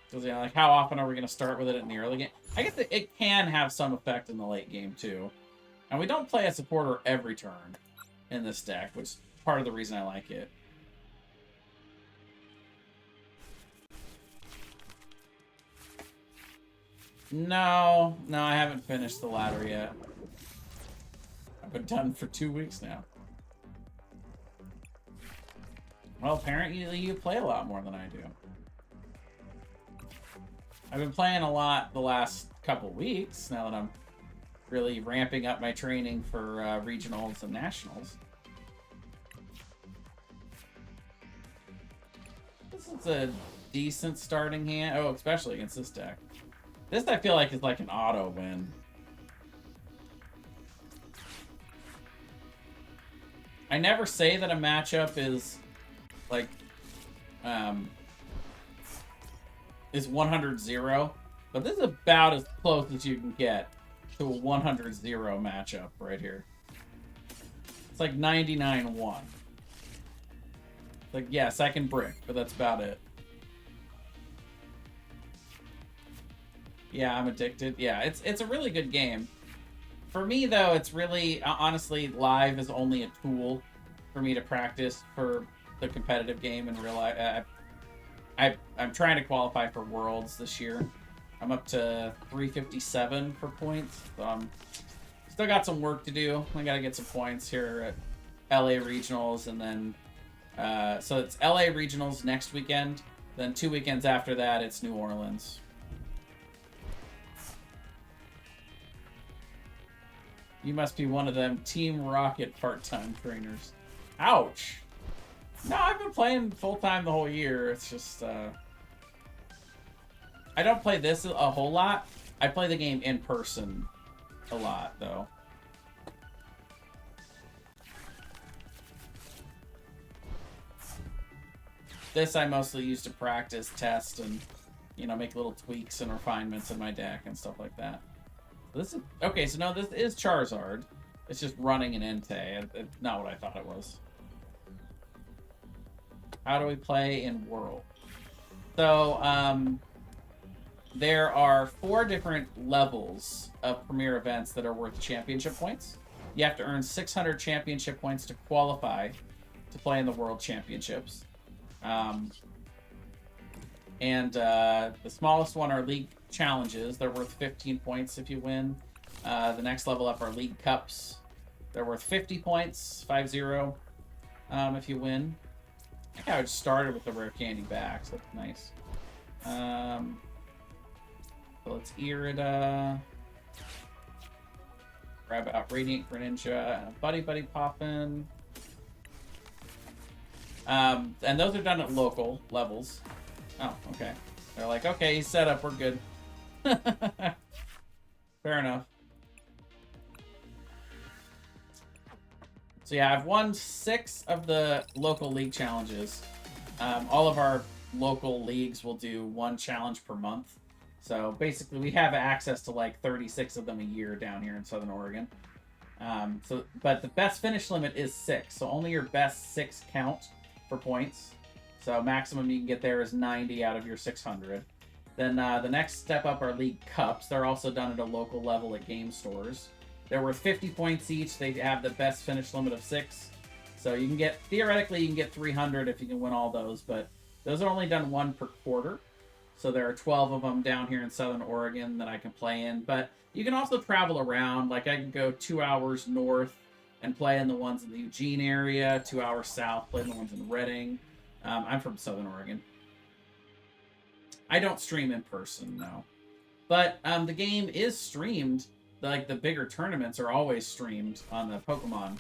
Because, yeah, like, how often are we going to start with it in the early game? I guess it can have some effect in the late game, too. And we don't play a supporter every turn in this deck, which is part of the reason I like it. No, I haven't finished the ladder yet. I've been done for 2 weeks now. Well, apparently you play a lot more than I do. I've been playing a lot the last couple weeks, now that I'm really ramping up my training for regionals and nationals. This is a decent starting hand. Oh, especially against this deck. This, I feel like, is like an auto win. I never say that a matchup is, like, is 100-0, but this is about as close as you can get to a 100-0 matchup right here. It's like 99-1. Like, yes, I can brick, but that's about it. Yeah, I'm addicted. Yeah, it's a really good game. For me, though, it's really, honestly, live is only a tool for me to practice for the competitive game in real life. I'm trying to qualify for Worlds this year. I'm up to 357 for points. So still got some work to do. I got to get some points here at LA Regionals, and then so it's LA Regionals next weekend. Then 2 weekends after that, it's New Orleans. You must be one of them Team Rocket part-time trainers. Ouch. No, I've been playing full-time the whole year. It's just, I don't play this a whole lot. I play the game in person a lot, though. This I mostly use to practice, test, and, you know, make little tweaks and refinements in my deck and stuff like that. This is okay. So no, this is Charizard. It's just running an Entei. It's not what I thought it was. How do we play in World? So there are 4 different levels of Premier events that are worth championship points. You have to earn 600 championship points to qualify to play in the World Championships. The smallest one are League Challenges. They're worth 15 points if you win. The next level up are League Cups. They're worth 50 points, 50, if you win. I think I would started with the rare candy backs. That's nice. So let's Irida. Grab out Radiant Greninja and a Buddy Poppin'. And those are done at local levels. Oh, okay. They're like, okay, he's set up, we're good. Fair enough. So yeah, I've won 6 of the local league challenges. All of our local leagues will do 1 challenge per month. So basically we have access to like 36 of them a year down here in Southern Oregon. But the best finish limit is 6. So only your best 6 count for points. So maximum you can get there is 90 out of your 600. Then the next step up are League Cups. They're also done at a local level at game stores. They're worth 50 points each. They have the best finish limit of 6. So you can get, theoretically, you can get 300 if you can win all those, but those are only done 1 per quarter. So there are 12 of them down here in Southern Oregon that I can play in. But you can also travel around. Like I can go 2 hours north and play in the ones in the Eugene area, 2 hours south, play in the ones in Redding. I'm from Southern Oregon. I don't stream in person, no. But the game is streamed. Like, the bigger tournaments are always streamed on the Pokemon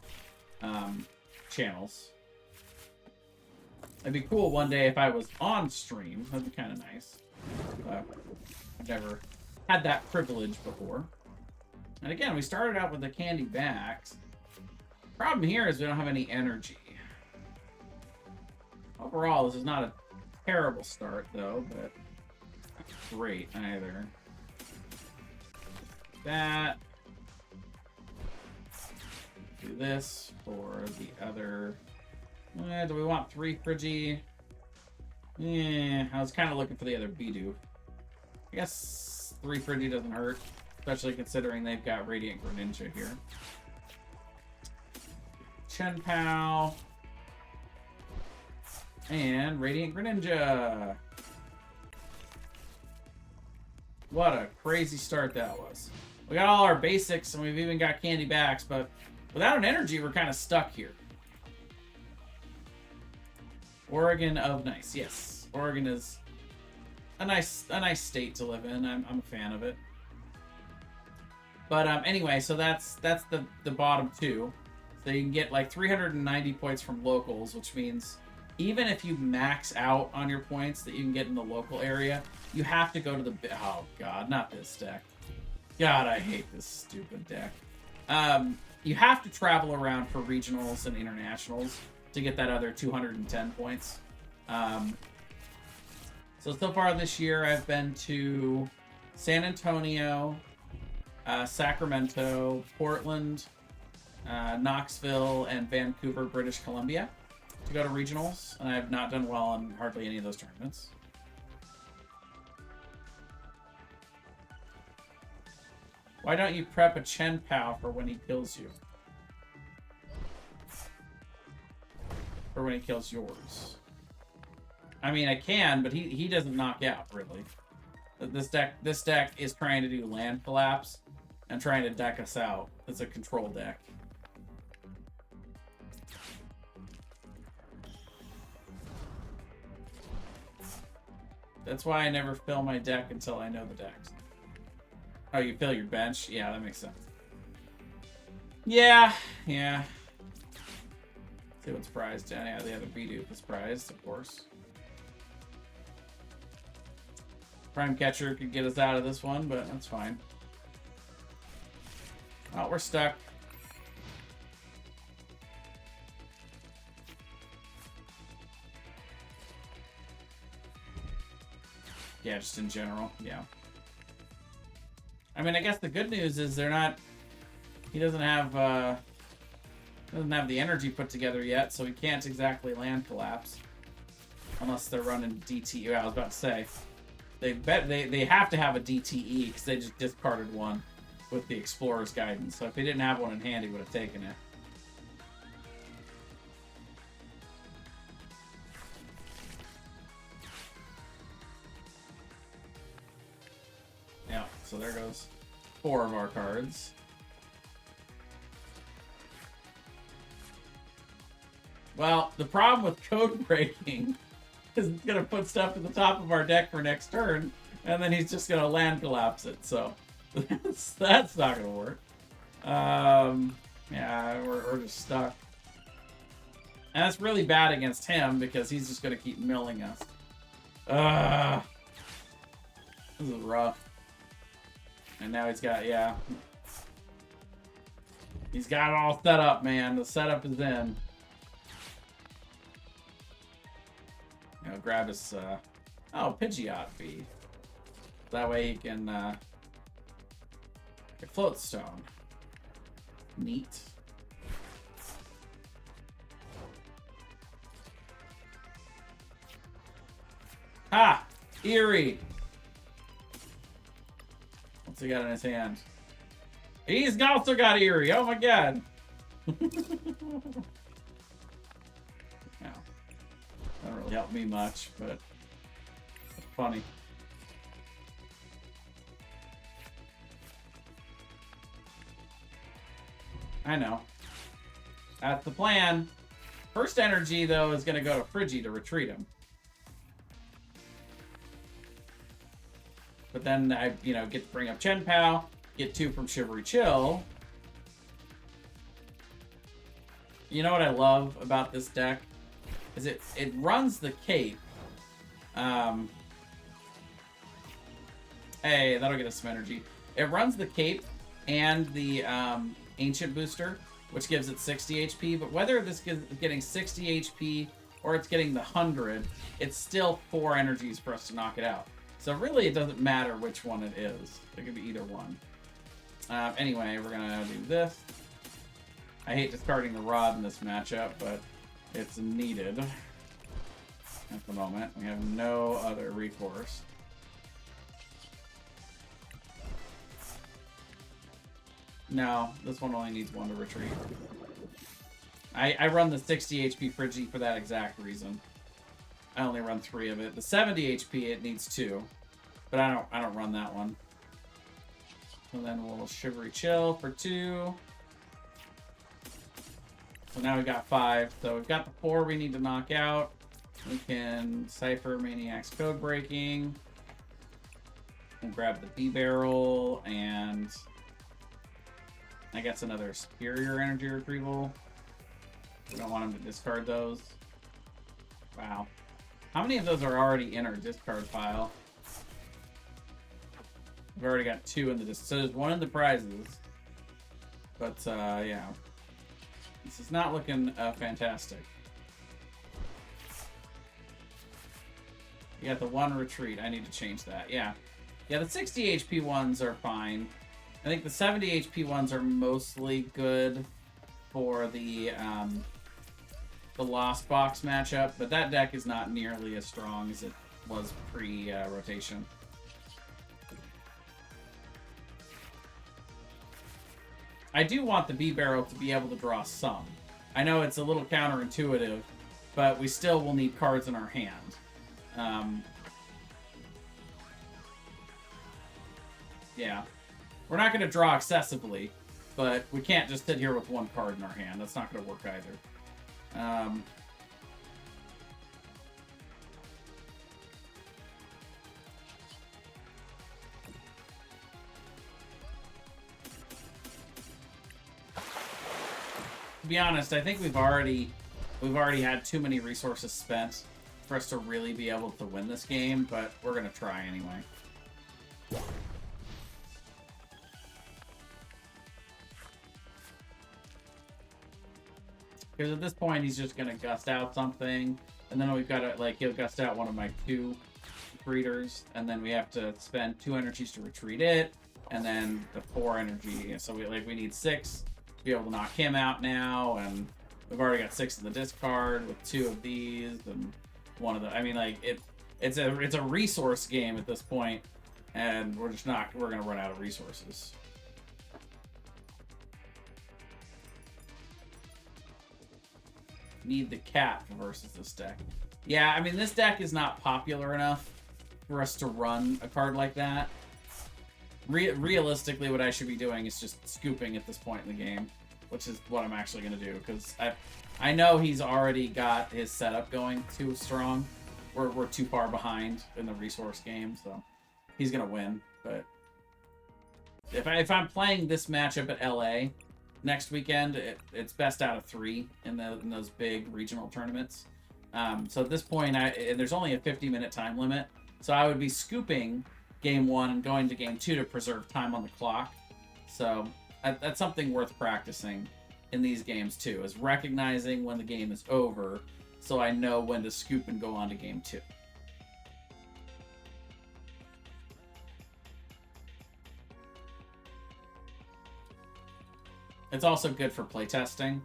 channels. It'd be cool one day if I was on stream. That'd be kind of nice. I've never had that privilege before. And again, we started out with the candy backs. Problem here is we don't have any energy. Overall, this is not a terrible start, though, but not great either. That. Do this for the other. Do we want 3 Frigi? I was kind of looking for the other Bidoof. I guess 3 Frigi doesn't hurt, especially considering they've got Radiant Greninja here. Chien-Pao. And Radiant Greninja. What a crazy start that was. We got all our basics, and we've even got candy backs, but without an energy, we're kind of stuck here. Oregon of nice. Yes, Oregon is a nice state to live in. I'm a fan of it. But anyway, so that's the bottom 2. So you can get like 390 points from locals, which means even if you max out on your points that you can get in the local area, you have to go to the... Oh, God, not this deck. God, I hate this stupid deck. You have to travel around for regionals and internationals to get that other 210 points. So far this year, I've been to San Antonio, Sacramento, Portland, Knoxville, and Vancouver, British Columbia to go to regionals, and I have not done well in hardly any of those tournaments. Why don't you prep a Chien-Pao for when he kills you? Or when he kills yours? I mean, I can, but he doesn't knock out, really. This deck is trying to do land collapse and trying to deck us out. It's a control deck. That's why I never fill my deck until I know the decks. Oh, you fill your bench? Yeah, that makes sense. Yeah. See what's prized. Yeah, they have a B-Dupe is prized, of course. Prime Catcher could get us out of this one, but that's fine. Oh, we're stuck. Yeah, just in general, yeah. I mean, I guess the good news is they're not... He doesn't have the energy put together yet, so he can't exactly land collapse. Unless they're running DTE. I was about to say. They have to have a DTE because they just discarded one with the Explorer's Guidance. So if he didn't have one in hand, he would have taken it. Yeah, so there goes 4 of our cards. Well, the problem with code breaking is it's going to put stuff at the top of our deck for next turn, and then he's just going to land collapse it, so that's not going to work. Yeah, we're just stuck. And that's really bad against him, because he's just going to keep milling us. This is rough. And now he's got, yeah. He's got it all set up, man. The setup is in. You know, grab his, Pidgeot feed. That way he can, get Float Stone. Neat. Ha! Eerie! What's he got in his hand? He's also got Eerie! Oh my god! Yeah. Doesn't really help me much, but it's funny. I know. That's the plan. First energy, though, is going to go to Friggy to retreat him. But then I, get to bring up Chien-Pao, get 2 from Shivery Chill. You know what I love about this deck? Is it runs the cape. Hey, that'll get us some energy. It runs the cape and the Ancient Booster, which gives it 60 HP, but whether this is getting 60 HP or it's getting the 100, it's still 4 energies for us to knock it out. So really, it doesn't matter which one it is. It could be either one. Anyway, we're gonna do this. I hate discarding the Rod in this matchup, but it's needed at the moment. We have no other recourse. No, this one only needs 1 to retreat. I run the 60 HP Friggy for that exact reason. I only run 3 of it. The 70 HP, it needs 2. But I don't run that one. So then we'll Shivery Chill for 2. So now we've got 5. So we've got the 4 we need to knock out. We can Cypher Maniac's Code Breaking. We'll grab the B-Barrel, and I guess another Superior Energy Retrieval. We don't want him to discard those. Wow. How many of those are already in our discard pile? We've already got 2 in the discard. So there's 1 in the prizes. But, yeah. This is not looking fantastic. You got the 1 retreat. I need to change that. Yeah. Yeah, the 60 HP ones are fine. I think the 70 HP ones are mostly good for the Lost Box matchup, but that deck is not nearly as strong as it was pre-rotation. I do want the B-Barrel to be able to draw some. I know it's a little counterintuitive, but we still will need cards in our hand. Yeah. We're not going to draw excessively, but we can't just sit here with 1 card in our hand. That's not going to work either. To be honest, I think we've already had too many resources spent for us to really be able to win this game, but we're going to try anyway. Because at this point, he's just going to gust out something, and then we've got to, like, he'll gust out one of my 2 breeders, and then we have to spend 2 energies to retreat it, and then the 4 energy. So we need 6 to be able to knock him out now, and we've already got 6 in the discard with 2 of these and 1 of the. I mean, like it's a resource game at this point, and we're going to run out of resources. Need the cat versus this deck. Yeah, I mean, this deck is not popular enough for us to run a card like that. Realistically, what I should be doing is just scooping at this point in the game, which is what I'm actually going to do, because I know he's already got his setup going too strong. We're too far behind in the resource game, so he's going to win. But if I'm playing this matchup at LA next weekend, it's best out of 3 in those big regional tournaments. So at this point, there's only a 50-minute time limit, so I would be scooping game 1 and going to game 2 to preserve time on the clock. So that's something worth practicing in these games too, is recognizing when the game is over, so I know when to scoop and go on to game 2. It's also good for playtesting,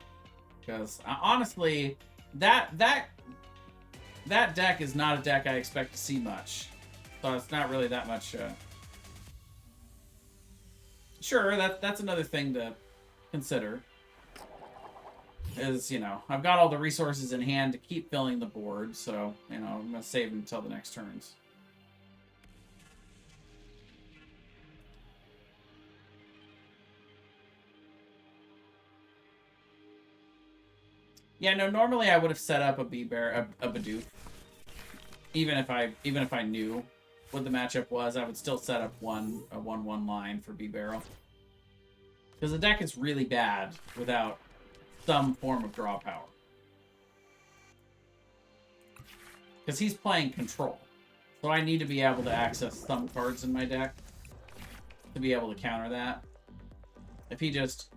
because honestly, that deck is not a deck I expect to see much. So it's not really that much. Sure, that's another thing to consider. Is, I've got all the resources in hand to keep filling the board, so, I'm going to save them until the next turns. Yeah, no, normally I would have set up a Bidoof. Even if I knew what the matchup was, I would still set up a 1/1 line for B-Barrel. Because the deck is really bad without some form of draw power. Because he's playing control. So I need to be able to access some cards in my deck to be able to counter that. If he just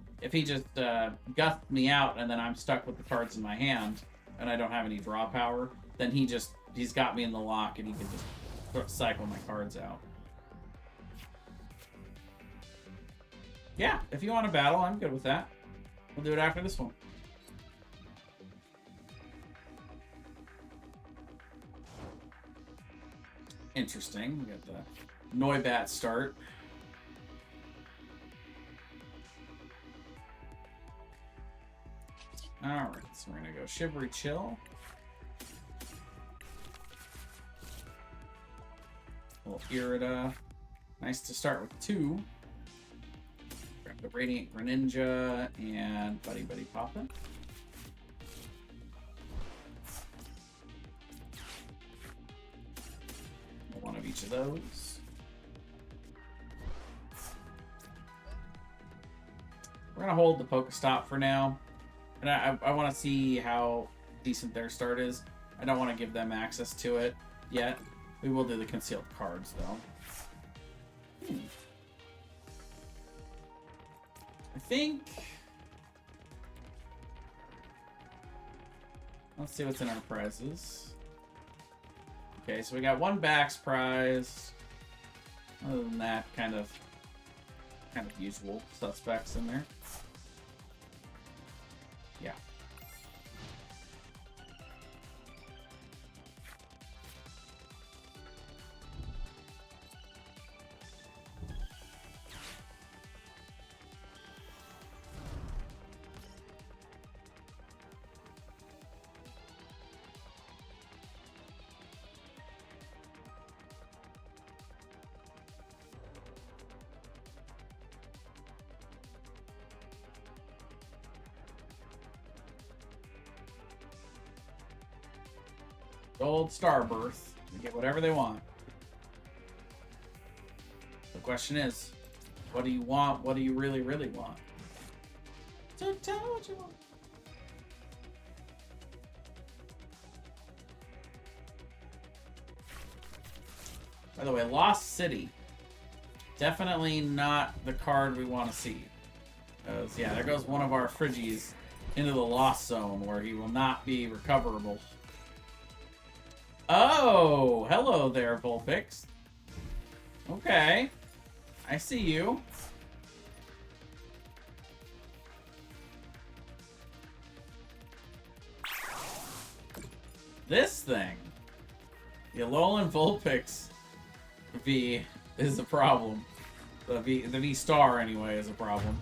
gusts me out and then I'm stuck with the cards in my hand and I don't have any draw power, then he's got me in the lock and he can just cycle my cards out. Yeah, if you want to battle, I'm good with that. We'll do it after this one. Interesting. We got the Noibat start. Alright, so we're going to go Shivery Chill. Little Irida. Nice to start with 2. Grab the Radiant Greninja and Buddy Buddy Poppin'. One of each of those. We're going to hold the Pokestop for now. And I want to see how decent their start is. I don't want to give them access to it yet. We will do the concealed cards, though. I think... Let's see what's in our prizes. Okay, so we got one Bax prize. Other than that, kind of usual suspects in there. Yeah. Gold Starbirth. They get whatever they want. The question is, what do you want? What do you really, really want? So tell me what you want. By the way, Lost City. Definitely not the card we want to see. Because, yeah, there goes one of our Friggies into the Lost Zone where he will not be recoverable. Oh, hello there, Vulpix. Okay. I see you. This thing. The Alolan Vulpix V is a problem. The V star anyway is a problem.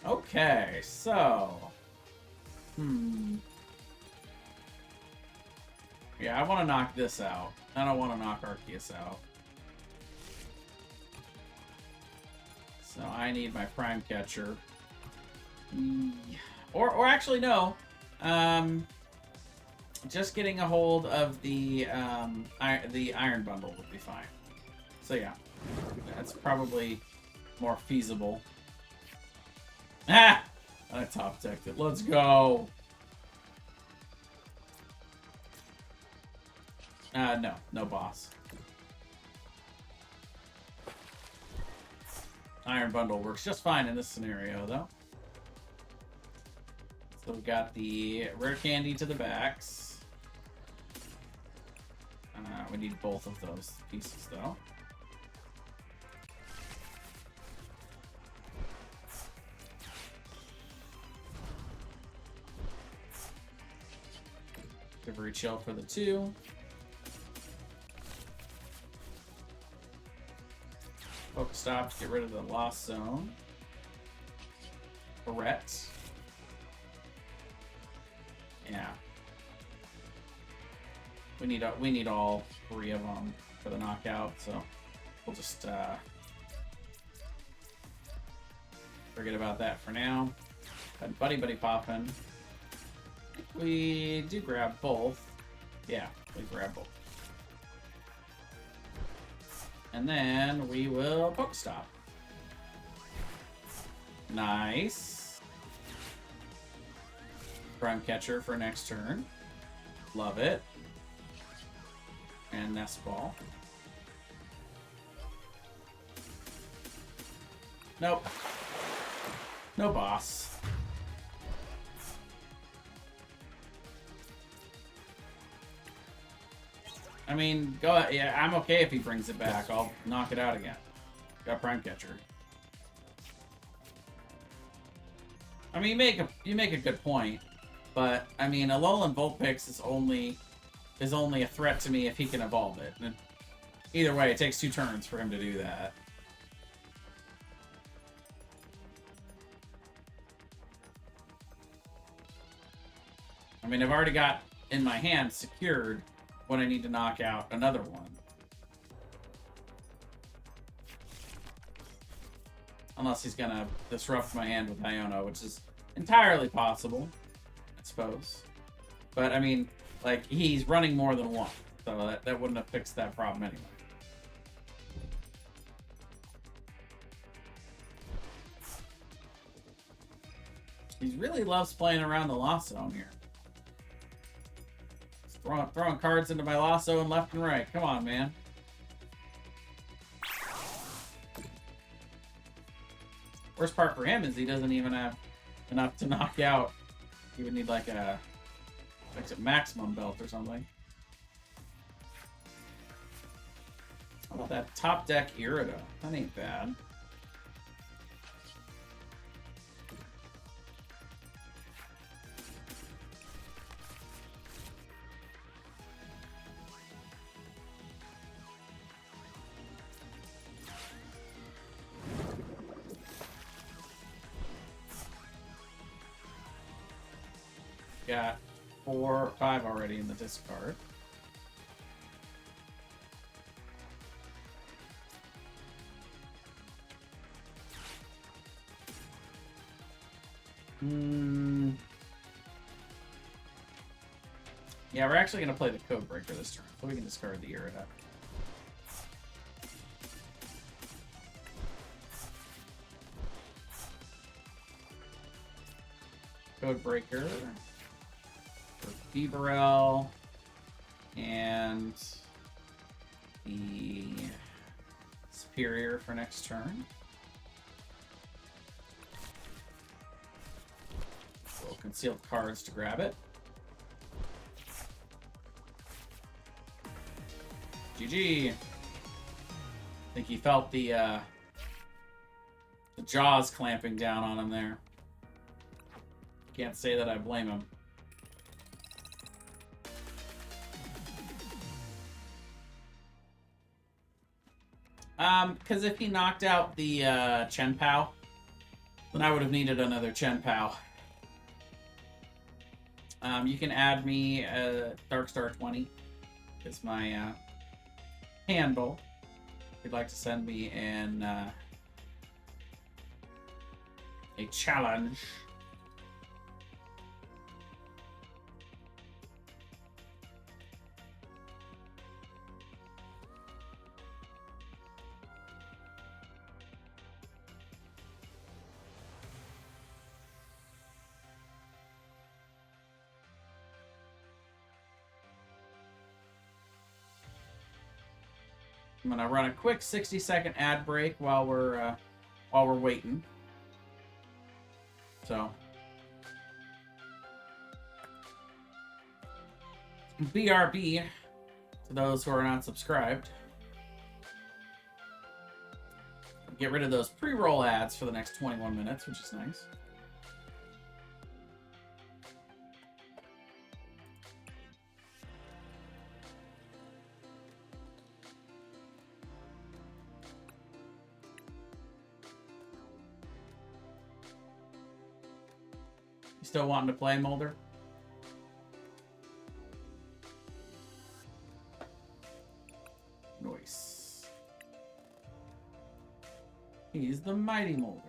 Okay, so yeah, I want to knock this out. I don't want to knock Arceus out. So I need my Prime Catcher. Or actually no. Just getting a hold of the Iron Bundle would be fine. So yeah, that's probably more feasible. Ah! I top decked it. Let's go. No boss. Iron Bundle works just fine in this scenario, though. So we got the rare candy to the backs. We need both of those pieces, though. Recovery Chill for the 2. Pokestop to get rid of the Lost Zone. Barrette. Yeah. We need all 3 of them for the knockout, so we'll just forget about that for now. And Buddy poppin'. We do grab both. Yeah, we grab both. And then we will Pokestop. Nice. Prime Catcher for next turn. Love it. And Nest Ball. Nope. No boss. I mean, go. Yeah, I'm okay if he brings it back. I'll knock it out again. Got Prime Catcher. I mean, you make a good point, but I mean, Alolan Vulpix is only a threat to me if he can evolve it. And either way, it takes 2 turns for him to do that. I mean, I've already got in my hand secured when I need to knock out another one. Unless he's gonna disrupt my hand with Iono, which is entirely possible, I suppose. But, I mean, like, he's running more than one, so that wouldn't have fixed that problem anyway. He really loves playing around the Lost Zone here. Throwing cards into my Lost Zone left and right. Come on, man. Worst part for him is he doesn't even have enough to knock out You would need like a maximum belt or something. How about that top deck Irida? That ain't bad. Got 4 or 5 already in the discard. Yeah, we're actually going to play the Code Breaker this turn, so we can discard the Irida. Code Breaker for Feverell and the Superior for next turn. We'll conceal cards to grab it. GG. I think he felt the jaws clamping down on him there. Can't say that I blame him. Because if he knocked out the Chien-Pao, then I would have needed another Chien-Pao. You can add me Darkstar 20 as my handle. If you'd like to send me in a challenge. I'm gonna run a quick 60-second ad break while we're waiting. So, BRB to those who are not subscribed. Get rid of those pre-roll ads for the next 21 minutes, which is nice. Still wanting to play, Mulder? Nice. He's the mighty Mulder.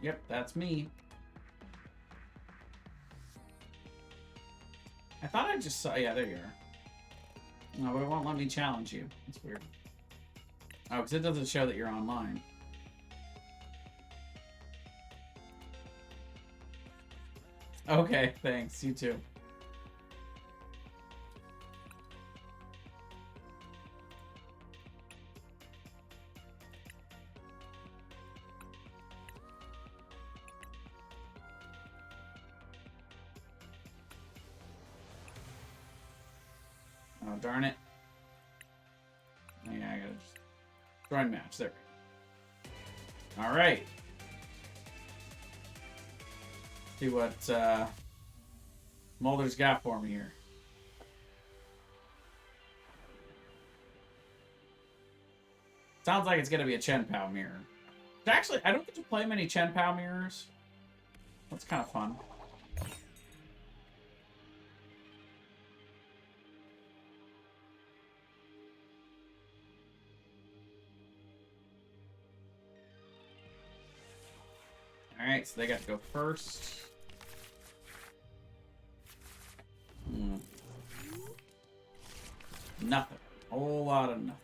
Yep, that's me. I thought I just saw... Yeah, there you are. No, but it won't let me challenge you. That's weird. Oh, because it doesn't show that you're online. Okay, thanks. You too. Oh, darn it. Yeah, I gotta just join match. There we go. Alright. See what Mulder's got for me here. Sounds like it's gonna be a Chien-Pao mirror. Actually, I don't get to play many Chien-Pao mirrors. That's kind of fun. Alright, so they got to go first. Nothing. A whole lot of nothing.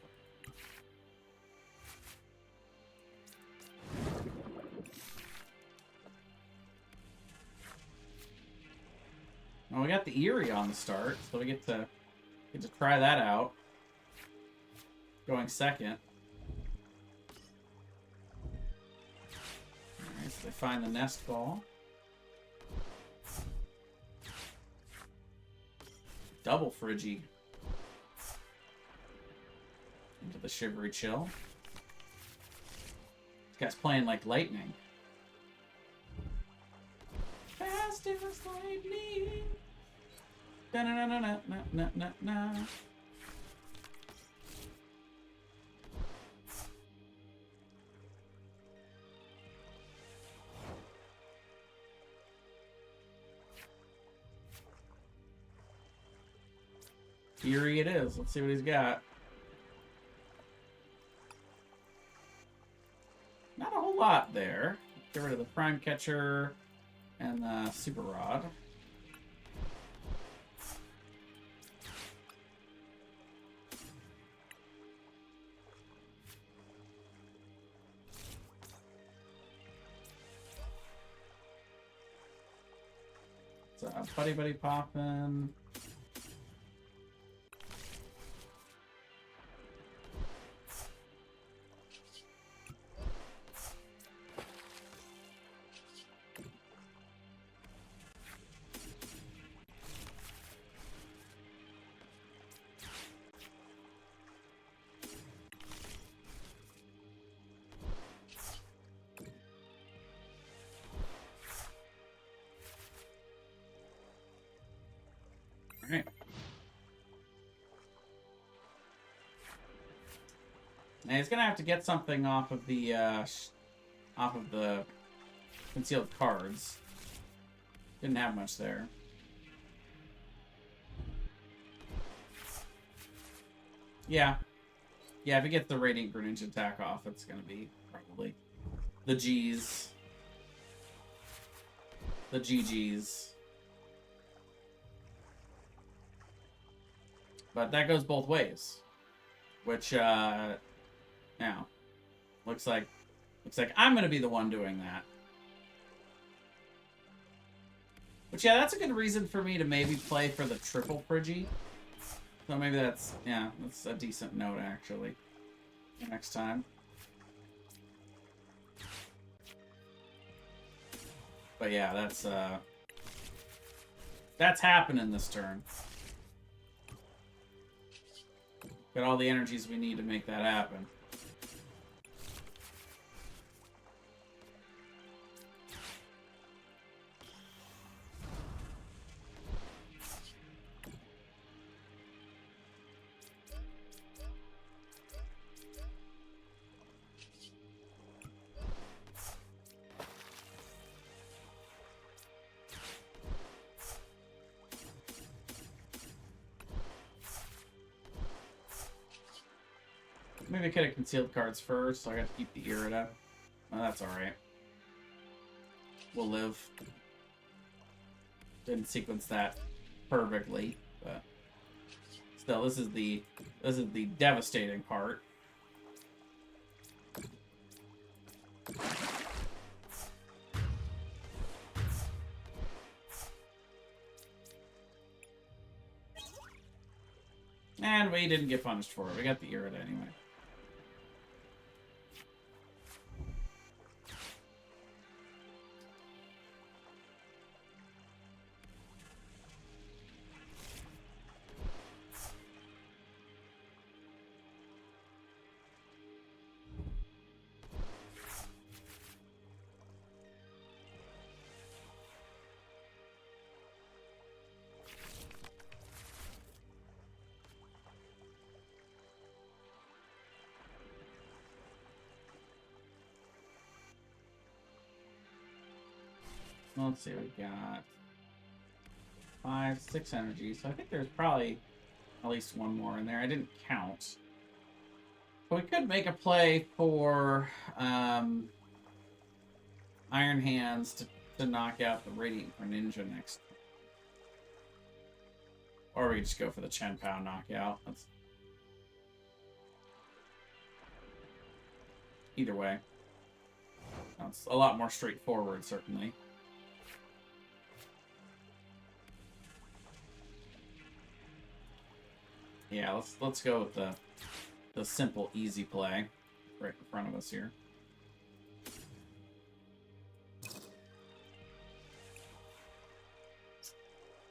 Well, we got the Eerie on the start, so we get to try that out. Going second. Alright, so they find the nest ball. Double Friggy. Into the Shivery Chill. This guy's playing like lightning. Fast as lightning. Da na na na na na na na. Eerie it is. Let's see what he's got. Not a whole lot there. Get rid of the Prime Catcher and the Super Rod. So, Buddy Buddy poppin'. Alright. Now he's gonna have to get something off of the concealed cards. Didn't have much there. Yeah. Yeah, if he gets the Radiant Greninja attack off, it's gonna be probably the G's. The GG's. But that goes both ways. Which, now, looks like I'm gonna be the one doing that. Which, yeah, that's a good reason for me to maybe play for the triple Prigi. So maybe that's a decent note, actually. Next time. But yeah, that's happening this turn. Got all the energies we need to make that happen. Maybe I could have concealed cards first, so I got to keep the Irida. Oh, that's alright. We'll live. Didn't sequence that perfectly, but still, this is the devastating part. And we didn't get punished for it. We got the Irida anyway. Let's see, we got 5, 6 energy, so I think there's probably at least one more in there. I didn't count. But we could make a play for Iron Hands to knock out the Radiant Greninja next. Or we could just go for the Chien-Pao knockout. That's... Either way. That's a lot more straightforward, certainly. Yeah, let's go with the simple, easy play right in front of us here.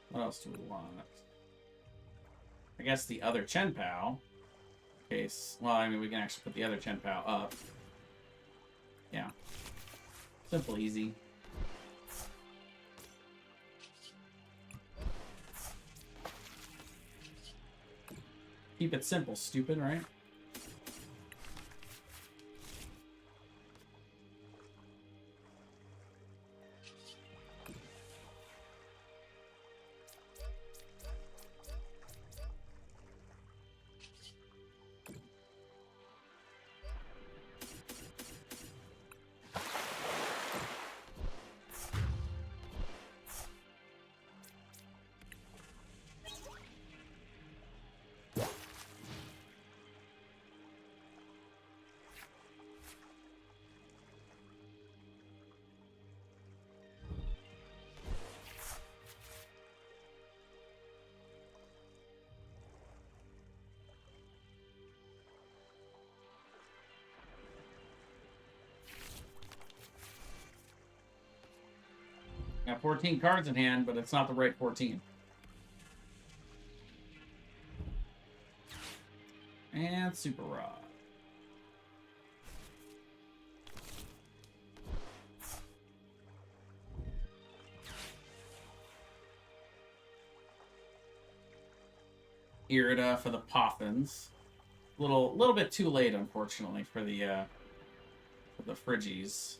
What else do we want? I guess the other Chien-Pao. Case. Well, I mean, we can actually put the other Chien-Pao up. Yeah. Simple, easy. Keep it simple, stupid, right? Got 14 cards in hand, but it's not the right 14. And Super Rod. Irida for the Poffins. Little bit too late, unfortunately, for the Frigies.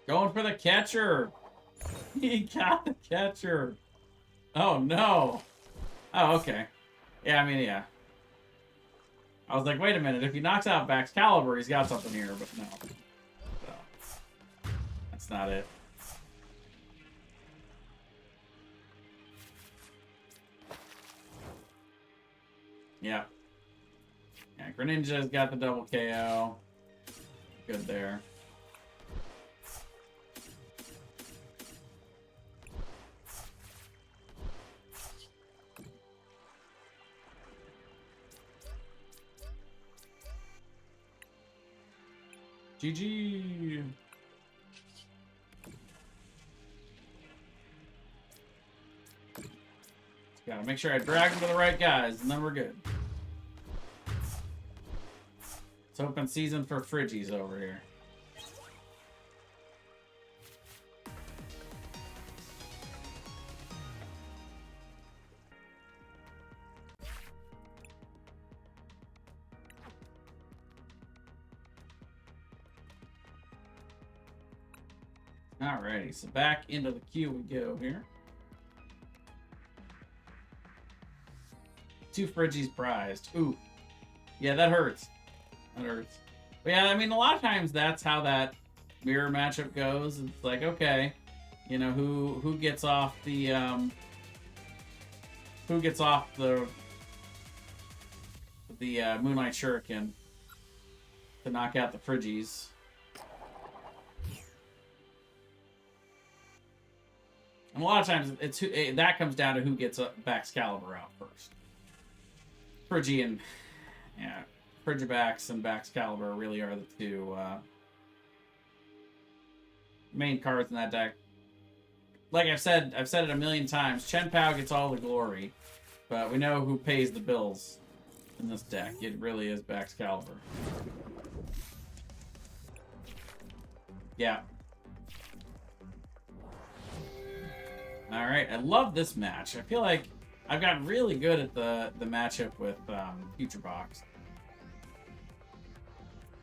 Going for the catcher. He got the catcher. Oh, no. Oh, okay. Yeah, I mean, yeah. I was like, wait a minute. If he knocks out Baxcalibur, he's got something here, but no. So, that's not it. Yeah. Yeah, Greninja's got the double KO. Good there. GG. Gotta make sure I drag them to the right guys, and then we're good. It's open season for Frigies over here. Alrighty, so back into the queue we go here. 2 Frigies prized. Ooh. Yeah, that hurts. That hurts. But yeah, I mean, a lot of times that's how that mirror matchup goes. It's like, okay, you know, who gets off the Moonlight Shuriken to knock out the Frigies. And a lot of times that comes down to who gets Baxcalibur out first. Frigi and Frigibax and Baxcalibur really are the two main cards in that deck. Like I've said it a million times. Chien-Pao gets all the glory, but we know who pays the bills in this deck. It really is Baxcalibur. Yeah. All right, I love this match. I feel like I've gotten really good at the matchup with Future Box.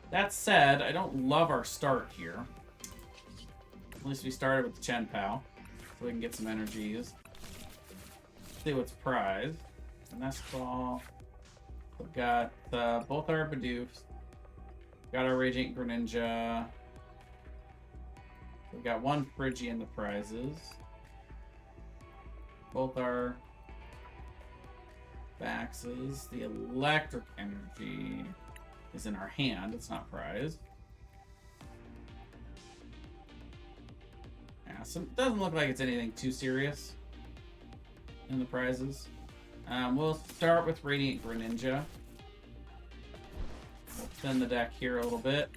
That said, I don't love our start here. At least we started with the Chien-Pao, so we can get some energies. See what's prized. Nest Ball. We've got both our Bidoofs. Got our Radiant Greninja. We've got 1 Frigi in the prizes. both our Baxes. The electric energy is in our hand. It's not prized. Yeah, so it doesn't look like it's anything too serious in the prizes. We'll start with Radiant Greninja. We'll thin the deck here a little bit.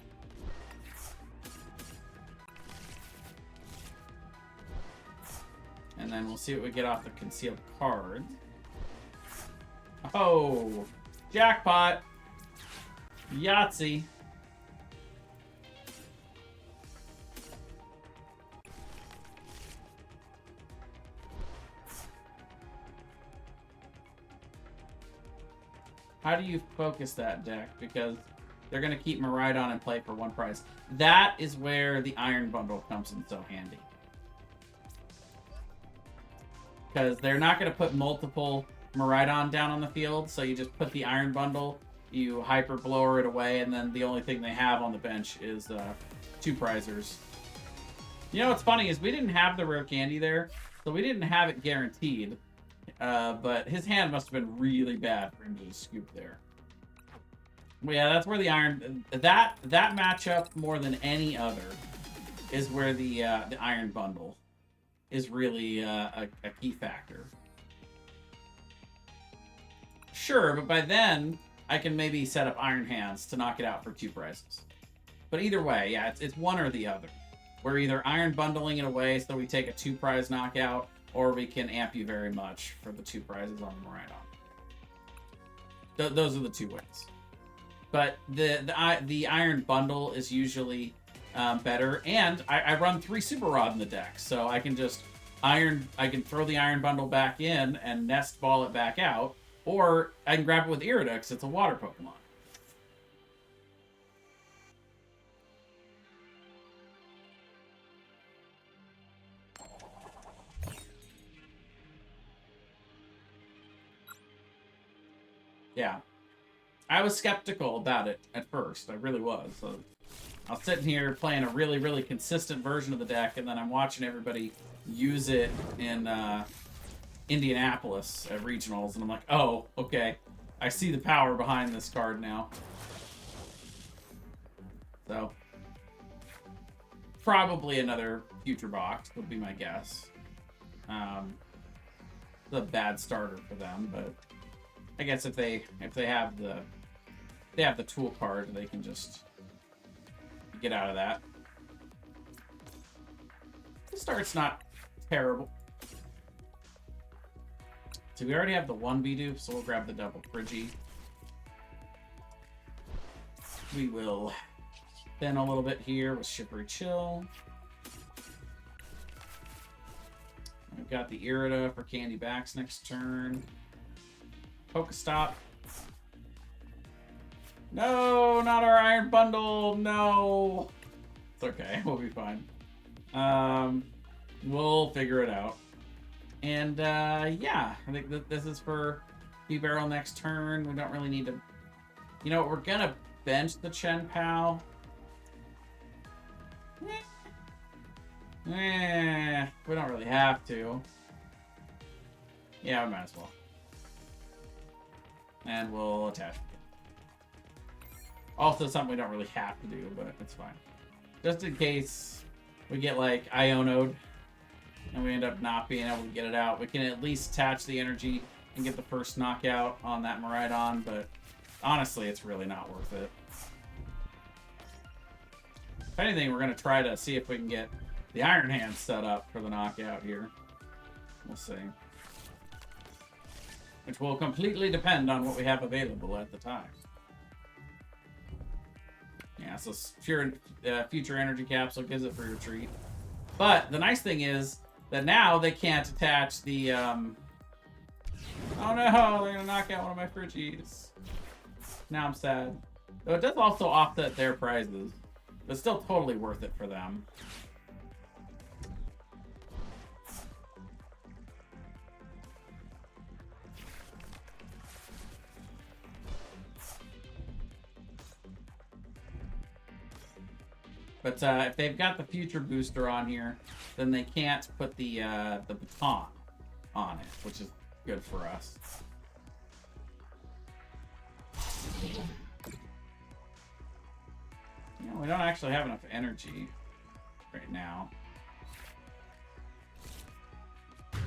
And then we'll see what we get off the concealed card. Oh, jackpot. Yahtzee. How do you focus that deck? Because they're going to keep Miraidon in play for one prize. That is where the Iron Bundle comes in so handy. Because they're not going to put multiple Miraidon down on the field, so you just put the Iron Bundle, you Hyper Blower it away, and then the only thing they have on the bench is 2 prizers. You know what's funny is we didn't have the rare candy there, so we didn't have it guaranteed. But his hand must have been really bad for him to just scoop there. Well, yeah, that's where the Iron... That matchup, more than any other, is where the Iron Bundle is really a key factor. Sure, but by then, I can maybe set up Iron Hands to knock it out for 2 prizes. But either way, yeah, it's one or the other. We're either Iron Bundling it away so we take a 2-prize knockout, or we can amp you very much for the 2 prizes on the Miraidon. Those are the 2 ways. But the Iron Bundle is usually better, and I run 3 Super Rod in the deck, so I can just I can throw the Iron Bundle back in and nest ball it back out, or I can grab it with Irida because it's a water Pokemon. Yeah. I was skeptical about it at first. I really was. So I was sitting here playing a really, really consistent version of the deck, and then I'm watching everybody use it in Indianapolis at regionals, and I'm like, oh, okay. I see the power behind this card now. So probably another future box would be my guess. It's a bad starter for them, but I guess if they have the tool card, they can just get out of that. The start's not terrible. So we already have the 1 Bidoof, so we'll grab the double Prigi. We will thin a little bit here with Shippery Chill. We've got the Irida for Candy Backs next turn. Pokestop. No, not our Iron Bundle. No. It's okay. We'll be fine. We'll figure it out. And, yeah. I think that this is for B-Barrel next turn. We don't really need to... You know, we're gonna bench the Chien-Pao. We don't really have to. Yeah, we might as well. And we'll attach. Also something we don't really have to do, but it's fine. Just in case we get, like, Iono'd and we end up not being able to get it out, we can at least attach the energy and get the first knockout on that Miraidon, but honestly, it's really not worth it. If anything, we're going to try to see if we can get the Iron Hand set up for the knockout here. We'll see. Which will completely depend on what we have available at the time. Yeah, so future energy capsule gives it for your treat. But the nice thing is that now they can't attach the... Oh no, they're gonna knock out one of my Friggies. Now I'm sad. Though it does also offset their prizes. But still totally worth it for them. But if they've got the future booster on here, then they can't put the baton. on it, which is good for us. Yeah, we don't actually have enough energy right now.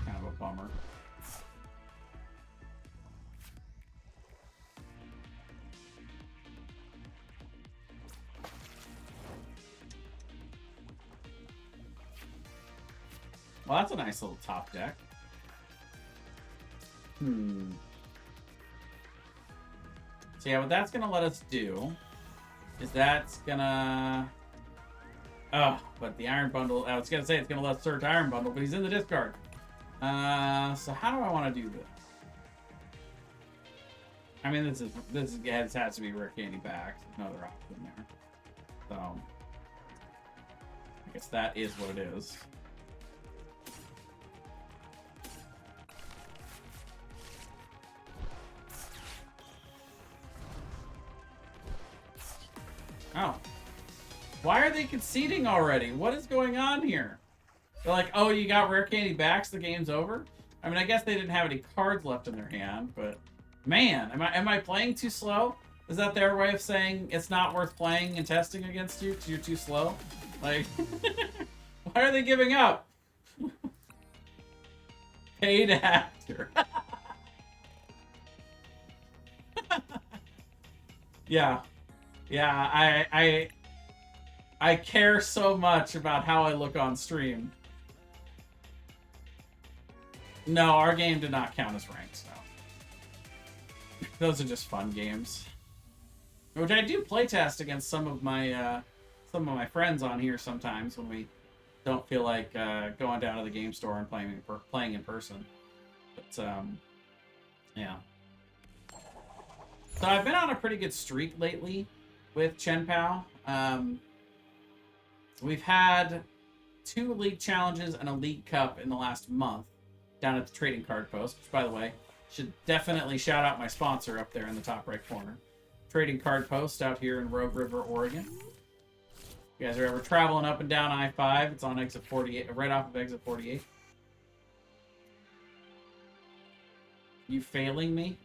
Kind of a bummer. Well, that's a nice little top deck. So yeah, what that's gonna let us do is that's gonna... Oh, but the Iron Bundle... I was gonna say it's gonna let us search Iron Bundle, but he's in the discard. So how do I want to do this? I mean, this has to be rare candy back. There's no other option there. So I guess that is what it is. Oh. Why are they conceding already? What is going on here? They're like, oh, you got rare candy backs, the game's over? I mean, I guess they didn't have any cards left in their hand, but man, am I playing too slow? Is that their way of saying it's not worth playing and testing against you because you're too slow? Like, why are they giving up? Paid actor. Yeah. Yeah, I care so much about how I look on stream. No, our game did not count as ranked, so. Those are just fun games. Which I do playtest against some of my friends on here sometimes when we don't feel like going down to the game store and playing in person. But yeah. So I've been on a pretty good streak lately with Chien-Pao. We've had 2 league challenges and a league cup in the last month down at the trading card post, which, by the way, should definitely shout out my sponsor up there in the top right corner. Trading card post out here in Rogue River, Oregon. If you guys are ever traveling up and down I-5, it's on exit 48, right off of exit 48. You failing me?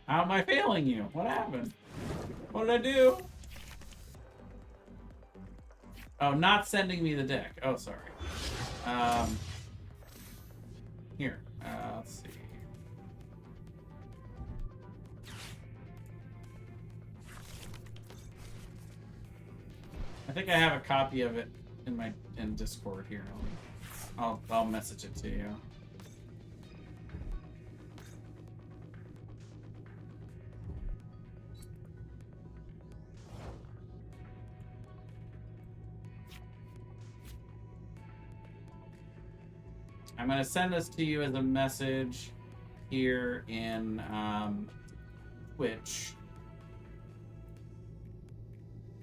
How am I failing you? What happened? What did I do? Oh, not sending me the deck. Oh, sorry. Here. Let's see. I think I have a copy of it in Discord here. I'll message it to you. I'm going to send this to you as a message here in Twitch.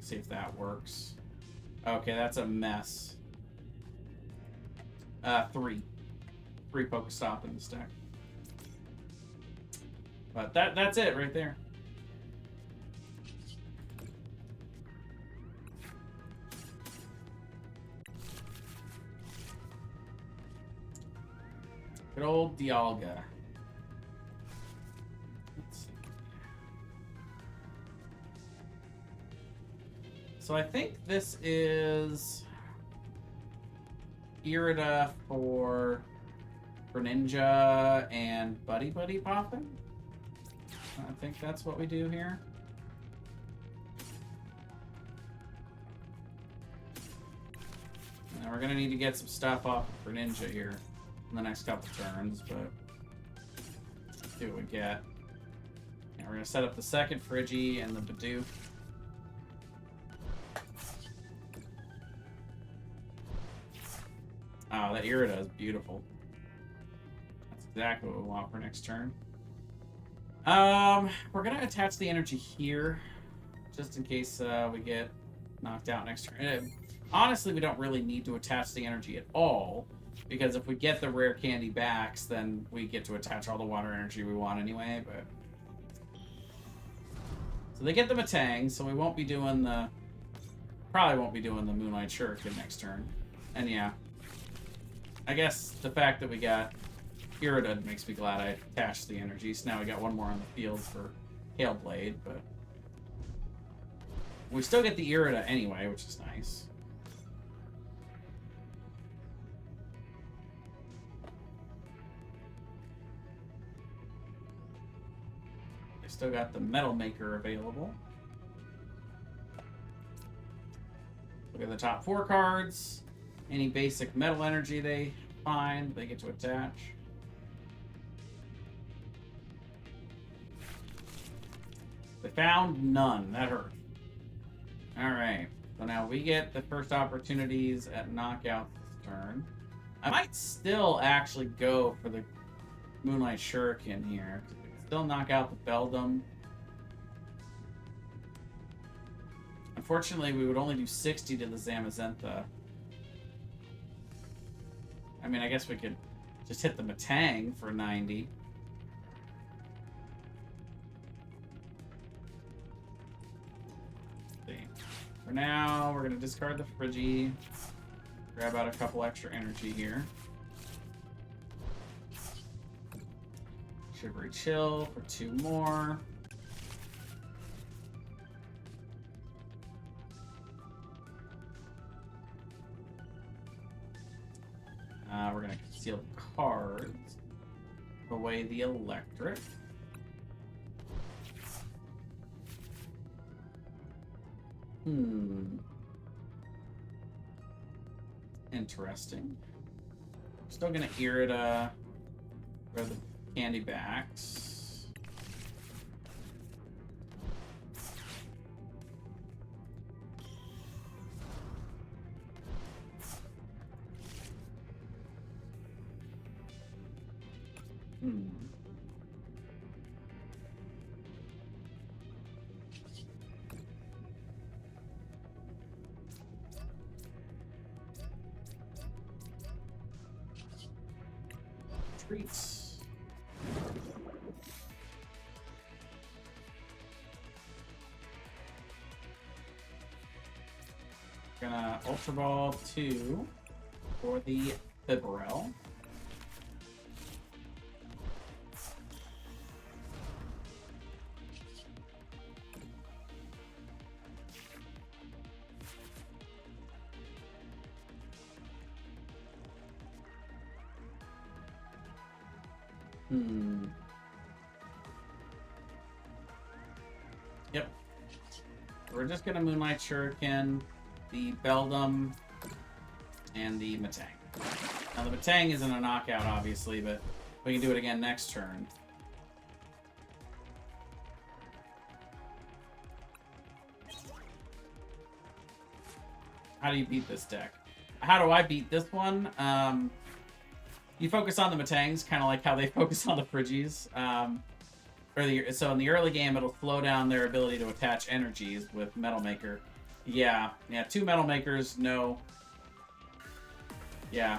See if that works. Okay, that's a mess. 3 Pokestop in this deck. But that's it right there. Good old Dialga. Let's see. So I think this is Irida for Greninja and Buddy popping. I think that's what we do here. And we're gonna need to get some stuff off of Greninja here in the next couple turns, but let's see what we get. And we're gonna set up the second Friggy and the Bidoof. Oh, that Irida is beautiful. That's exactly what we want for next turn. We're gonna attach the energy here, just in case we get knocked out next turn. Honestly, we don't really need to attach the energy at all, because if we get the rare candy backs, then we get to attach all the water energy we want anyway. But so they get the Matang, so we won't be doing probably won't be doing the Moonlight Shuriken next turn. And yeah, I guess the fact that we got Irida makes me glad I attached the energy. So now we got one more on the field for Hail Blade, but we still get the Irida anyway, which is nice. They still got the Metal Maker available. Look at the top 4 cards. Any basic metal energy they find, they get to attach. They found none. That hurt. Alright. So now we get the first opportunities at knockout this turn. I might still actually go for the Moonlight Shuriken here. Still knock out the Beldum. Unfortunately, we would only do 60 to the Zamazenta. I mean, I guess we could just hit the Matang for 90. Let's see. For now, we're going to discard the Friggy. Grab out a couple extra energy here. Shivery Chill for 2 more. We're going to conceal the cards. Away the electric. Interesting. Still going to Irida for the candy backs. Treats. Gonna Ultra Ball 2 for the Fibrel. Yep. We're just gonna Moonlight Shuriken, the Beldum, and the Matang. Now the Matang isn't a knockout, obviously, but we can do it again next turn. How do you beat this deck? How do I beat this one? You focus on the Matangs, kind of like how they focus on the Friggies. So in the early game, it'll slow down their ability to attach energies with Metal Maker. Yeah, 2 Metal Makers, no. Yeah.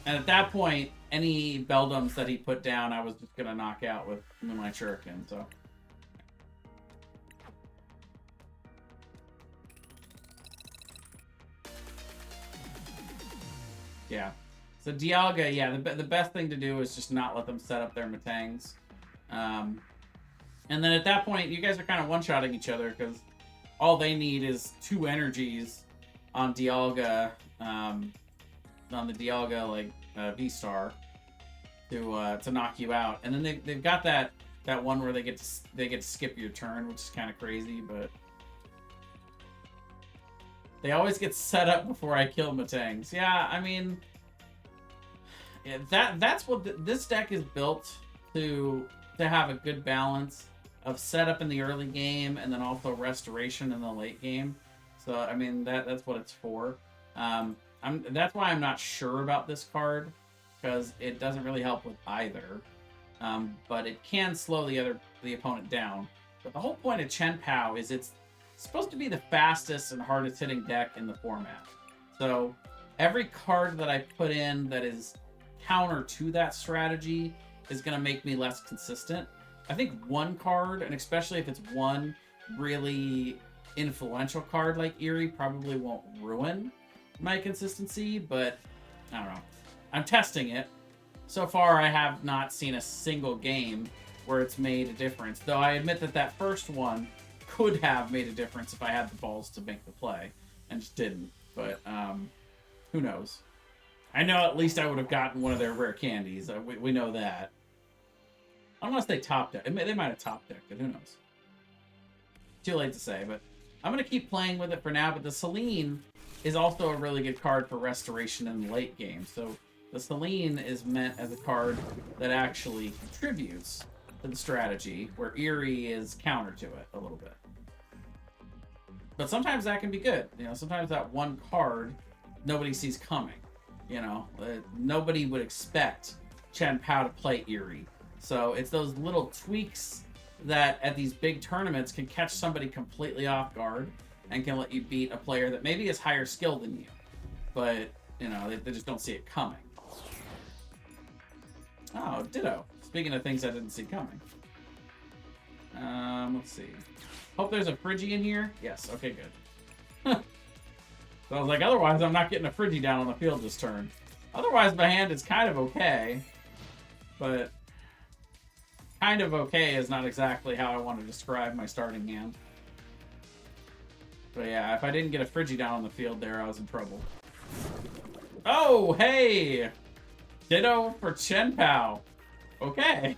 And at that point, any Beldums that he put down, I was just going to knock out with Moonlight Shuriken, so. Yeah. So Dialga, yeah, the best thing to do is just not let them set up their Matangs. And then at that point, you guys are kind of one-shotting each other because all they need is 2 energies on Dialga, on the Dialga like V-Star to knock you out. And then they've got that one where they get to skip your turn, which is kind of crazy, but they always get set up before I kill Matangs. Yeah, I mean. Yeah, that's what this deck is built to have a good balance of setup in the early game and then also restoration in the late game. So I mean that's what it's for. That's why I'm not sure about this card because it doesn't really help with either. But it can slow the opponent down. But the whole point of Chien-Pao is it's supposed to be the fastest and hardest hitting deck in the format. So every card that I put in that is counter to that strategy is going to make me less consistent. I think one card, and especially if it's one really influential card like Eerie, probably won't ruin my consistency, but I don't know. I'm testing it. So far, I have not seen a single game where it's made a difference. Though I admit that that first one could have made a difference if I had the balls to make the play, and just didn't. But who knows? I know at least I would have gotten one of their rare candies. We know that. Unless they top deck. They might have top decked it. Who knows? Too late to say, but I'm going to keep playing with it for now. But the Selene is also a really good card for restoration in the late game. So the Selene is meant as a card that actually contributes to the strategy, where Eerie is counter to it a little bit. But sometimes that can be good. You know, sometimes that one card nobody sees coming. You know, nobody would expect Chien-Pao to play Eerie. So it's those little tweaks that at these big tournaments can catch somebody completely off guard and can let you beat a player that maybe is higher skill than you. But, you know, they just don't see it coming. Oh, ditto. Speaking of things I didn't see coming. Let's see. Hope there's a Friggy in here. Yes, okay, good. So I was like, otherwise I'm not getting a Friggy down on the field this turn. Otherwise my hand is kind of okay. But kind of okay is not exactly how I want to describe my starting hand. But yeah, if I didn't get a Friggy down on the field there, I was in trouble. Oh, hey! Ditto for Chien-Pao. Okay.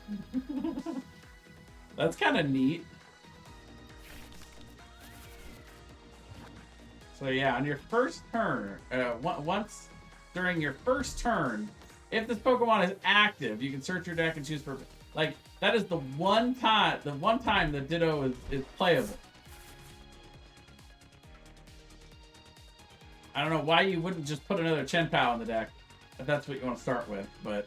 That's kind of neat. So yeah, on your first turn, once during your first turn, if this Pokemon is active, you can search your deck and choose for, like, that is the one time the Ditto is playable. I don't know why you wouldn't just put another Chien-Pao in the deck if that's what you want to start with, but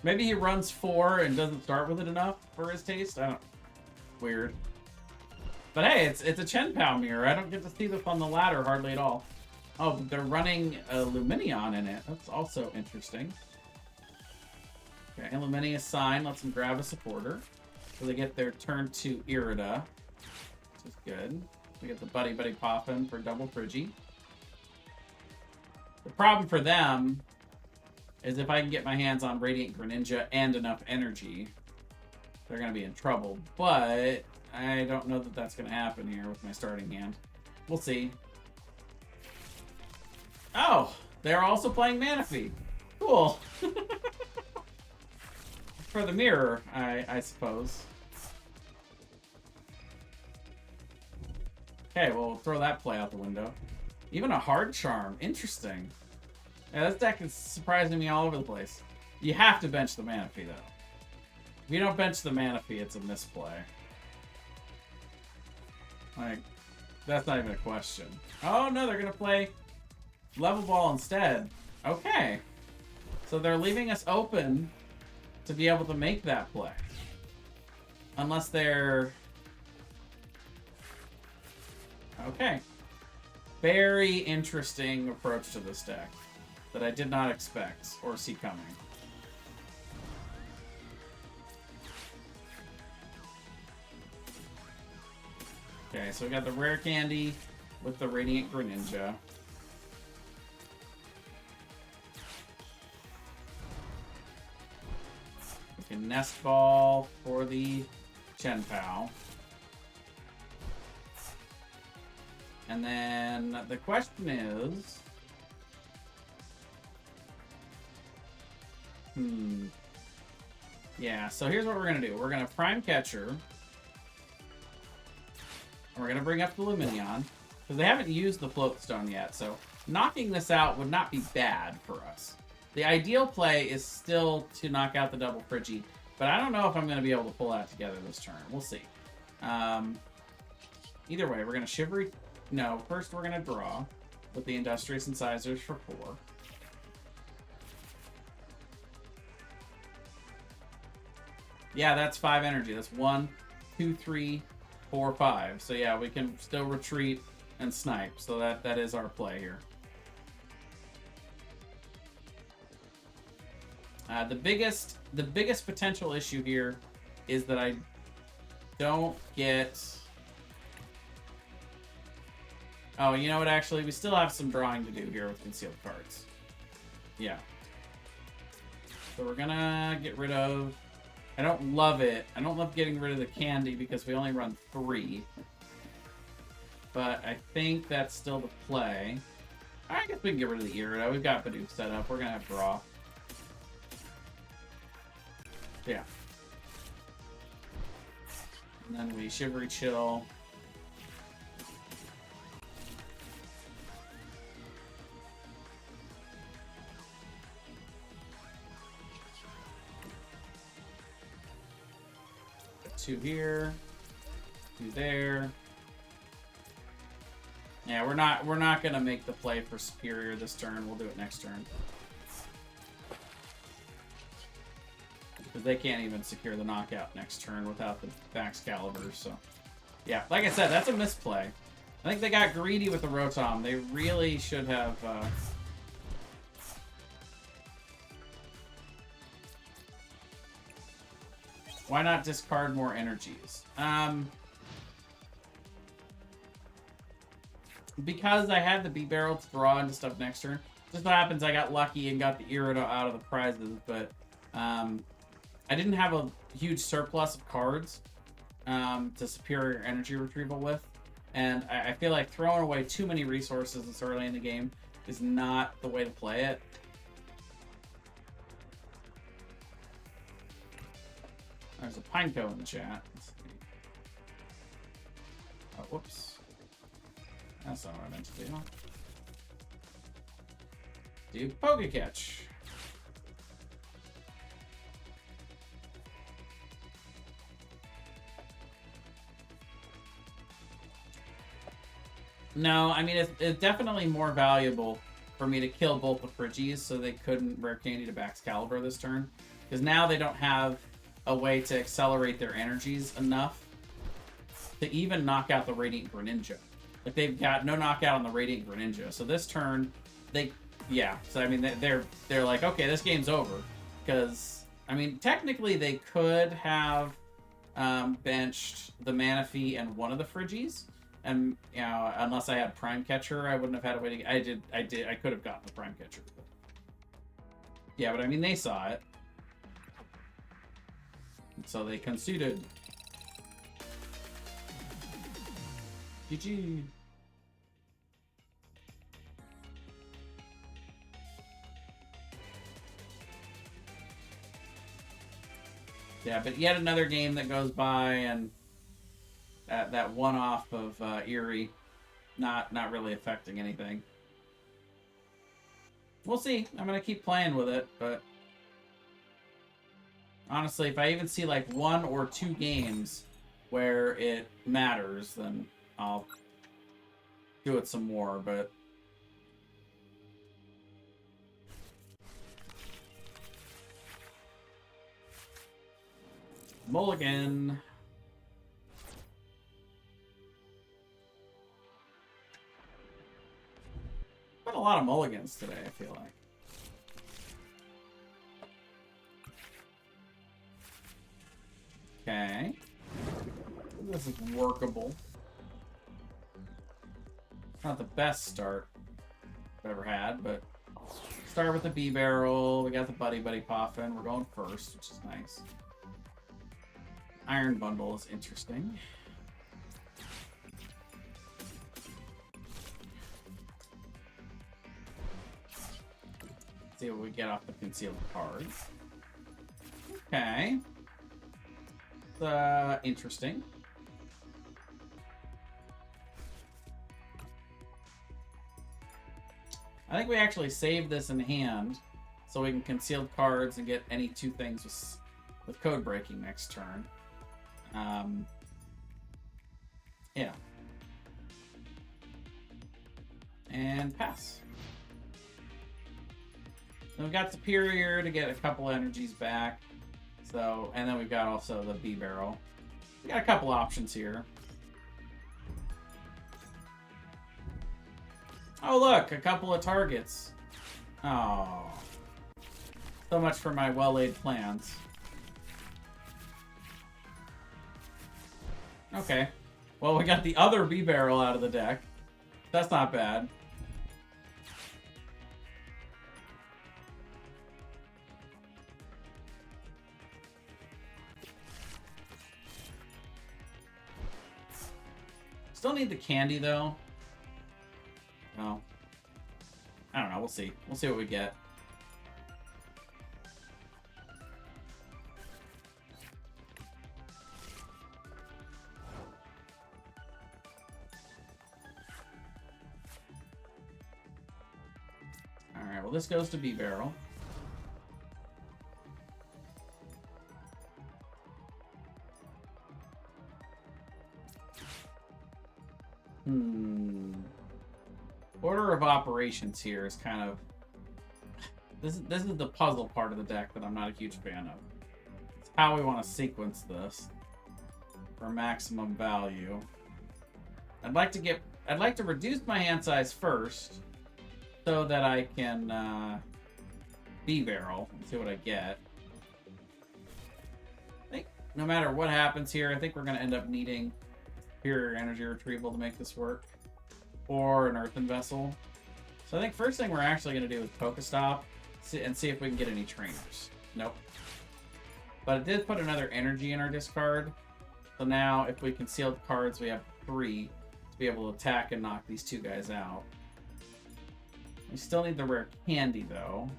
maybe he runs 4 and doesn't start with it enough for his taste. I don't. Weird. But hey, it's a Chien-Pao mirror. I don't get to see this on the ladder hardly at all. Oh, but they're running a Lumineon in it. That's also interesting. Okay, Luminia's sign lets them grab a supporter. So they get their turn 2 Irida, which is good. We get the Buddy Buddy Poffin for double Friggy. The problem for them is if I can get my hands on Radiant Greninja and enough energy, they're going to be in trouble. But I don't know that that's going to happen here with my starting hand. We'll see. Oh, they're also playing Manaphy. Cool. For the mirror, I suppose. Okay, well, we'll throw that play out the window. Even a hard charm. Interesting. Yeah, this deck is surprising me all over the place. You have to bench the Manaphy, though. If you don't bench the Manaphy, it's a misplay. Like, that's not even a question. Oh, no, they're going to play Level Ball instead. Okay. So they're leaving us open to be able to make that play. Unless they're... Okay. Very interesting approach to this deck that I did not expect or see coming. Okay, so we got the rare candy with the Radiant Greninja. We can Nest Ball for the Chien-Pao. And then the question is... Yeah, so here's what we're going to do. We're going to Prime Catcher. We're going to bring up the Lumineon, because they haven't used the Float Stone yet, so knocking this out would not be bad for us. The ideal play is still to knock out the double Friggy, but I don't know if I'm going to be able to pull that together this turn. We'll see. Either way, we're going to Shivery... No, first we're going to draw with the Industrious Incisors for 4. Yeah, that's 5 energy. That's 1, 2, 3, 4, 5. So yeah, we can still retreat and snipe. So that is our play here. The biggest potential issue here is that I don't get... Oh, you know what? Actually, we still have some drawing to do here with concealed cards. Yeah. So we're gonna get rid of... I don't love it. I don't love getting rid of the candy because we only run 3. But I think that's still the play. I guess we can get rid of the Irida. We've got Bidoof set up. We're gonna have draw. Yeah. And then we Shivery Chill. Put 2 here. 2 there. Yeah, we're not gonna make the play for Superior this turn. We'll do it next turn. Because they can't even secure the knockout next turn without the Baxcalibur, so... Yeah, like I said, that's a misplay. I think they got greedy with the Rotom. They really should have... Why not discard more energies? Because I had the B-Barrel to draw into stuff next turn. Just so happens I got lucky and got the Irida out of the prizes, but... I didn't have a huge surplus of cards to Superior Energy Retrieval with, and I feel like throwing away too many resources this early in the game is not the way to play it. There's a Pineco in the chat. Oh, whoops. That's not what I meant to do. Do Pokecatch. No, I mean, it's definitely more valuable for me to kill both the Frigies so they couldn't Rare Candy to Baxcalibur this turn. Because now they don't have a way to accelerate their energies enough to even knock out the Radiant Greninja. Like, they've got no knockout on the Radiant Greninja. So this turn, yeah. So, I mean, they're like, okay, this game's over. Because, I mean, technically they could have benched the Manaphy and one of the Frigies. And, you know, unless I had Prime Catcher, I wouldn't have had a way to... I could have gotten the Prime Catcher. But... Yeah, but I mean, they saw it. And so they conceded. GG. Yeah, but yet another game that goes by and... That one-off of Erie not really affecting anything. We'll see. I'm going to keep playing with it, but... Honestly, if I even see like 1 or 2 games where it matters, then I'll do it some more, but... Mulligan... Got a lot of mulligans today, I feel like. Okay. This is workable. Not the best start I've ever had, but start with the B-Barrel. We got the Buddy Poffin. We're going first, which is nice. Iron Bundle is interesting. See what we get off the concealed cards. Okay. Interesting. I think we actually save this in hand so we can conceal cards and get any 2 things with code breaking next turn. Yeah. And pass. Then we've got Superior to get a couple energies back. So, and then we've got also the B-Barrel. We got a couple options here. Oh, look, a couple of targets. Oh. So much for my well-laid plans. Okay. Well, we got the other B-Barrel out of the deck. That's not bad. Still need the candy, though. No. I don't know. We'll see. We'll see what we get. Alright, well, this goes to B-Barrel. Order of operations here is kind of... This is the puzzle part of the deck that I'm not a huge fan of. It's how we want to sequence this for maximum value. I'd like to reduce my hand size first so that I can B-Barrel and see what I get. I think no matter what happens here, I think we're going to end up needing Superior Energy Retrieval to make this work. Or an Earthen Vessel. So I think first thing we're actually going to do is Pokestop and see if we can get any trainers. Nope. But it did put another energy in our discard. So now if we conceal the cards, we have 3 to be able to attack and knock these 2 guys out. We still need the rare candy, though.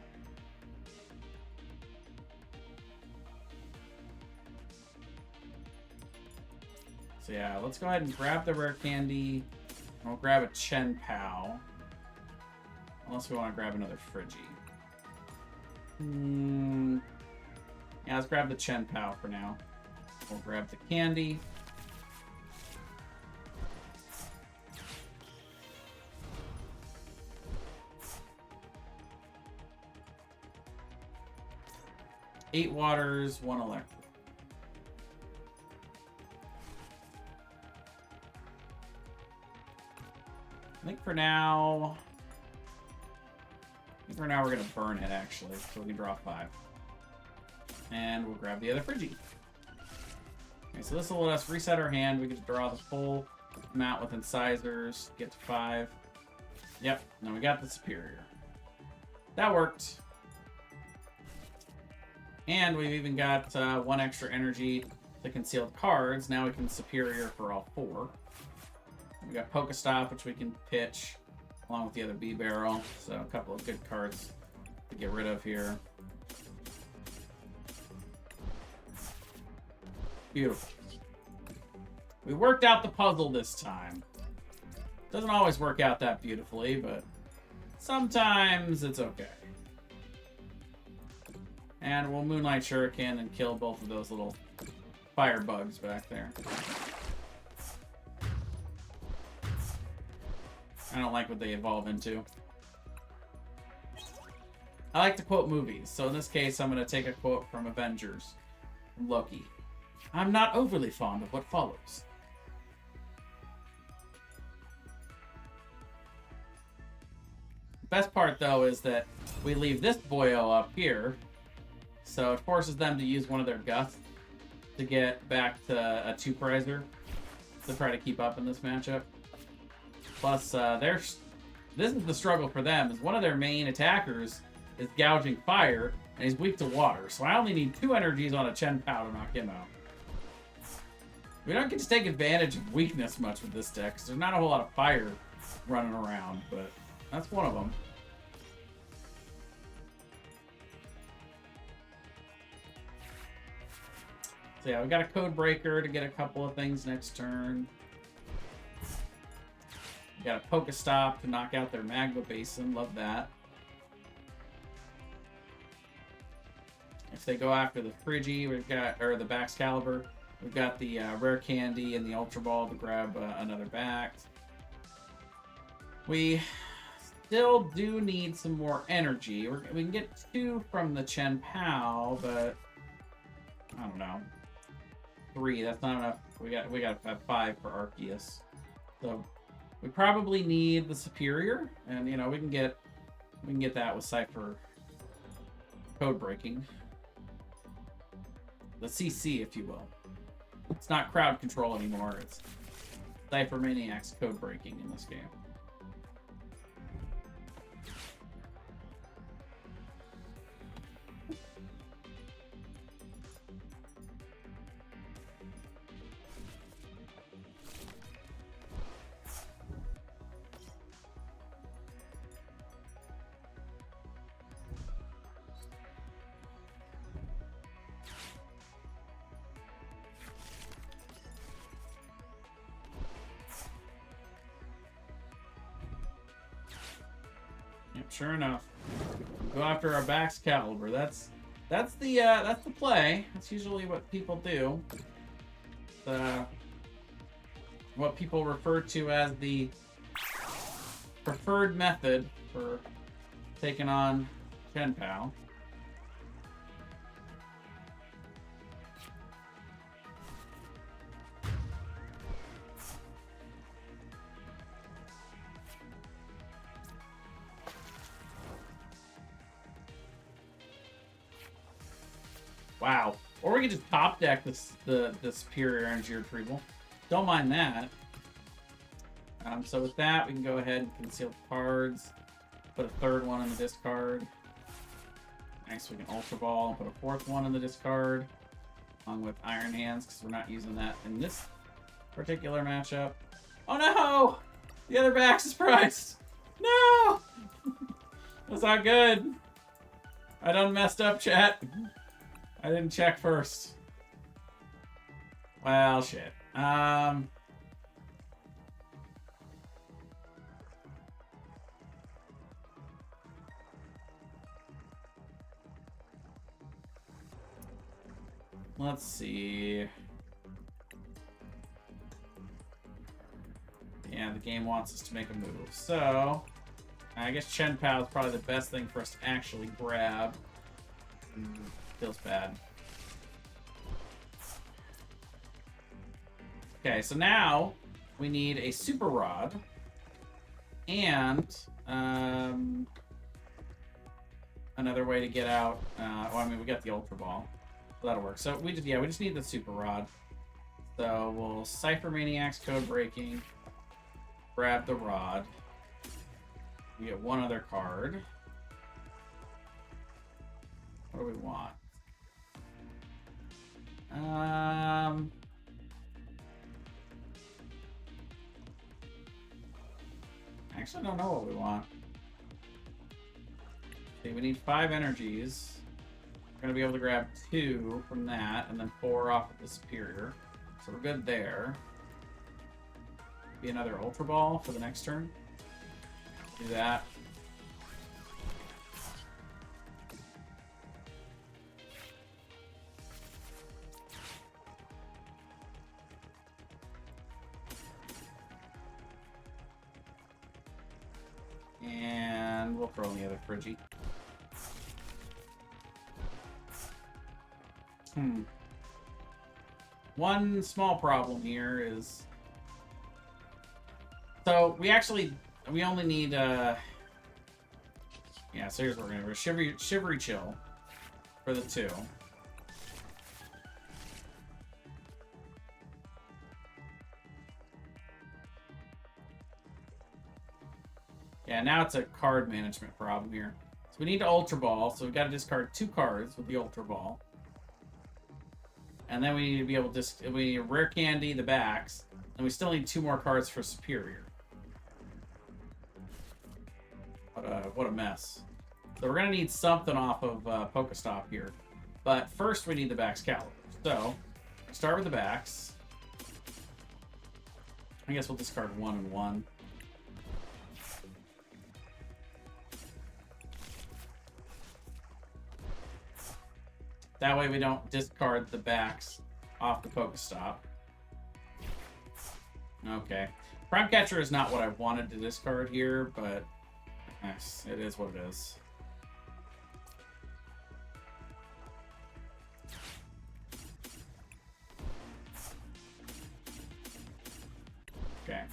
So yeah, let's go ahead and grab the rare candy. We'll grab a Chien-Pao. Unless we want to grab another Friggy. Yeah, let's grab the Chien-Pao for now. We'll grab the candy. Eight waters, 1 electric. I think for now we're going to burn it, actually, so we can draw 5. And we'll grab the other Friggy. Okay, so this will let us reset our hand. We get to draw the full amount with incisors, get to 5. Yep, now we got the Superior. That worked. And we've even got 1 extra energy to conceal the cards. Now we can Superior for all 4. We got Pokestop, which we can pitch along with the other B-Barrel. So a couple of good cards to get rid of here. Beautiful. We worked out the puzzle this time. Doesn't always work out that beautifully, but sometimes it's okay. And we'll Moonlight Shuriken and kill both of those little fire bugs back there. I don't like what they evolve into. I like to quote movies, so in this case, I'm going to take a quote from Avengers, from Loki. I'm not overly fond of what follows. The best part, though, is that we leave this boyo up here, so it forces them to use one of their gusts to get back to a 2-prizer to try to keep up in this matchup. Plus, this is the struggle for them, is one of their main attackers is gouging fire, and he's weak to water. So I only need 2 energies on a Chien-Pao to knock him out. We don't get to take advantage of weakness much with this deck, because there's not a whole lot of fire running around, but that's one of them. So yeah, we got a Code Breaker to get a couple of things next turn. We got a Pokestop to knock out their Magma Basin. Love that. If they go after the Friggy, we've got, or the Baxcalibur, we've got the Rare Candy and the Ultra Ball to grab another Bax. We still do need some more energy. We can get 2 from the Chien-Pao, but I don't know. 3, that's not enough. We got to have 5 for Arceus. So we probably need the Superior, and you know, we can get that with Cypher Code Breaking. The CC, if you will. It's not crowd control anymore, it's Cypher Maniac's Code Breaking in this game. Yep, sure enough. Go after our Baxcalibur. That's the play. That's usually what people do. What people refer to as the preferred method for taking on Chien-Pao. Wow. Or we can just top deck the Superior Energy Retrieval. Don't mind that. So with that, we can go ahead and conceal cards. Put a third one in the discard. Next, we can Ultra Ball and put a fourth one in the discard. Along with Iron Hands, because we're not using that in this particular matchup. Oh no! The other Bax is priced! No! That's not good. I done messed up, chat. I didn't check first. Well, shit. Let's see. Yeah, the game wants us to make a move. So, I guess Chien-Pao is probably the best thing for us to actually grab. Feels bad. Okay, so now we need a Super Rod and another way to get out. Well, I mean, we got the Ultra Ball, so that'll work. So we just need the Super Rod. So we'll Cypher Maniac's Code Breaking, grab the Rod. We get one other card. What do we want? I actually don't know what we want. Okay, we need 5 energies. We're gonna be able to grab 2 from that, and then 4 off of the Superior. So we're good there. Be another Ultra Ball for the next turn. Do that. And we'll throw in the other Friggy. One small problem here is... So, we only need, yeah, so here's what we're gonna do. Shivery Chill for the 2. Yeah, now it's a card management problem here. So we need to Ultra Ball, so we've got to discard 2 cards with the Ultra Ball. And then we need to be able to we need Rare Candy, the backs, and we still need 2 more cards for Superior. What a mess. So we're gonna need something off of Pokestop here. But first we need the Baxcalibur. So, start with the backs. I guess we'll discard 1 and 1. That way we don't discard the backs off the Pokestop. Okay. Prime Catcher is not what I wanted to discard here, but yes, it is what it is. Okay.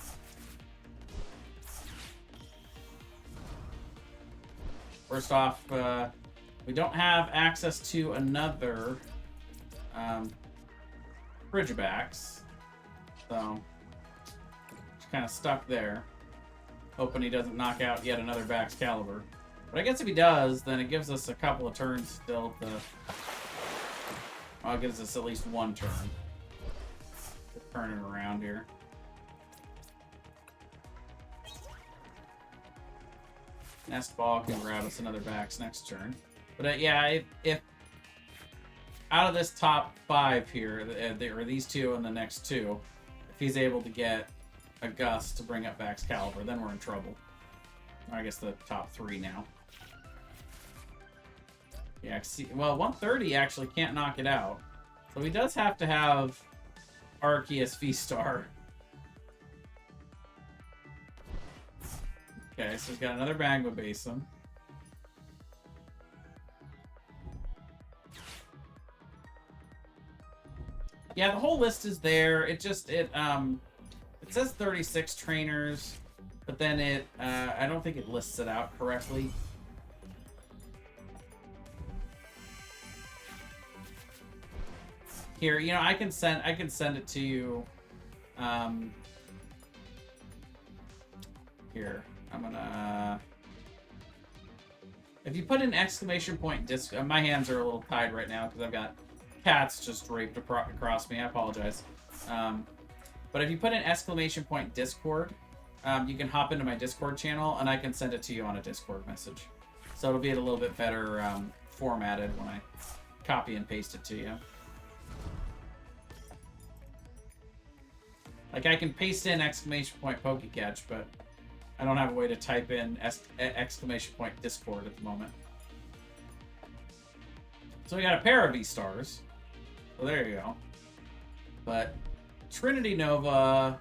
First off, we don't have access to another Frigibax, so just kind of stuck there, hoping he doesn't knock out yet another Baxcalibur. But I guess if he does, then it gives us a couple of turns still to... Well, it gives us at least 1 turn to turn it around here. Nest Ball can grab us another Bax next turn. But yeah, if out of this top 5 here, or these 2 and the next 2, if he's able to get a Gust to bring up Baxcalibur, then we're in trouble. I guess the top 3 now. Yeah, see, well, 130 actually can't knock it out. So he does have to have Arceus V-Star. Okay, so he's got another Magma Basin. Yeah, the whole list is there. It says 36 trainers, but then I don't think it lists it out correctly. Here, you know, I can send it to you. Here, I'm gonna. If you put an exclamation point disc, my hands are a little tied right now because I've got cats just draped across me. I apologize. But if you put an exclamation point Discord, you can hop into my Discord channel and I can send it to you on a Discord message. So it'll be a little bit better formatted when I copy and paste it to you. Like, I can paste in exclamation point Pokecatch, but I don't have a way to type in exclamation point Discord at the moment. So we got a pair of V-Stars. So there you go. But Trinity Nova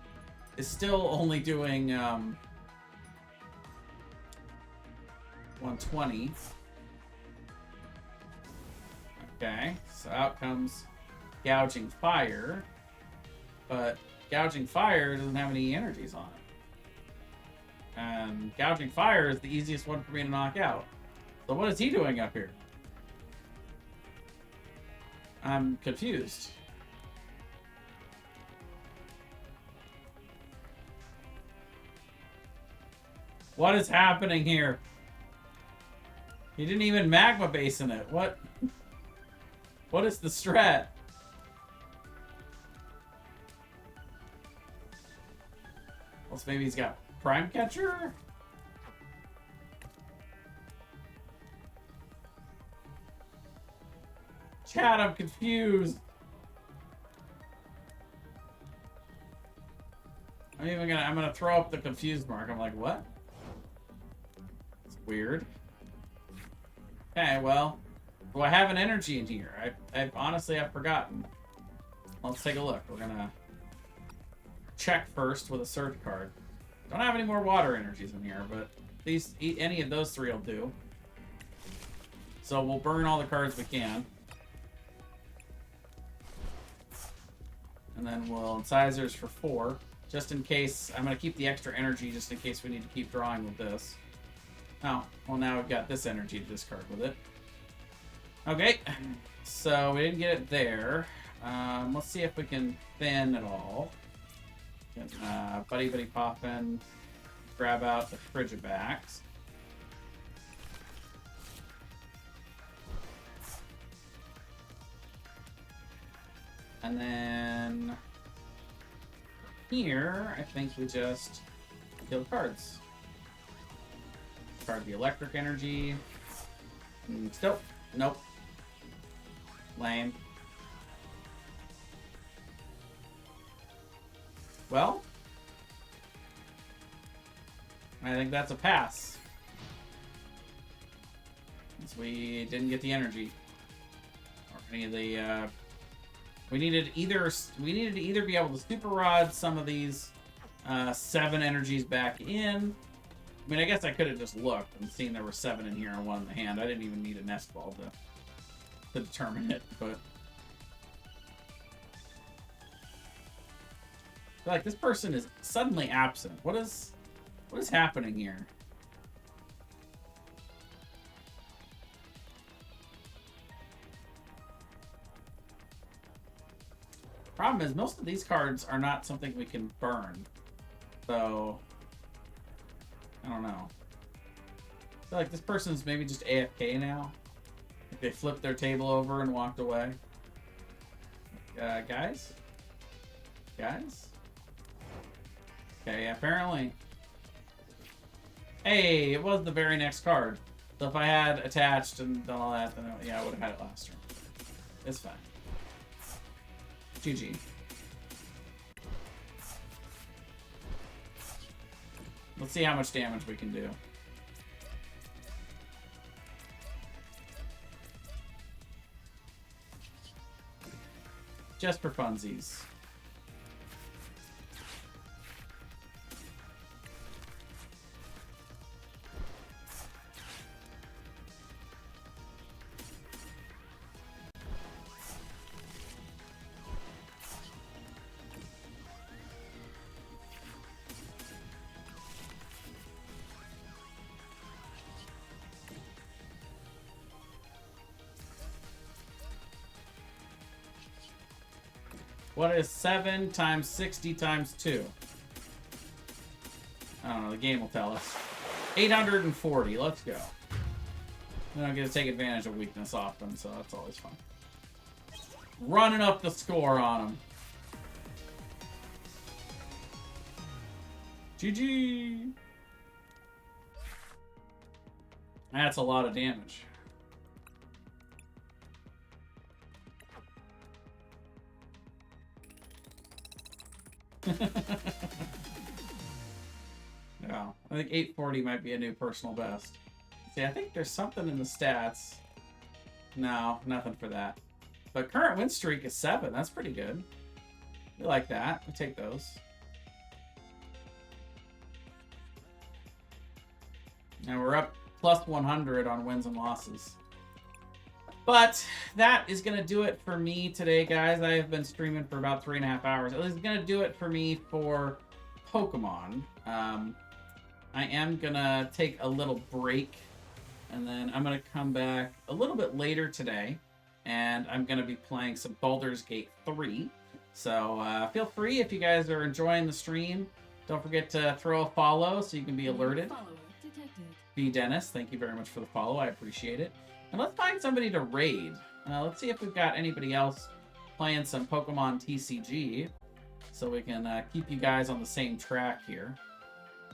is still only doing 120. Okay, so out comes Gouging Fire. But Gouging Fire doesn't have any energies on it. And Gouging Fire is the easiest one for me to knock out. So what is he doing up here? I'm confused. What is happening here? He didn't even Magma Basin it. What is the strat? Well, maybe he's got Prime Catcher? Chat, I'm confused. I'm gonna throw up the confused mark. I'm like, what? It's weird. Okay, well, do I have an energy in here? I honestly have forgotten. Let's take a look. We're gonna check first with a search card. Don't have any more water energies in here, but any of those 3 will do. So we'll burn all the cards we can. And then we'll incisors for 4. Just in case, I'm going to keep the extra energy just in case we need to keep drawing with this. Oh, well now we've got this energy to discard with it. Okay, so we didn't get it there. Let's see if we can thin it all. Buddy Poppin', grab out the Frigibacks. And then here, I think we just kill cards. Card the electric energy. Nope. Nope. Lame. Well, I think that's a pass. Since we didn't get the energy. Or any of the, we needed to either be able to super rod some of these 7 energies back in. I mean, I guess I could have just looked and seen there were 7 in here and 1 in the hand. I didn't even need a nest ball to determine it, but I feel like this person is suddenly absent. What is happening here? Problem is, most of these cards are not something we can burn. So, I don't know. I feel like this person's maybe just AFK now. Like they flipped their table over and walked away. Guys? Guys? Okay, apparently. Hey, it was the very next card. So if I had attached and done all that, then yeah, I would have had it last turn. It's fine. GG. Let's see how much damage we can do. Just for funsies. What is 7 times 60 times 2? I don't know. The game will tell us. 840. Let's go. We don't get to take advantage of weakness often, so that's always fun. Running up the score on him. GG. That's a lot of damage. Yeah, I think 840 might be a new personal best. See, I think there's something in the stats. No, nothing for that. But current win streak is 7. That's pretty good. We like that. We take those. Now we're up plus 100 on wins and losses. But that is going to do it for me today, guys. I have been streaming for about 3.5 hours. It is going to do it for me for Pokemon. I am going to take a little break, and then I'm going to come back a little bit later today, and I'm going to be playing some Baldur's Gate 3. So feel free, if you guys are enjoying the stream, don't forget to throw a follow so you can be alerted. B. Dennis, thank you very much for the follow. I appreciate it. And let's find somebody to raid. Let's see if we've got anybody else playing some Pokemon TCG so we can keep you guys on the same track here.